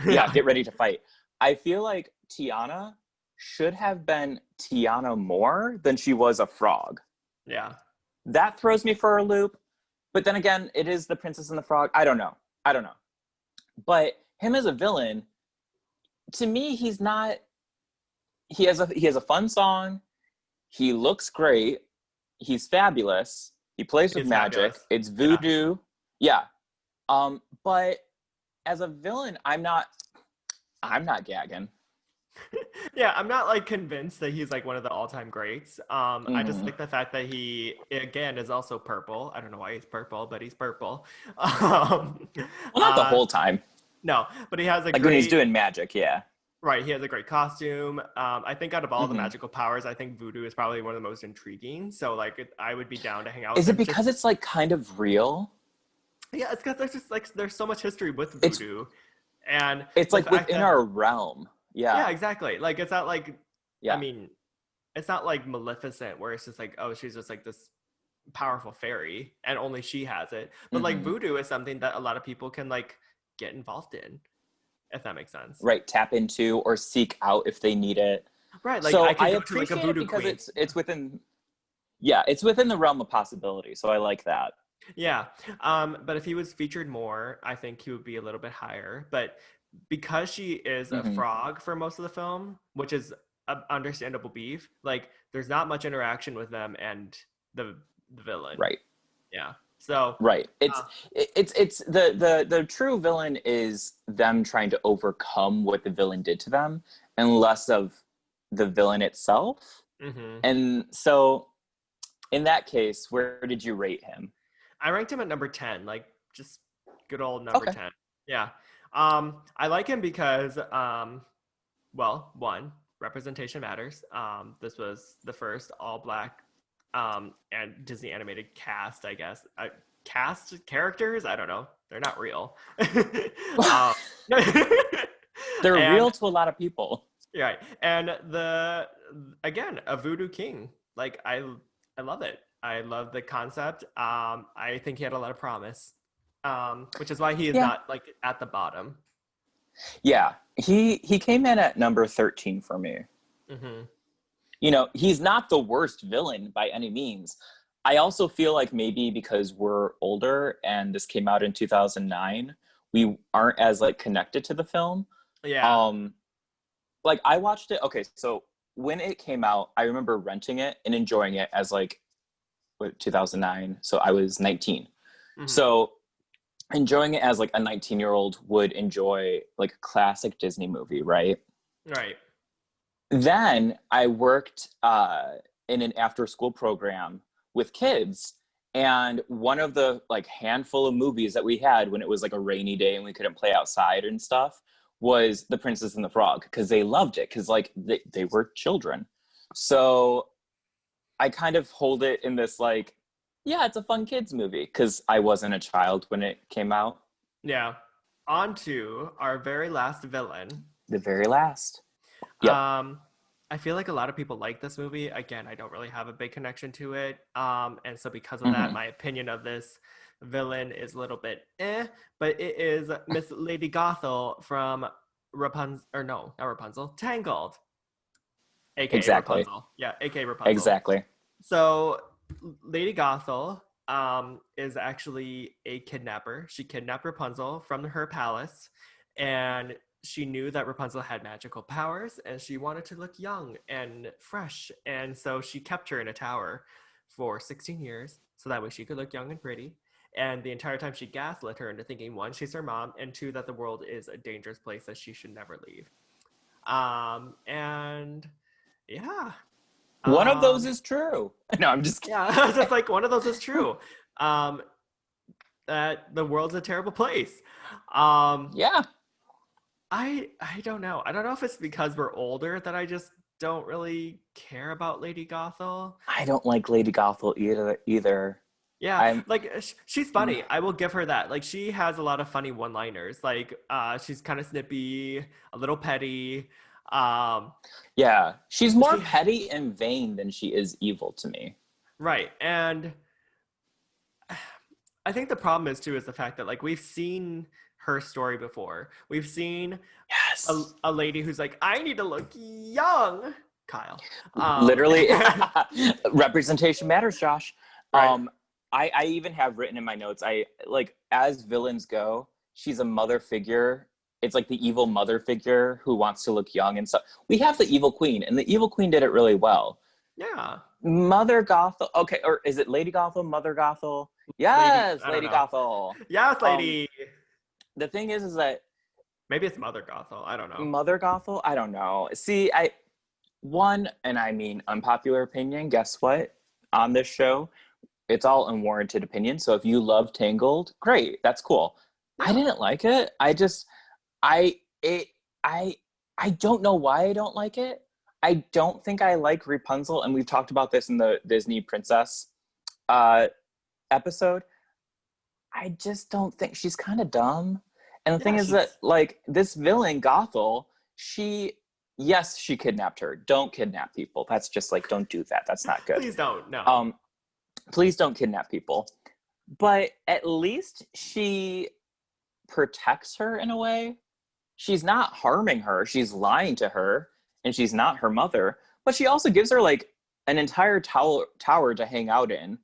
yeah, get ready to fight. I feel like Tiana should have been Tiana more than she was a frog. Yeah. That throws me for a loop. But then again, it is the Princess and the Frog. I don't know. But him as a villain, to me, he's not. He has a fun song. He looks great. He's fabulous. He plays with He's magic. fabulous. It's voodoo. Yeah. But as a villain, I'm not gagging. Yeah, I'm not like convinced that he's like one of the all-time greats. I just Mhm. like the fact that he again is also purple. I don't know why he's purple, but he's purple. Well, not the whole time. No, but he has a Like when he's great doing magic, yeah. right. He has a great costume. I think out of all the Mhm. magical powers, I think voodoo is probably one of the most intriguing. So like, I would be down to hang out Is with it him. because it's like kind of real? Yeah, it's because there's just like there's so much history with It's voodoo, and it's the like fact within that our realm. yeah, Yeah. exactly. Like it's not like I Yeah. mean, it's not like Maleficent where it's just like, oh, she's just like this powerful fairy and only she has it. But like Mhm. voodoo is something that a lot of people can like get involved in, if that makes sense. Right, tap into or seek out if they need it. Right. Like I So I could go to like a appreciate it voodoo because queen. it's within it's within the realm of possibility. So I like that. Yeah. But if he was featured more, I think he would be a little bit higher. But because she is a Mhm. frog for most of the film, which is a understandable beef, like there's not much interaction with them and the villain. Right. Yeah. So Right. uh, It's the true villain is them trying to overcome what the villain did to them and less of the villain itself. Mm-hmm. And so in that case, where did you rate him? I ranked him at number 10, like just good old number Okay. 10. Yeah. I like him because well, one, representation matters. This was the first all black and Disney animated cast, I guess. Cast characters, I don't know. They're not real. um, They're real and to a lot of people. right. And the again, a voodoo king. Like I love it. I love the concept. I think he had a lot of promise. Which is why he is Yeah. not like at the bottom. Yeah. He came in at number 13 for me. Mm-hmm. You know, he's not the worst villain by any means. I also feel like maybe because we're older and this came out in 2009, we aren't as like connected to the film. Yeah. Um like I watched it. Okay, so when it came out, I remember renting it and enjoying it as like 2009. So I was 19. Mm-hmm. So enjoying it as like a 19-year-old would enjoy like a classic Disney movie, right? Right. Then I worked in an after-school program with kids, and one of the like handful of movies that we had when it was like a rainy day and we couldn't play outside and stuff was The Princess and the Frog, because they loved it, because like they were children. So I kind of hold it in this like, yeah, it's a fun kids movie because I wasn't a child when it came out. Yeah. On to our very last villain. The very last. Yep. Um, I feel like a lot of people like this movie. Again, I don't really have a big connection to it. And so because of that, Mm-hmm. my opinion of this villain is a little bit but it is Miss Lady Gothel from Rapunzel, or no, not Rapunzel, Tangled, aka Exactly. Rapunzel. Yeah, aka Rapunzel. Exactly. So Lady Gothel is actually a kidnapper. She kidnapped Rapunzel from her palace, and she knew that Rapunzel had magical powers, and she wanted to look young and fresh, and so she kept her in a tower for 16 years, so that way she could look young and pretty. And the entire time she gaslit her into thinking, one, she's her mom, and two, that the world is a dangerous place that she should never leave. And yeah, One of those um, is true. No, I'm just kidding. yeah, just like one of those is true. Um, that the world's a terrible place. Um, Yeah. I don't know. I don't know if it's because we're older that I just don't really care about Lady Gothel. I don't like Lady Gothel either. Yeah, I'm like she's funny. I will give her that. Like she has a lot of funny one-liners. Like she's kind of snippy, a little petty. Um, yeah. She's more she petty and vain than she is evil to me. right, and I think the problem is too is the fact that like we've seen her story before. We've seen Yes. a lady who's like, I need to look young, Kyle. Literally representation matters, Josh. Right. Um I even have written in my notes, I like, as villains go, she's a mother figure. It's like the evil mother figure who wants to look young and stuff. We have the evil queen, and the evil queen did it really well. Yeah. Mother Gothel. Okay, or is it Lady Gothel? Mother Gothel? Lady, Yes, I don't Lady know. Gothel. Yes, Um, lady. the thing is that Maybe it's Mother Gothel. I don't know. Mother Gothel. I don't know. See, and I mean unpopular opinion. Guess what? On this show, it's all unwarranted opinion. So if you love Tangled, great, that's cool. I Yeah. didn't like it. I it I I don't know why I don't like it. I don't think I like Rapunzel, and we've talked about this in the Disney Princess uh, episode. I just don't think, she's kind of dumb. And the thing Yeah, is that she's like this villain Gothel, she yes, she kidnapped her. Don't kidnap people. That's just like, don't do that. That's not good. please don't. No. Um please don't kidnap people. But at least she protects her in a way. She's not harming her. She's lying to her, and she's not her mother, but she also gives her like an entire tower to hang out in,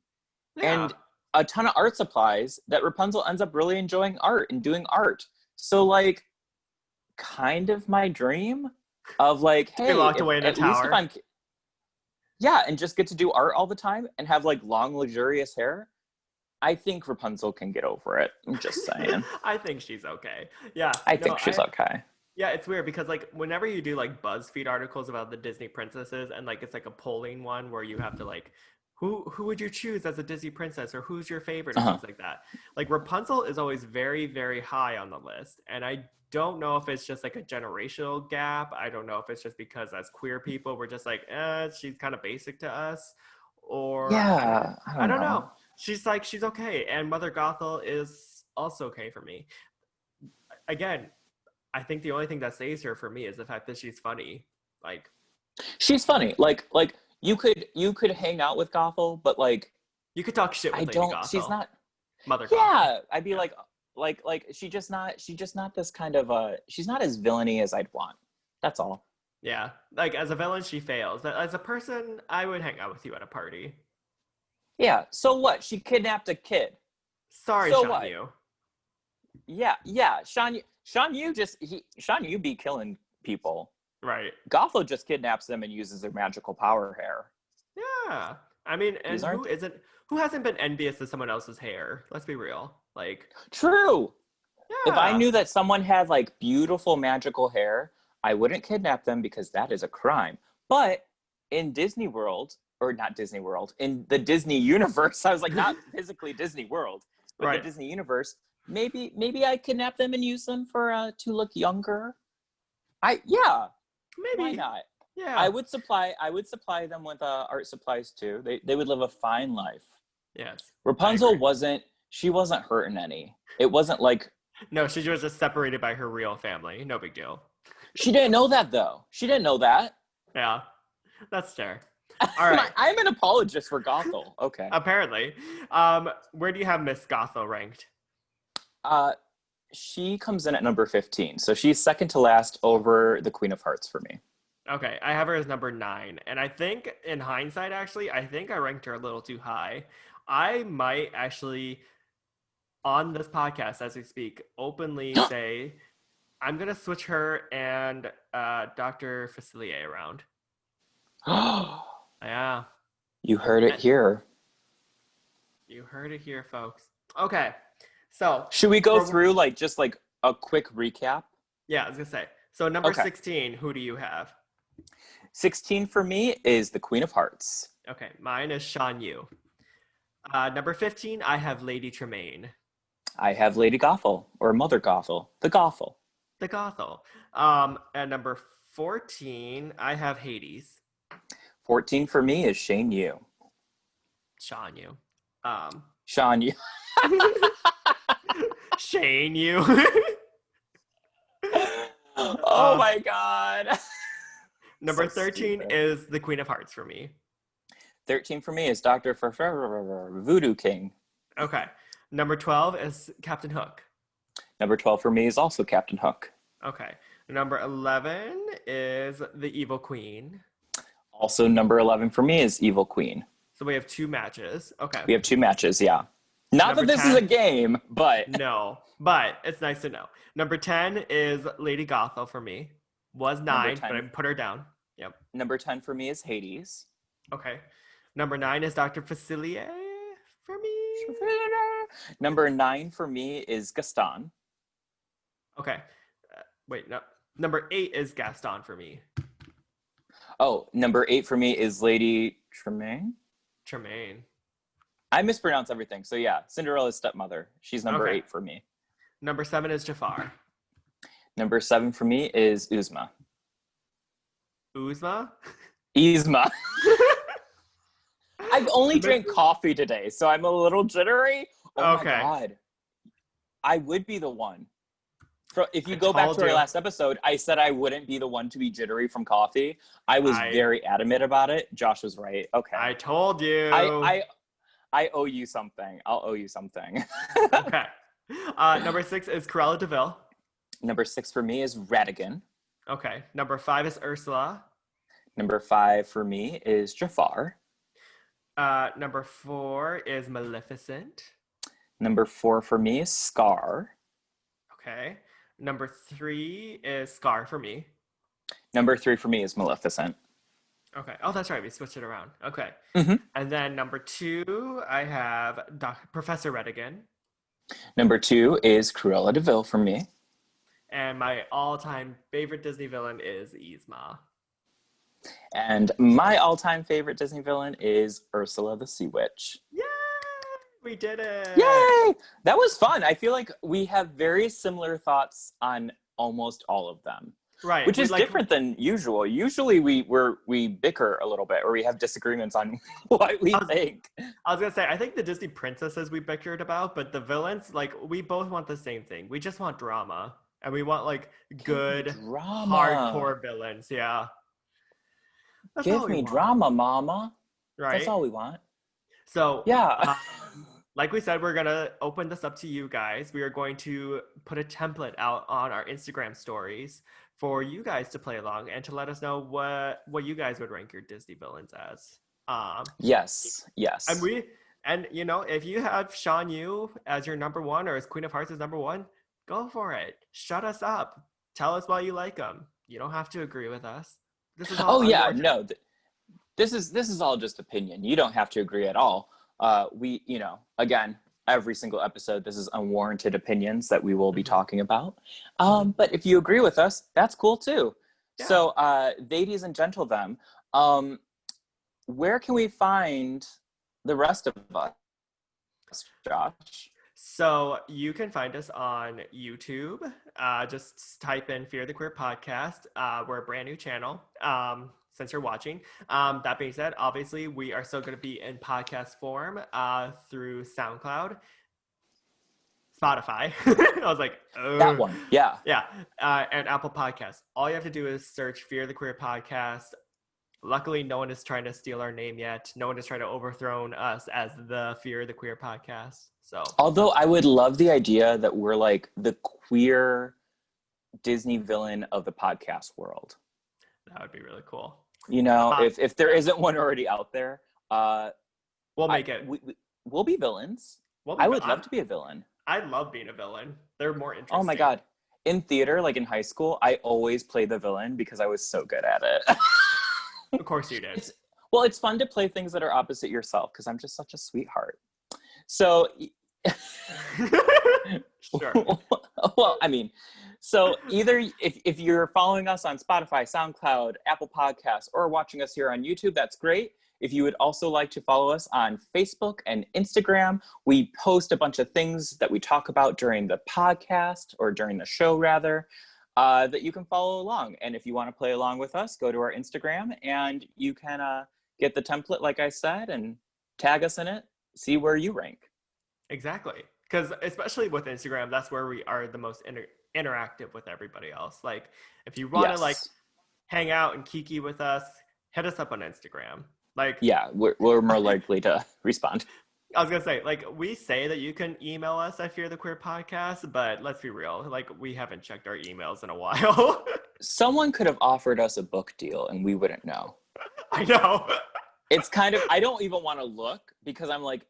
Yeah. and a ton of art supplies that Rapunzel ends up really enjoying art and doing art. So like, kind of my dream of like, To be hey, locked if away in a at least if tower. I'm, yeah, and just get to do art all the time and have like long luxurious hair. I think Rapunzel can get over it. I'm just saying. I think she's okay. Yeah. I No, think she's okay. Yeah, it's weird because like whenever you do like BuzzFeed articles about the Disney princesses and like it's like a polling one where you have to like who would you choose as a Disney princess or who's your favorite and Uh-huh. things like that. Like Rapunzel is always very very high on the list and I don't know if it's just like a generational gap. I don't know if it's just because as queer people we're just like, she's kind of basic to us or Yeah, I I don't don't know. know. She's okay and Mother Gothel is also okay for me. Again, I think the only thing that saves her for me is the fact that she's funny. Like, She's funny. Like you could hang out with Gothel, but like you could talk shit I with Lady don't. She's Gothel, not. Mother Gothel. Yeah, I'd be Yeah. like she's just not this kind of she's not as villainy as I'd want. That's all. Yeah. Like, as a villain, she fails. But as a person, I would hang out with you at a party. Yeah. So what? She kidnapped a kid. Sorry, So Sean what? Yu. Yeah. Sean Yu be killing people. Right. Gothel just kidnaps them and uses their magical power hair. Yeah. I mean, and These aren't who hasn't been envious of someone else's hair? Let's be real. Like, true. If I yeah. knew that someone had like beautiful magical hair, I wouldn't kidnap them because that is a crime. But in Disney World, or not Disney World, in the Disney universe, I was like not physically Disney World, but the Right. Disney universe, maybe I kidnap them and use them for to look younger. Yeah, why Maybe. not? Yeah. I would supply them with art supplies too. They would live a fine life. Yes. I Rapunzel agree. wasn't hurting any. It wasn't like No, she was just separated by her real family. No big deal. she didn't know that though. She didn't know that. Yeah. That's fair. All right. I'm an apologist for Gothel. Okay. Apparently. Where do you have Miss Gothel ranked? Uh, she comes in at number 15, so she's second to last over the Queen of Hearts for me. Okay, I have her as number 9. And I think in hindsight, actually, I think I ranked her a little too high. I might actually, on this podcast as we speak, openly say I'm gonna switch her and Dr. Facilier around. Yeah, You heard it eh, here. you heard it here, folks. Okay, so Should we go for through like just like a quick recap? yeah, I was gonna say. So number Okay. 16, who do you have? 16 for me is the Queen of Hearts. Okay, mine is Shan Yu. Number 15, I have Lady Tremaine, I have Lady Gothel or Mother Gothel, the Gothel. the Gothel. At number 14, I have Hades, 14 for me is Shane Yu. Shan Yu. Um, Sean Yu. Shane Yu. Oh my god. Number So 13 stupid. is the Queen of Hearts for me. 13 for me is Dr. Voodoo King. Okay. Number 12 is Captain Hook. Number 12 for me is also Captain Hook. Okay. Number 11 is the Evil Queen. Also, number 11 for me is Evil Queen. So we have 2 matches. Okay. We have 2 matches, yeah. Not Number that this 10, is a game, but no, but it's nice to know. Number 10 is Lady Gothel for me. Was number 9, but I 10 put her down. Yep. number 10 for me is Hades. Okay. Number 9 is Dr. Facilier for me. Number 9 for me is Gaston. Okay. Wait, no. Number 8 is Gaston for me. Oh, number 8 for me is Lady Tremaine. Tremaine. I mispronounce everything. So yeah, Cinderella's stepmother. She's number Okay. 8 for me. Number 7 is Jafar. Number 7 for me is Uzma. Uzma? Yzma. I've only drank coffee today, so I'm a little jittery. Oh Okay. my god. I would be the one. If you I go back told to our you. last episode, I said I wouldn't be the one to be jittery from coffee. I was very adamant about it. Josh was right. Okay. I told you. I owe you something. I'll owe you something. Okay. Number 6 is Cruella de Vil. Number 6 for me is Radigan. Okay. Number 5 is Ursula. Number 5 for me is Jafar. Number 4 is Maleficent. Number 4 for me is Scar. Okay. Number 3 is Scar for me. Number 3 for me is Maleficent. Okay. Oh, that's right. We switched it around. Okay. Mhm. And then number 2, I have Professor Redigan. Number 2 is Cruella de Vil for me. And my all-time favorite Disney villain is Yzma. And my all-time favorite Disney villain is Ursula the Sea Witch. Yay! We did it! Yay! That was fun. I feel like we have very similar thoughts on almost all of them. Right. Which is different than usual. Usually we bicker a little bit, or we have disagreements on what we think. I was gonna say, I think the Disney princesses we bickered about, but the villains, like, we both want the same thing. We just want drama. And we want, like, good, hardcore villains. Yeah. That's all Give we me want. drama, mama. Right? That's all we want. So, yeah. Like we said, we're going to open this up to you guys. We are going to put a template out on our Instagram stories for you guys to play along and to let us know what you guys would rank your Disney villains as. Yes. And you know, if you have Shan Yu as your number one or as Queen of Hearts as number one, go for it. Shut us up. Tell us why you like them. You don't have to agree with us. This is all This is all just opinion. You don't have to agree at all. We, again, every single episode, this is unwarranted opinions that we will be talking about. But if you agree with us, that's cool too. Yeah. So, ladies and gentlemen, where can we find the rest of us, Josh? So you can find us on YouTube. Just type in Fear the Queer Podcast. We're a brand new channel. Since you're watching. That being said, obviously, we are still going to be in podcast form through SoundCloud, Spotify. I was like, oh. That one. Yeah. Yeah. And Apple Podcasts. All you have to do is search Fear the Queer Podcast. Luckily, no one is trying to steal our name yet. No one is trying to overthrow us as the Fear the Queer Podcast. So, although I would love the idea that we're like the queer Disney villain of the podcast world. That would be really cool. If there isn't one already out there, we'll make it. We'll be villains. I would love to be a villain. I love being a villain. They're more interesting. Oh my God. In theater, like in high school, I always played the villain because I was so good at it. Of course you did. It's fun to play things that are opposite yourself because I'm just such a sweetheart. So, sure. Well, I mean, so either if you're following us on Spotify, SoundCloud, Apple Podcasts, or watching us here on YouTube, that's great. If you would also like to follow us on Facebook and Instagram, we post a bunch of things that we talk about during the podcast, or during the show rather, that you can follow along. And if you want to play along with us, go to our Instagram and you can get the template, like I said, and tag us in it, see where you rank. Exactly. Because especially with Instagram, that's where we are the most interactive with everybody else. Like, if you want to like hang out and kiki with us, hit us up on Instagram. Like, yeah, we're more likely to respond. I was gonna say, like, we say that you can email us at Fear the Queer Podcast, but let's be real, like, we haven't checked our emails in a while. Someone could have offered us a book deal and we wouldn't know. I know. It's kind of, I don't even want to look because I'm like,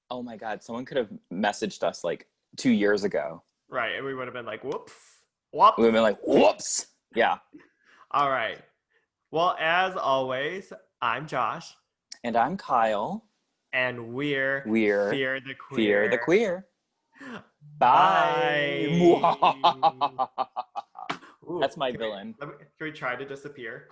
oh my God, someone could have messaged us like 2 years ago. Right, and we would have been like, whoops. We would have been like, whoops. Yeah. All right. Well, as always, I'm Josh. And I'm Kyle. And we're Fear the Queer. Fear the Queer. Bye. Ooh, that's my villain. Can we try to disappear?